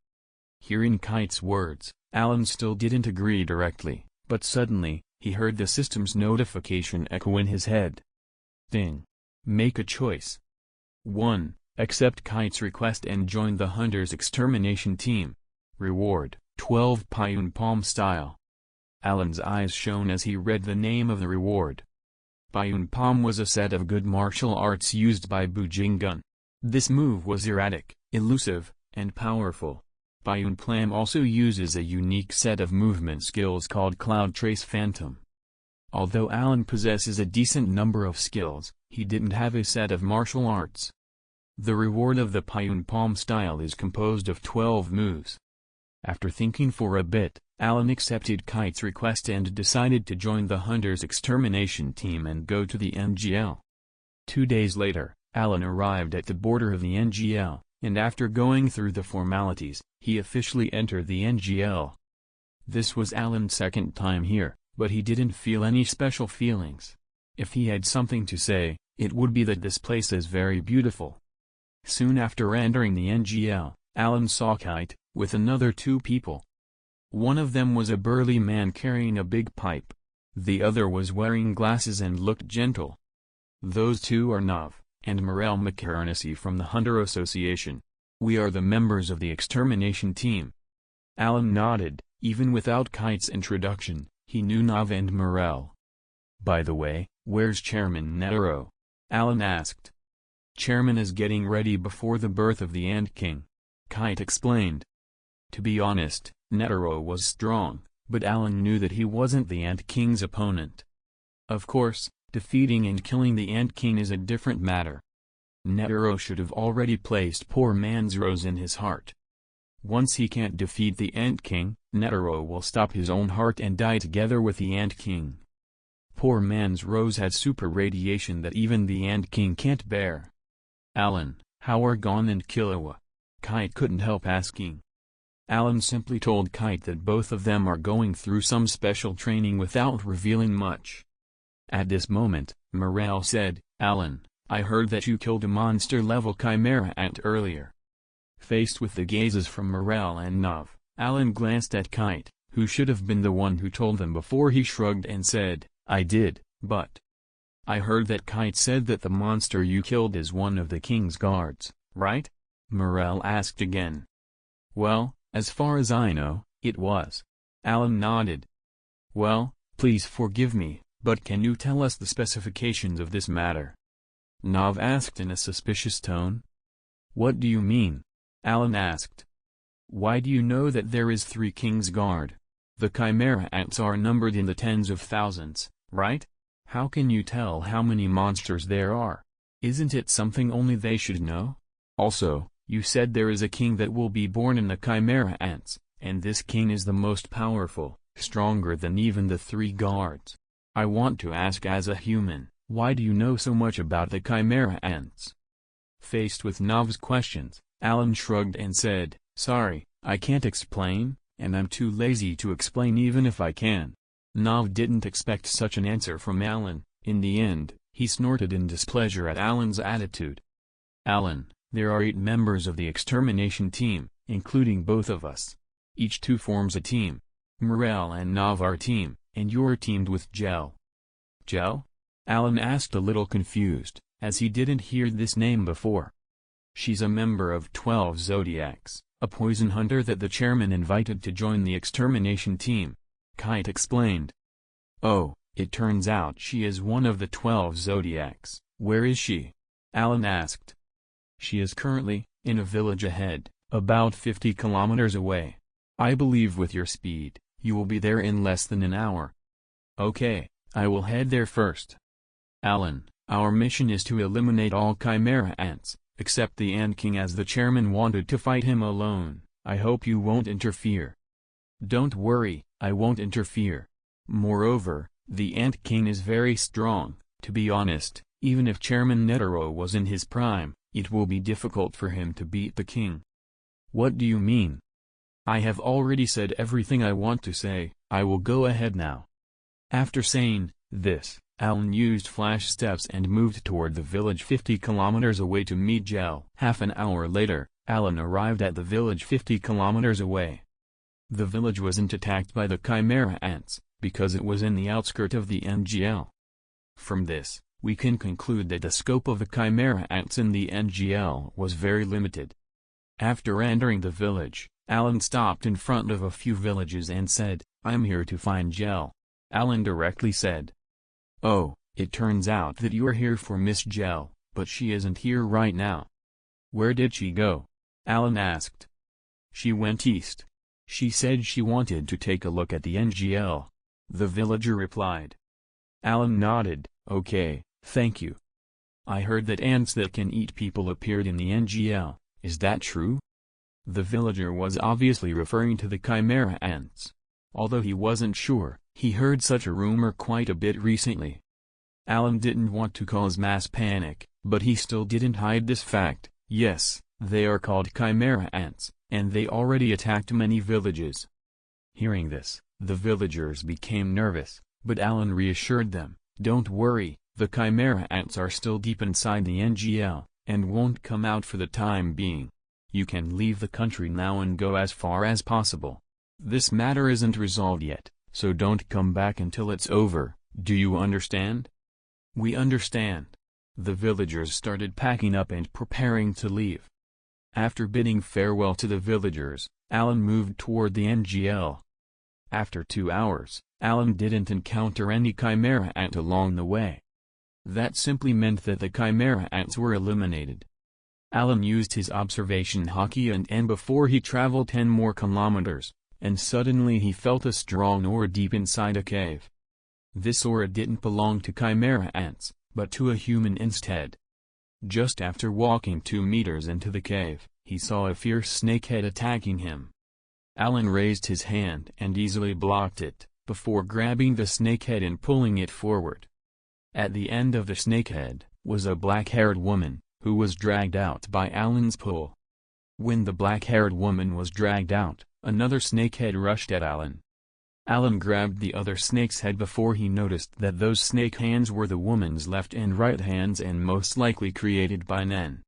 Hearing Kite's words, Allan still didn't agree directly, but suddenly, he heard the system's notification echo in his head. Ding. Make a choice. 1. Accept Kite's request and join the Hunter's extermination team. Reward, 12 Payun Palm style. Allan's eyes shone as he read the name of the reward. Payun Palm was a set of good martial arts used by Bujingun. This move was erratic, elusive, and powerful. Payun Plam also uses a unique set of movement skills called Cloud Trace Phantom. Although Allan possesses a decent number of skills, he didn't have a set of martial arts. The reward of the Payun Palm style is composed of 12 moves. After thinking for a bit, Allan accepted Kite's request and decided to join the Hunter's extermination team and go to the NGL. 2 days later, Allan arrived at the border of the NGL, and after going through the formalities, he officially entered the NGL. This was Allan's second time here, but he didn't feel any special feelings. If he had something to say, it would be that this place is very beautiful. Soon after entering the NGL, Allan saw Kite, with another 2 people. One of them was a burly man carrying a big pipe. The other was wearing glasses and looked gentle. Those 2 are Nav and Morel Macaronesi from the Hunter Association. We are the members of the extermination team. Allan nodded. Even without Kite's introduction, he knew Nav and Morel. By the way, where's Chairman Netero? Allan asked. Chairman is getting ready before the birth of the Ant King. Kite explained. To be honest, Netero was strong, but Allan knew that he wasn't the Ant King's opponent. Of course, defeating and killing the Ant King is a different matter. Netero should have already placed poor man's Rose in his heart. Once he can't defeat the Ant King, Netero will stop his own heart and die together with the Ant King. Poor man's Rose had super radiation that even the Ant King can't bear. Allan, how are Gon and Killua? Kite couldn't help asking. Allan simply told Kite that both of them are going through some special training without revealing much. At this moment, Morel said, Allan, I heard that you killed a monster-level chimera ant earlier. Faced with the gazes from Morel and Nav, Allan glanced at Kite, who should have been the one who told them before he shrugged and said, I did, but... I heard that Kite said that the monster you killed is one of the king's guards, right? Morel asked again. Well, as far as I know, it was. Allan nodded. Well, please forgive me, but can you tell us the specifications of this matter? Nav asked in a suspicious tone. What do you mean? Allan asked. Why do you know that there is 3 king's guard? The chimera ants are numbered in the tens of thousands, right? How can you tell how many monsters there are? Isn't it something only they should know? Also, you said there is a king that will be born in the chimera ants, and this king is the most powerful, stronger than even the 3 guards. I want to ask as a human, why do you know so much about the chimera ants? Faced with Nav's questions, Allan shrugged and said, sorry, I can't explain, and I'm too lazy to explain even if I can. Nav didn't expect such an answer from Allan. In the end, he snorted in displeasure at Allan's attitude. Allan, there are 8 members of the extermination team, including both of us. Each 2 forms a team. Morel and Nav are team, and you're teamed with Gel. Gel? Allan asked a little confused, as he didn't hear this name before. She's a member of 12 Zodiacs, a poison hunter that the chairman invited to join the extermination team. Kite explained. Oh, it turns out she is one of the 12 Zodiacs. Where is she? Allan asked. She is currently, in a village ahead, about 50 kilometers away. I believe with your speed, you will be there in less than an hour. Okay, I will head there first. Allan, our mission is to eliminate all chimera ants, except the Ant King, as the chairman wanted to fight him alone. I hope you won't interfere. Don't worry, I won't interfere. Moreover, the Ant King is very strong. To be honest, even if Chairman Netero was in his prime, it will be difficult for him to beat the king. What do you mean? I have already said everything I want to say. I will go ahead now. After saying this, Allan used flash steps and moved toward the village 50 kilometers away to meet Gel. Half an hour later, Allan arrived at the village 50 kilometers away. The village wasn't attacked by the chimera ants, because it was in the outskirt of the NGL. From this, we can conclude that the scope of the chimera ants in the NGL was very limited. After entering the village, Allan stopped in front of a few villages and said, I'm here to find Gel. Allan directly said. Oh, it turns out that you're here for Miss Gel, but she isn't here right now. Where did she go? Allan asked. She went east. She said she wanted to take a look at the NGL. The villager replied. Allan nodded. Okay, thank you. I heard that ants that can eat people appeared in the NGL, is that true? The villager was obviously referring to the chimera ants. Although he wasn't sure, he heard such a rumor quite a bit recently. Allan didn't want to cause mass panic, but he still didn't hide this fact. Yes, they are called chimera ants, and they already attacked many villages. Hearing this, the villagers became nervous, but Allan reassured them, don't worry, the chimera ants are still deep inside the NGL, and won't come out for the time being. You can leave the country now and go as far as possible. This matter isn't resolved yet, so don't come back until it's over, do you understand? We understand. The villagers started packing up and preparing to leave. After bidding farewell to the villagers, Allan moved toward the NGL. After 2 hours, Allan didn't encounter any chimera ant along the way. That simply meant that the chimera ants were eliminated. Allan used his observation hockey and before he traveled 10 more kilometers, and suddenly he felt a strong aura deep inside a cave. This aura didn't belong to chimera ants, but to a human instead. Just after walking 2 meters into the cave, he saw a fierce snakehead attacking him. Allan raised his hand and easily blocked it, before grabbing the snakehead and pulling it forward. At the end of the snakehead was a black-haired woman, who was dragged out by Allan's pull. When the black-haired woman was dragged out, another snakehead rushed at Allan. Allan grabbed the other snake's head before he noticed that those snake hands were the woman's left and right hands and most likely created by Nen.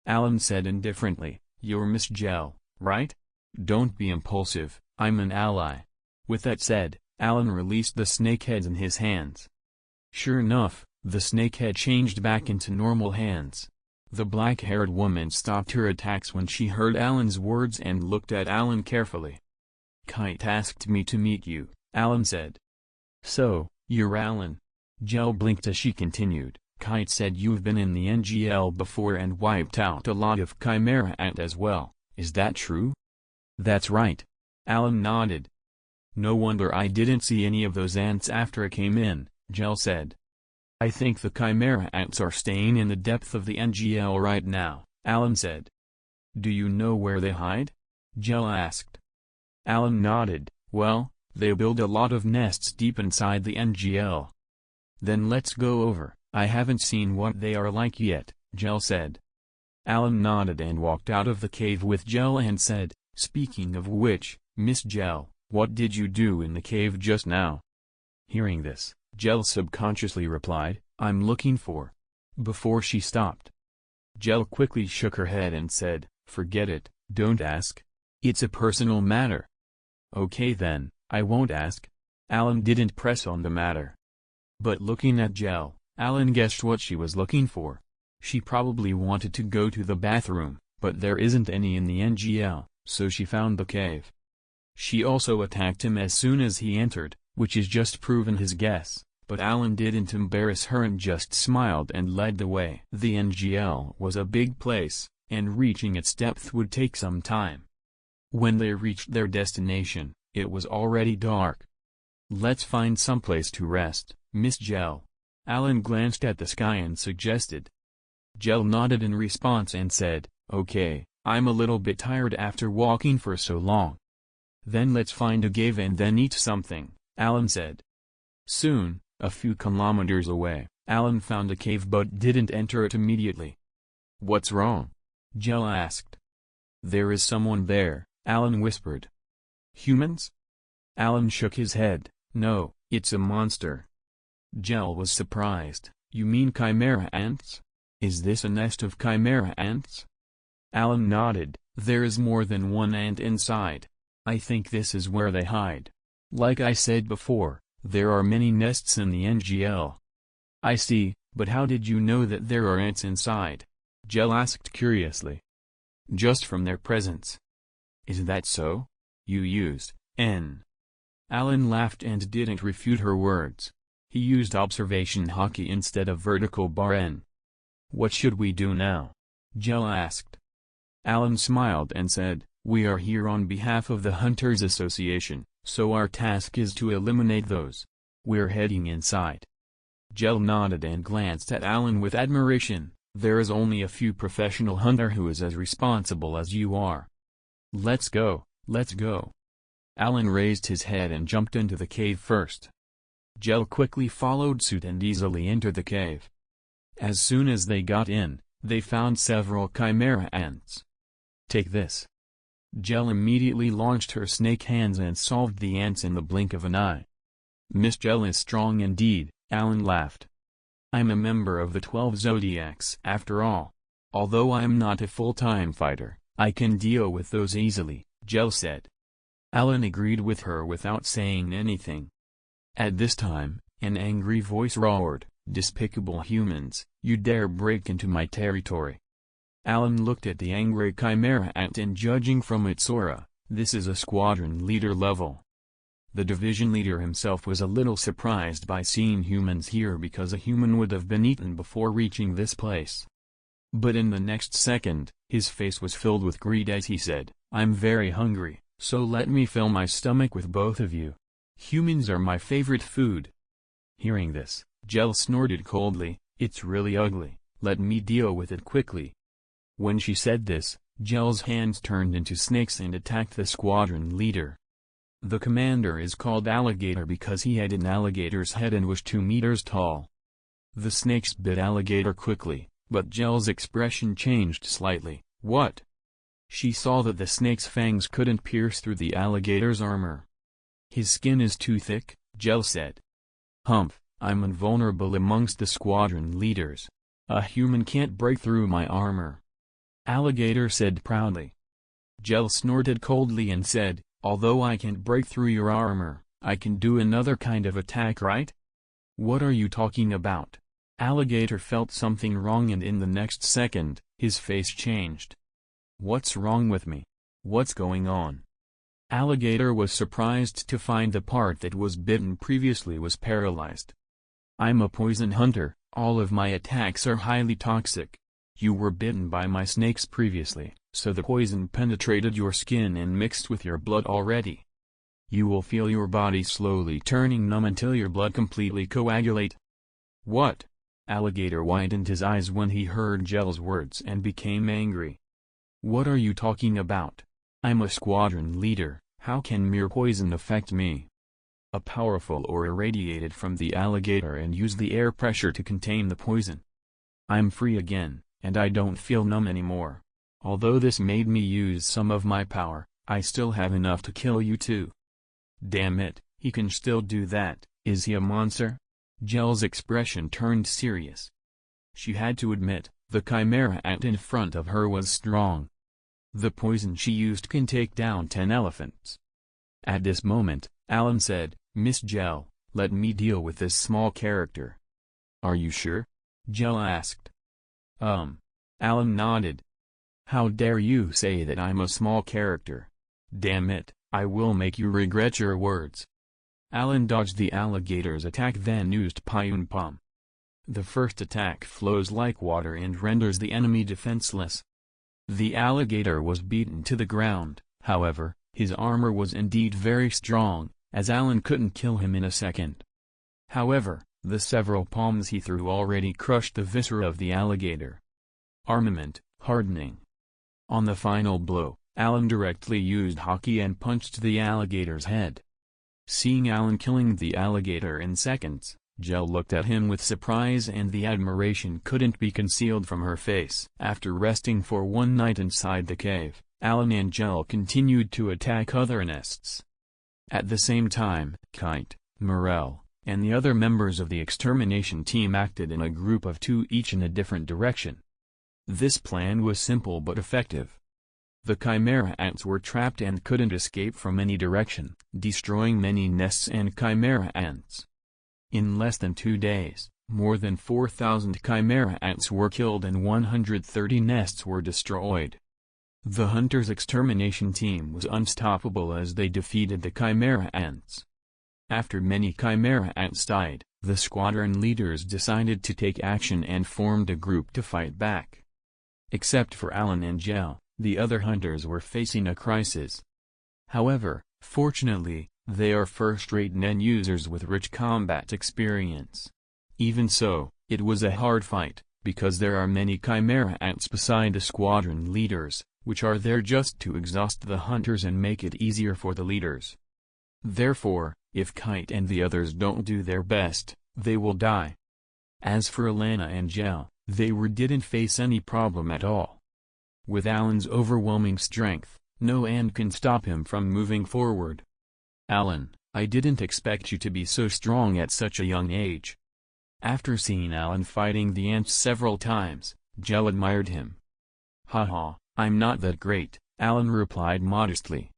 Allan said indifferently, "You're Miss Gel, right? Don't be impulsive, I'm an ally." With that said, Allan released the snakeheads in his hands. Sure enough, the snakehead changed back into normal hands. The black-haired woman stopped her attacks when she heard Allan's words and looked at Allan carefully. "Kite asked me to meet you," Allan said. "So, you're Allan?" Gel blinked as she continued. "Kite said you've been in the NGL before and wiped out a lot of chimera ant as well, is that true?" "That's right." Allan nodded. "No wonder I didn't see any of those ants after I came in," Gel said. "I think the chimera ants are staying in the depth of the NGL right now," Allan said. "Do you know where they hide?" Gel asked. Allan nodded. "Well, they build a lot of nests deep inside the NGL." "Then let's go over, I haven't seen what they are like yet," Gel said. Allan nodded and walked out of the cave with Gel and said, "Speaking of which, Miss Gel, what did you do in the cave just now?" Hearing this, Gel subconsciously replied, "I'm looking for." Before she stopped, Gel quickly shook her head and said, "Forget it, don't ask. It's a personal matter." "Okay then, I won't ask." Allan didn't press on the matter. But looking at Gel, Allan guessed what she was looking for. She probably wanted to go to the bathroom, but there isn't any in the NGL, so she found the cave. She also attacked him as soon as he entered, which is just proven his guess, but Allan didn't embarrass her and just smiled and led the way. The NGL was a big place, and reaching its depth would take some time. When they reached their destination, it was already dark. "Let's find someplace to rest, Miss Gel." Allan glanced at the sky and suggested. Gel nodded in response and said, "Okay, I'm a little bit tired after walking for so long." "Then let's find a cave and then eat something," Allan said. Soon, a few kilometers away, Allan found a cave but didn't enter it immediately. "What's wrong?" Gel asked. "There is someone there," Allan whispered. "Humans?" Allan shook his head. "No, it's a monster." Gel was surprised. "You mean chimera ants? Is this a nest of chimera ants?" Allan nodded. "There is more than one ant inside. I think this is where they hide. Like I said before, there are many nests in the NGL." "I see, but how did you know that there are ants inside?" Gel asked curiously. "Just from their presence." "Is that so? You used N." Allan laughed and didn't refute her words. He used observation hockey instead of vertical bar N. "What should we do now?" Gel asked. Allan smiled and said, We are here on behalf of the Hunters Association, so our task is to eliminate those. We're heading inside. Jell nodded and glanced at Allan with admiration. There is only a few professional hunter who is as responsible as you are. Let's go, let's go. Allan raised his head and jumped into the cave first. Jell quickly followed suit and easily entered the cave. As soon as they got in, they found several chimera ants. Take this. Jell immediately launched her snake hands and solved the ants in the blink of an eye. Miss Jell is strong indeed, Allan laughed. I'm a member of the 12 Zodiacs after all. Although I am not a full-time fighter, I can deal with those easily, Jell said. Allan agreed with her without saying anything. At this time, an angry voice roared, "Despicable humans, you dare break into my territory." Allan looked at the angry chimera ant and judging from its aura, this is a squadron leader level. The division leader himself was a little surprised by seeing humans here because a human would have been eaten before reaching this place. But in the next second, his face was filled with greed as he said, "I'm very hungry, so let me fill my stomach with both of you. Humans are my favorite food." Hearing this, Jell snorted coldly, "It's really ugly, let me deal with it quickly." When she said this, Jell's hands turned into snakes and attacked the squadron leader. The commander is called Alligator because he had an alligator's head and was 2 meters tall. The snakes bit Alligator quickly, but Jell's expression changed slightly. What? She saw that the snake's fangs couldn't pierce through the alligator's armor. His skin is too thick, Jell said. Humph, I'm invulnerable amongst the squadron leaders. A human can't break through my armor. Alligator said proudly. Jell snorted coldly and said, "Although I can't break through your armor, I can do another kind of attack, right?" "What are you talking about?" Alligator felt something wrong and in the next second, his face changed. "What's wrong with me? What's going on?" Alligator was surprised to find the part that was bitten previously was paralyzed. "I'm a poison hunter, all of my attacks are highly toxic. You were bitten by my snakes previously, so the poison penetrated your skin and mixed with your blood already. You will feel your body slowly turning numb until your blood completely coagulate." "What?" Alligator widened his eyes when he heard Jell's words and became angry. "What are you talking about? I'm a squadron leader, how can mere poison affect me?" A powerful aura radiated from the alligator and used the air pressure to contain the poison. "I'm free again, and I don't feel numb anymore. Although this made me use some of my power, I still have enough to kill you too." "Damn it, he can still do that, is he a monster?" Jell's expression turned serious. She had to admit, the chimera ant in front of her was strong. The poison she used can take down 10 elephants. At this moment, Allan said, "Miss Jell, let me deal with this small character." "Are you sure?" Jell asked. Allan nodded. "How dare you say that I'm a small character? Damn it, I will make you regret your words." Allan dodged the alligator's attack then used Payun Palm. The first attack flows like water and renders the enemy defenseless. The alligator was beaten to the ground, however, his armor was indeed very strong, as Allan couldn't kill him in a second. However, the several palms he threw already crushed the viscera of the alligator. Armament, hardening. On the final blow, Allan directly used Haki and punched the alligator's head. Seeing Allan killing the alligator in seconds, Jell looked at him with surprise and the admiration couldn't be concealed from her face. After resting for one night inside the cave, Allan and Jell continued to attack other nests. At the same time, Kite, Morel, and the other members of the extermination team acted in a group of 2 each in a different direction. This plan was simple but effective. The chimera ants were trapped and couldn't escape from any direction, destroying many nests and chimera ants. In less than 2 days, more than 4,000 chimera ants were killed and 130 nests were destroyed. The hunters' extermination team was unstoppable as they defeated the chimera ants. After many chimera ants died, the squadron leaders decided to take action and formed a group to fight back. Except for Allan and Jell, The other hunters were facing a crisis. However, fortunately, they are first-rate nen users with rich combat experience. Even so, it was a hard fight, because there are many chimera ants beside the squadron leaders, which are there just to exhaust the hunters and make it easier for the leaders. Therefore, if Kite and the others don't do their best, they will die. As for Alana and Gel, they didn't face any problem at all. With Allan's overwhelming strength, no ant can stop him from moving forward. Allan, I didn't expect you to be so strong at such a young age. After seeing Allan fighting the ants several times, Gel admired him. Haha, I'm not that great, Allan replied modestly.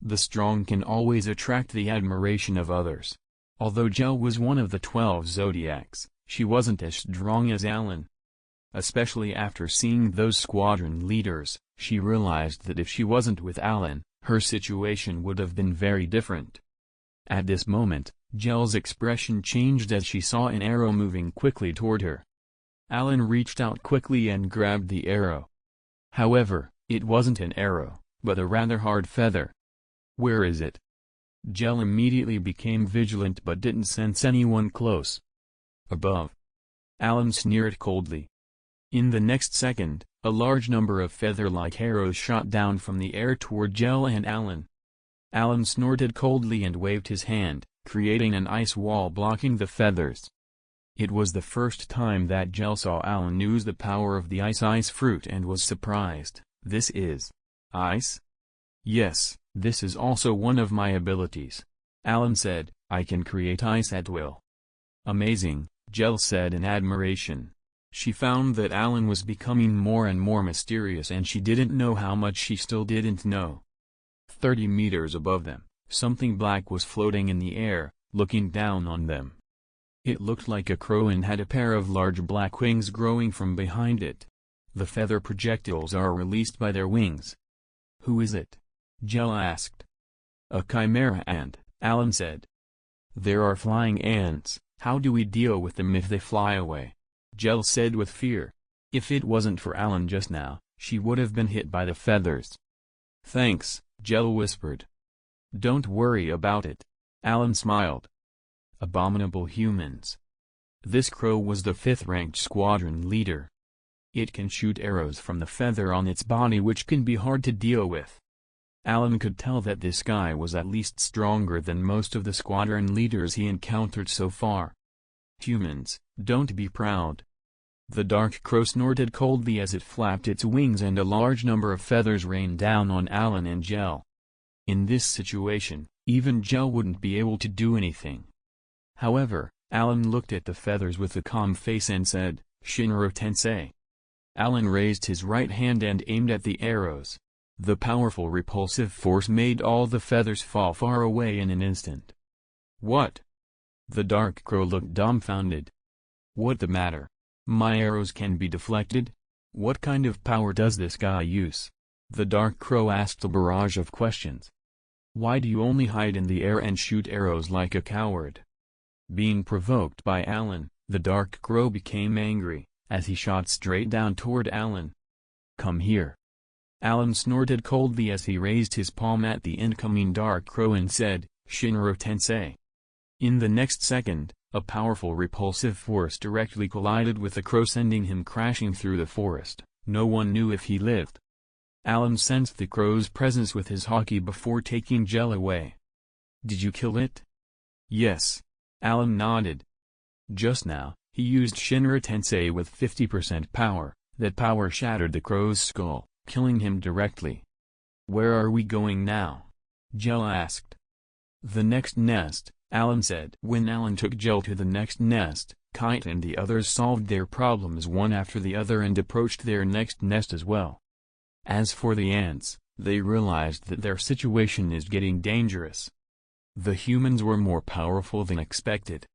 The strong can always attract the admiration of others. Although Gel was one of the 12 zodiacs, she wasn't as strong as Allan. Especially after seeing those squadron leaders, she realized that if she wasn't with Allan, her situation would have been very different. At this moment, Gel's expression changed as she saw an arrow moving quickly toward her. Allan reached out quickly and grabbed the arrow. However, it wasn't an arrow, but a rather hard feather. Where is it? Gel immediately became vigilant but didn't sense anyone close. Above. Allan sneered coldly. In the next second, a large number of feather-like arrows shot down from the air toward Gel and Allan. Allan snorted coldly and waved his hand, creating an ice wall blocking the feathers. It was the first time that Gel saw Allan use the power of the ice fruit and was surprised. This is ice? Yes, this is also one of my abilities. Allan said, I can create ice at will. Amazing, Gel said in admiration. She found that Allan was becoming more and more mysterious and she didn't know how much she still didn't know. 30 meters above them, something black was floating in the air, looking down on them. It looked like a crow and had a pair of large black wings growing from behind it. The feather projectiles are released by their wings. Who is it? Gel asked. A chimera ant, Allan said. There are flying ants, how do we deal with them if they fly away? Gel said with fear. If it wasn't for Allan just now, she would have been hit by the feathers. Thanks, Gel whispered. Don't worry about it. Allan smiled. Abominable humans. This crow was the 5th-ranked squadron leader. It can shoot arrows from the feather on its body which can be hard to deal with. Allan could tell that this guy was at least stronger than most of the squadron leaders he encountered so far. Humans, don't be proud. The dark crow snorted coldly as it flapped its wings and a large number of feathers rained down on Allan and Gel. In this situation, even Gel wouldn't be able to do anything. However, Allan looked at the feathers with a calm face and said, Shinro-tensei. Allan raised his right hand and aimed at the arrows. The powerful repulsive force made all the feathers fall far away in an instant. What? The dark crow looked dumbfounded. What the matter? My arrows can be deflected? What kind of power does this guy use? The dark crow asked a barrage of questions. Why do you only hide in the air and shoot arrows like a coward? Being provoked by Allan, the dark crow became angry, as he shot straight down toward Allan. Come here. Allan snorted coldly as he raised his palm at the incoming dark crow and said, Shinro-tensei. In the next second, a powerful repulsive force directly collided with the crow, sending him crashing through the forest. No one knew if he lived. Allan sensed the crow's presence with his haki before taking Gel away. Did you kill it? Yes. Allan nodded. Just now, he used Shinra-tensei with 50% power. That power shattered the crow's skull, killing him directly. Where are we going now? Gel asked. The next nest, Allan said. When Allan took Gel to the next nest, Kite and the others solved their problems one after the other and approached their next nest as well. As for the ants, they realized that their situation is getting dangerous. The humans were more powerful than expected.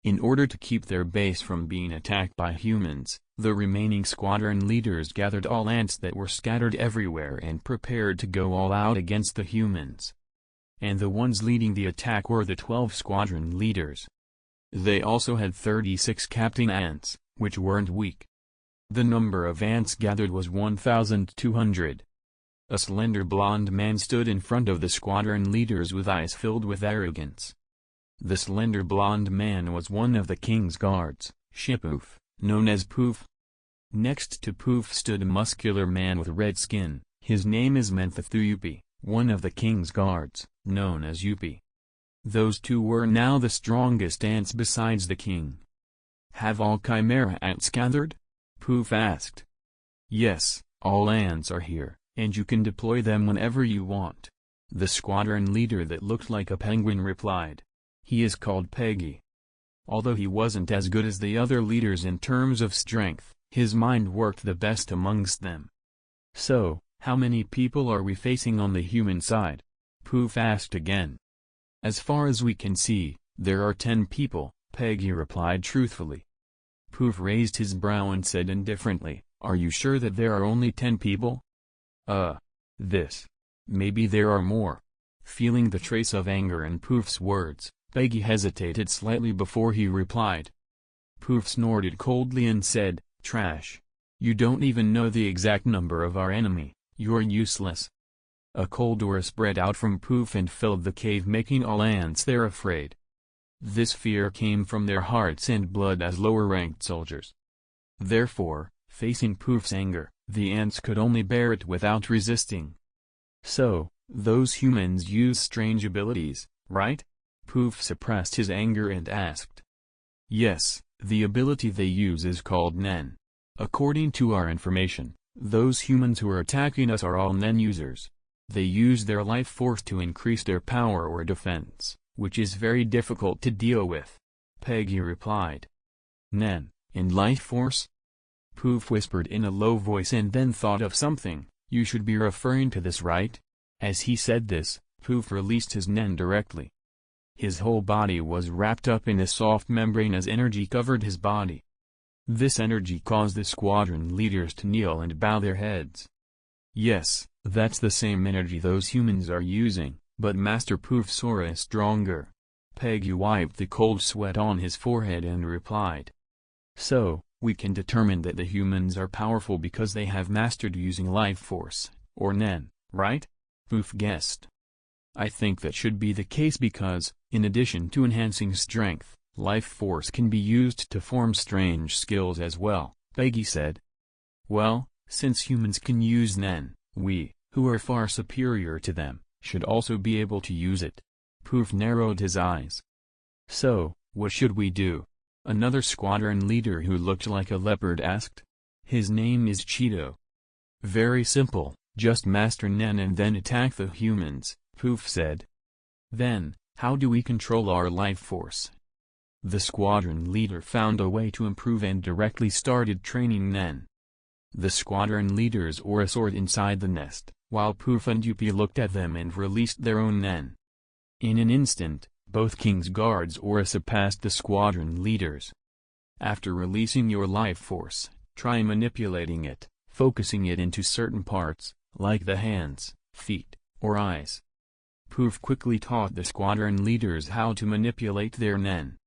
In order to keep their base from being attacked by humans, the remaining squadron leaders gathered all ants that were scattered everywhere and prepared to go all out against the humans. And the ones leading the attack were the 12 squadron leaders. They also had 36 captain ants, which weren't weak. The number of ants gathered was 1,200. A slender blond man stood in front of the squadron leaders with eyes filled with arrogance. The slender blond man was one of the king's guards, Shipoof, known as Poof. Next to Poof stood a muscular man with red skin. His name is Menthathuupi, one of the king's guards, known as Yupi. Those two were now the strongest ants besides the king. "Have all chimera ants gathered?" Poof asked. "Yes, all ants are here, and you can deploy them whenever you want," the squadron leader that looked like a penguin replied. "He is called Peggy." Although he wasn't as good as the other leaders in terms of strength, his mind worked the best amongst them. "So, how many people are we facing on the human side?" Poof asked again. "As far as we can see, there are 10 people, Peggy replied truthfully. Poof raised his brow and said indifferently, "Are you sure that there are only 10 people?" Maybe there are more." Feeling the trace of anger in Poof's words, Peggy hesitated slightly before he replied. Poof snorted coldly and said, "Trash. You don't even know the exact number of our enemy, you're useless." A cold aura spread out from Poof and filled the cave, making all ants there afraid. This fear came from their hearts and blood as lower-ranked soldiers. Therefore, facing Poof's anger, the ants could only bear it without resisting. "So, those humans use strange abilities, right?" Poof suppressed his anger and asked. "Yes, the ability they use is called Nen. According to our information, those humans who are attacking us are all Nen users. They use their life force to increase their power or defense, which is very difficult to deal with," Peggy replied. "Nen, and life force?" Poof whispered in a low voice and then thought of something. "You should be referring to this, right?" As he said this, Poof released his Nen directly. His whole body was wrapped up in a soft membrane as energy covered his body. This energy caused the squadron leaders to kneel and bow their heads. "Yes, that's the same energy those humans are using, but Master Poof's aura is stronger." Peggy wiped the cold sweat on his forehead and replied. "So, we can determine that the humans are powerful because they have mastered using life force, or Nen, right?" Poof guessed. "I think that should be the case because, in addition to enhancing strength, life force can be used to form strange skills as well," Peggy said. "Well, since humans can use Nen, we, who are far superior to them, should also be able to use it." Poof narrowed his eyes. "So, what should we do?" another squadron leader who looked like a leopard asked. "His name is Cheeto." "Very simple, just master Nen and then attack the humans," Poof said. "Then, how do we control our life force?" The squadron leader found a way to improve and directly started training Nen. The squadron leaders aura soared inside the nest, while Poof and Yuppie looked at them and released their own Nen. In an instant, both King's Guards aura surpassed the squadron leaders. After releasing your life force, try manipulating it, focusing it into certain parts, like the hands, feet, or eyes. Poof quickly taught the squadron leaders how to manipulate their Nen.